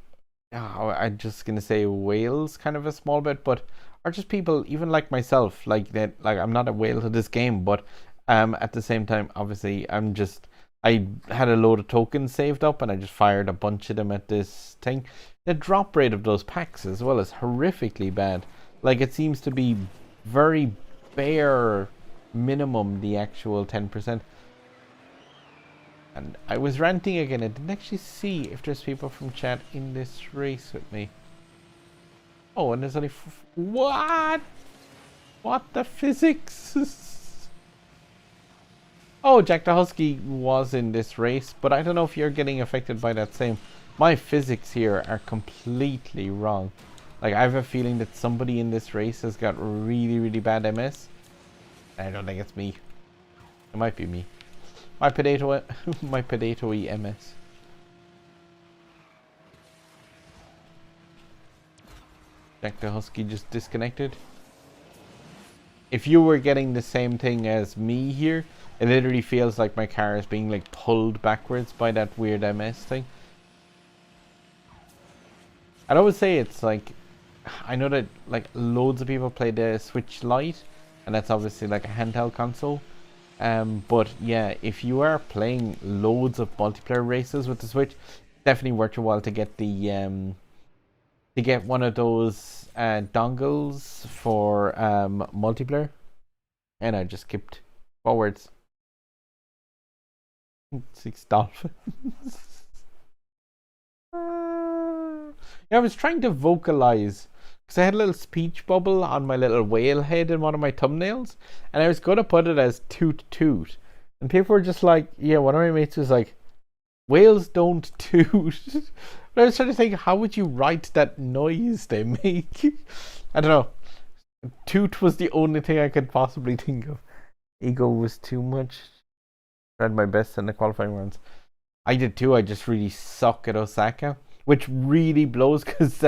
oh, I'm just gonna say whales, kind of a small bit, but are just people even like myself, like that. Like I'm not a whale to this game, but at the same time, obviously, I had a load of tokens saved up, and I just fired a bunch of them at this thing. The drop rate of those packs as well is horrifically bad. Like it seems to be very bare minimum the actual 10%. And I was ranting again. I didn't actually see if there's people from chat in this race with me. Oh, and there's only what? What the physics? Oh, Jack the Husky was in this race, but I don't know if you're getting affected by that same. My physics here are completely wrong. Like I have a feeling that somebody in this race has got really, really bad MS. I don't think it's me. It might be me. My potato, my potatoey MS. Jack the Husky just disconnected. If you were getting the same thing as me here, it literally feels like my car is being like pulled backwards by that weird MS thing. I'd always say it's like, I know that like loads of people play the Switch Lite, and that's obviously like a handheld console. But yeah, if you are playing loads of multiplayer races with the Switch, definitely worth your while to get the to get one of those dongles for multiplayer. And I just skipped forwards. 6 dolphins. Yeah, I was trying to vocalize because I had a little speech bubble on my little whale head in one of my thumbnails, and I was going to put it as toot toot, and people were just like, yeah, one of my mates was like, whales don't toot. But I was trying to think, how would you write that noise they make? I don't know. Toot was the only thing I could possibly think of. Ego was too much. Tried my best in the qualifying rounds. I did too. I just really suck at Osaka, which really blows because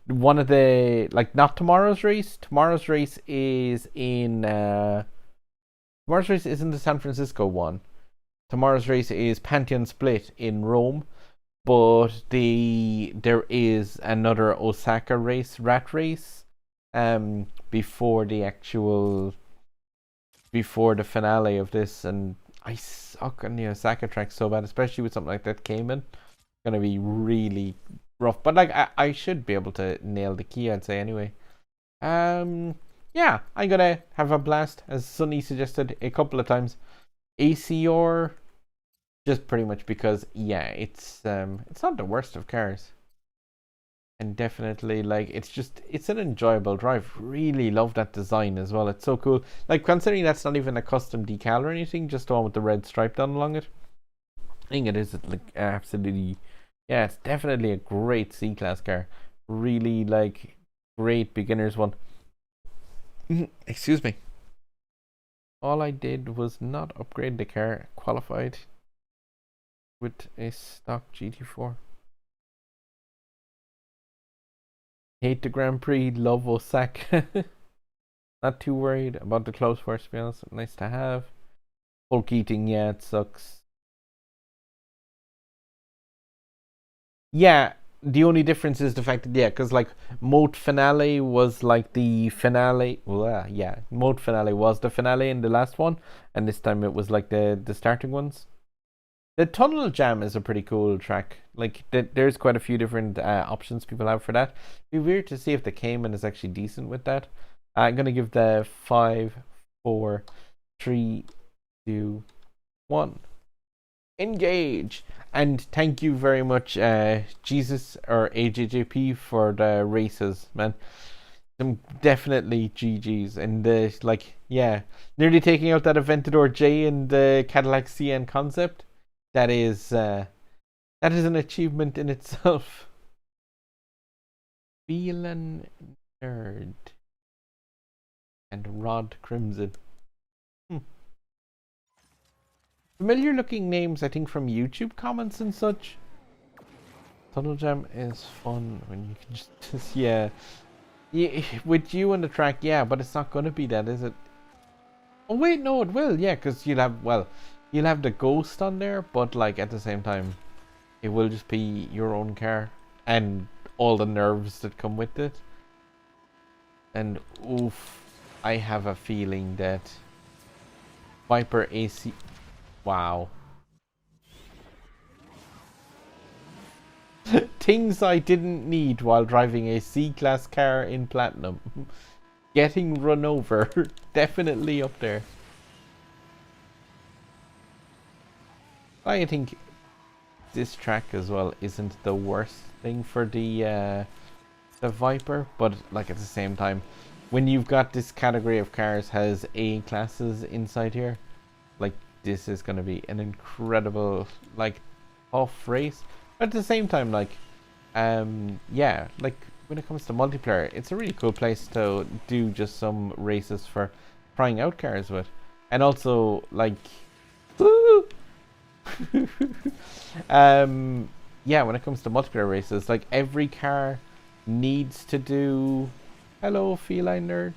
one of the like not tomorrow's race. Tomorrow's race is in tomorrow's race isn't the San Francisco one. Tomorrow's race is Pantheon Split in Rome, but there is another Osaka race, rat race, before the finale of this, and I suck on the Osaka track so bad, especially with something like that Cayman. Gonna be really rough, but like I should be able to nail the key, I'd say anyway. Yeah, I'm gonna have a blast, as Sunny suggested a couple of times. ACR, just pretty much because yeah, it's not the worst of cars, and definitely like it's an enjoyable drive. Really love that design as well. It's so cool. Like considering that's not even a custom decal or anything, just the one with the red stripe down along it. I think it is like absolutely. Yeah, it's definitely a great C-Class car. Really, like, great beginner's one. Excuse me. All I did was not upgrade the car. Qualified with a stock GT4. Hate the Grand Prix. Love Osaka. Not too worried about the close first, to be honest. Nice to have. Bulk eating, yeah, it sucks. Yeah, the only difference is the fact that yeah, because like Moat Finale was like the finale. Well, yeah, Moat Finale was the finale in the last one, and this time it was like the starting ones. The Tunnel Jam is a pretty cool track. Like there's quite a few different options people have for that. It'd be weird to see if the Cayman is actually decent with that. I'm gonna give the 5, 4, 3, 2, 1. Engage. And thank you very much, Jesus or AJJP, for the races, man. Some definitely GGs, and the like, yeah, nearly taking out that Aventador J in the Cadillac CN concept. That is an achievement in itself. Phelan Nerd and Rod Crimson. Familiar looking names, I think, from YouTube comments and such. Tunnel Jam is fun when you can just yeah, with you on the track, yeah, but it's not gonna be that, is it? Oh wait, no, it will, yeah, because you'll you'll have the Ghost on there, but like at the same time, it will just be your own car and all the nerves that come with it. And oof, I have a feeling that Viper AC. Wow. Things I didn't need while driving a C-Class car in Platinum. Getting run over. Definitely up there. I think this track as well isn't the worst thing for the Viper, but like at the same time, when you've got this category of cars has A classes inside here, like this is going to be an incredible like tough race. But at the same time, like yeah, like when it comes to multiplayer, it's a really cool place to do just some races for trying out cars with. And also like woo! Yeah, when it comes to multiplayer races, like every car needs to do hello feline nerd.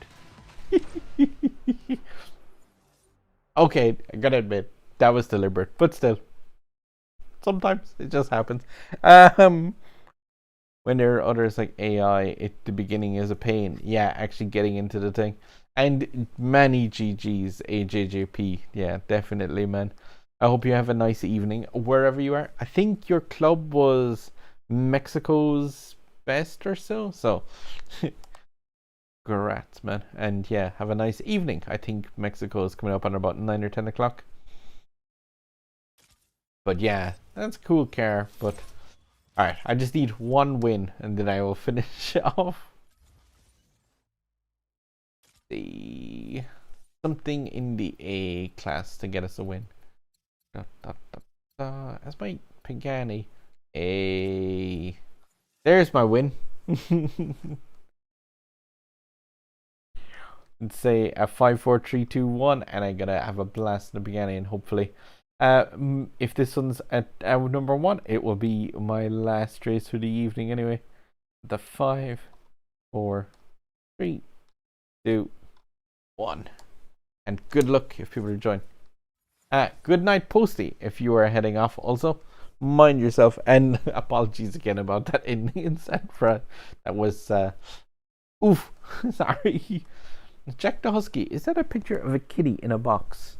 Okay, I gotta admit that was deliberate, but still sometimes it just happens. When there are others like AI at the beginning is a pain. Yeah, actually getting into the thing. And many GGs AJJP. Yeah, definitely, man. I hope you have a nice evening wherever you are. I think your club was Mexico's best or so. So, congrats, man. And yeah, have a nice evening. I think Mexico is coming up on about 9 or 10 o'clock. But yeah, that's a cool car. But alright, I just need one win and then I will finish off. Something in the A class to get us a win. That's my Pagani. There's my win. Let's say a 5, 4, 3, 2, 1, and I'm gonna have a blast in the Pagani, and hopefully, if this one's at number 1, it will be my last race for the evening anyway. The 5, 4, 3, 2, 1, and good luck if people are joining. Good night, Posty, if you are heading off. Also, mind yourself, and apologies again about that ending in San Fran. That was, oof, sorry. Jack the Husky, is that a picture of a kitty in a box?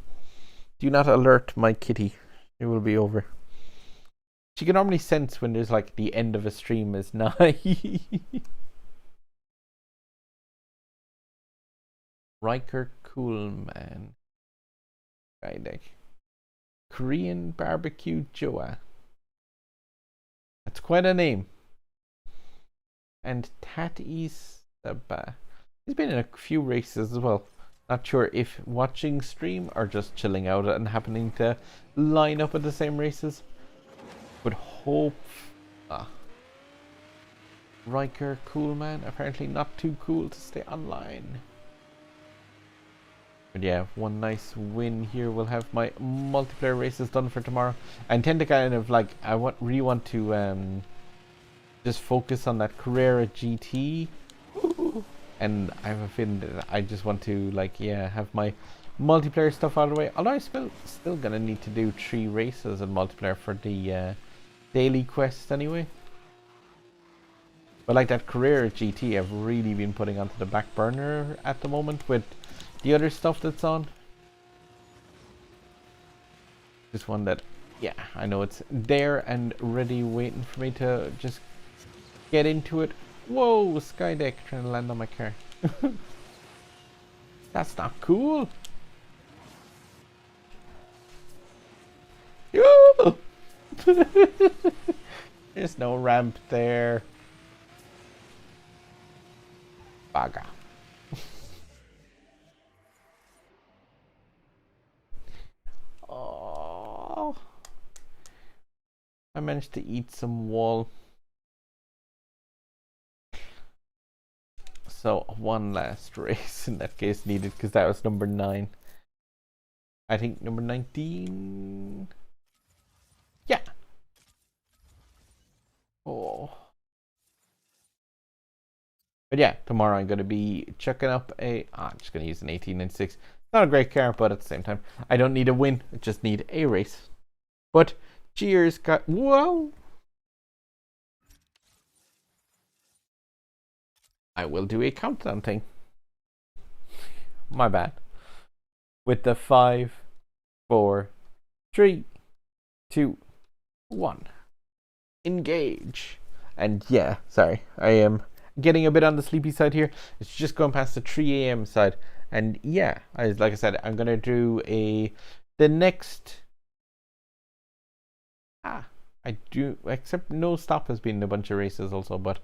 Do not alert my kitty. It will be over. She can normally sense when there's like the end of a stream is nigh. Riker Coolman. Guy Korean Barbecue Joa. That's quite a name. And Tatis Saba. He's been in a few races as well. Not sure if watching stream or just chilling out and happening to line up at the same races. But hope... Riker Coolman. Apparently not too cool to stay online. But yeah, one nice win here. We'll have my multiplayer races done for tomorrow. I intend to kind of like, really want to just focus on that Carrera GT. And I have a feeling that I just want to like, yeah, have my multiplayer stuff out of the way. Although I'm still gonna need to do 3 races in multiplayer for the daily quest anyway. But like that Carrera GT, I've really been putting onto the back burner at the moment with the other stuff that's on. Just one that, yeah, I know it's there and ready, waiting for me to just get into it. Whoa, Skydeck trying to land on my car. That's not cool. There's no ramp there. Baga. Oh, I managed to eat some wall. So one last race in that case needed, because that was number 9. I think number 19. Yeah. Oh. But yeah, tomorrow I'm going to be chucking up I'm just going to use an 1896. Not a great car, but at the same time, I don't need a win. I just need a race. But cheers, guys. Whoa! I will do a countdown thing. My bad. With the 5, 4, 3, 2, 1. Engage. And yeah, sorry, I am getting a bit on the sleepy side here. It's just going past the 3 a.m. side. And yeah, like I said, I'm gonna do the next. I do, except no stop has been a bunch of races also, but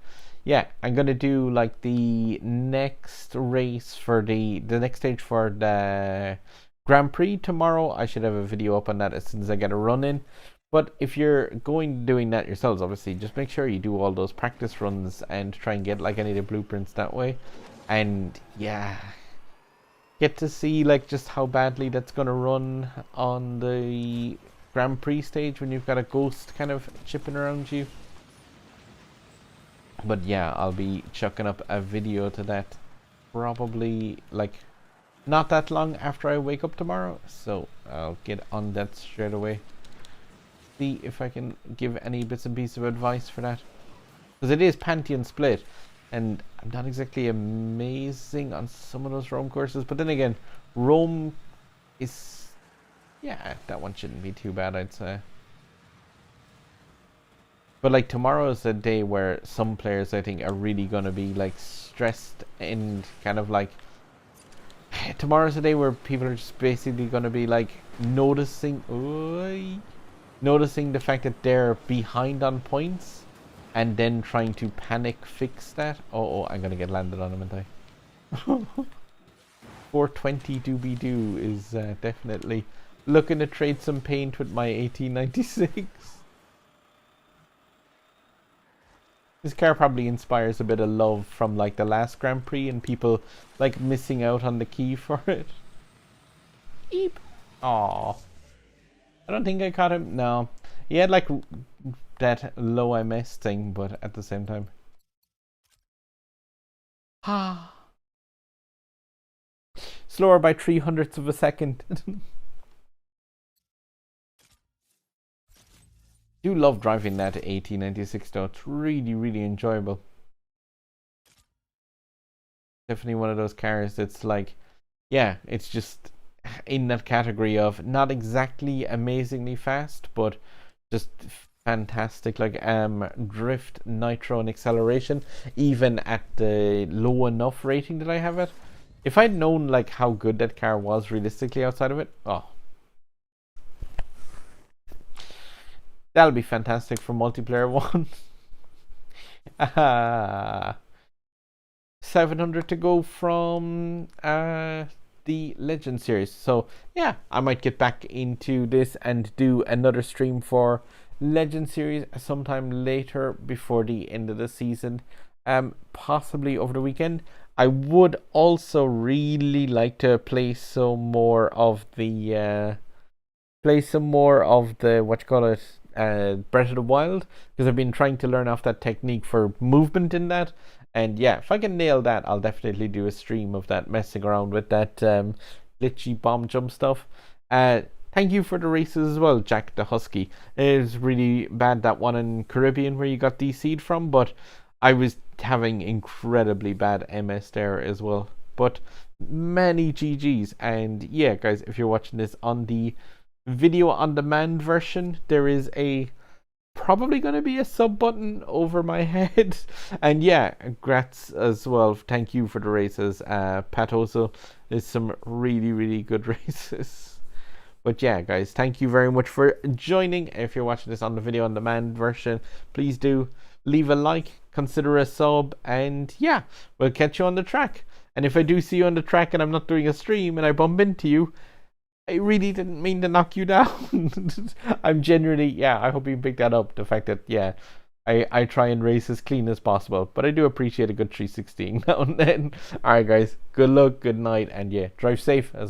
yeah, I'm gonna do like the next race for the next stage for the Grand Prix tomorrow. I should have a video up on that as soon as I get a run in. But if you're doing that yourselves, obviously, just make sure you do all those practice runs and try and get like any of the blueprints that way. And yeah, get to see like just how badly that's gonna run on the Grand Prix stage when you've got a ghost kind of chipping around you. But yeah, I'll be chucking up a video to that probably like not that long after I wake up tomorrow, so I'll get on that straight away. See if I can give any bits and pieces of advice for that, because it is Pantheon split and I'm not exactly amazing on some of those Rome courses, but then again, Rome is, yeah, that one shouldn't be too bad, I'd say. But like tomorrow is a day where some players I think are really gonna be like stressed and kind of like, tomorrow's a day where people are just basically gonna be like noticing the fact that they're behind on points and then trying to panic fix that. Oh, I'm gonna get landed on him, aren't I? 420 doobie doo is definitely looking to trade some paint with my 1896. This car probably inspires a bit of love from like the last Grand Prix and people like missing out on the key for it. Eep. Aww. I don't think I caught him. No. He had like that low MS thing, but at the same time. Slower by 300ths of a second. Do love driving that 1896 though. It's really, really enjoyable. Definitely one of those cars that's like, yeah, it's just in that category of not exactly amazingly fast, but just fantastic, like drift, nitro, and acceleration, even at the low enough rating that I have it. If I'd known like how good that car was realistically outside of it, oh, that'll be fantastic for multiplayer one. 700 to go from the Legend series. So yeah, I might get back into this and do another stream for Legend series sometime later before the end of the season, possibly over the weekend. I would also really like to play some more of the Breath of the Wild, because I've been trying to learn off that technique for movement in that. And yeah, if I can nail that, I'll definitely do a stream of that, messing around with that glitchy bomb jump stuff. Thank you for the races as well, Jack the Husky. It was really bad, that one in Caribbean where you got DC'd from, but I was having incredibly bad MS there as well. But many GGs. And yeah, guys, if you're watching this on the video on demand version, there is probably going to be a sub button over my head. And yeah, congrats as well. Thank you for the races, Patoso. There's some really, really good races. But yeah, guys, thank you very much for joining. If you're watching this on the video on demand version, please do leave a like, consider a sub, and yeah, we'll catch you on the track. And if I do see you on the track and I'm not doing a stream and I bump into you, I really didn't mean to knock you down. I'm genuinely, yeah, I hope you picked that up. The fact that, yeah, I try and race as clean as possible, but I do appreciate a good 316 now and then. Alright, guys, good luck, good night, and yeah, drive safe as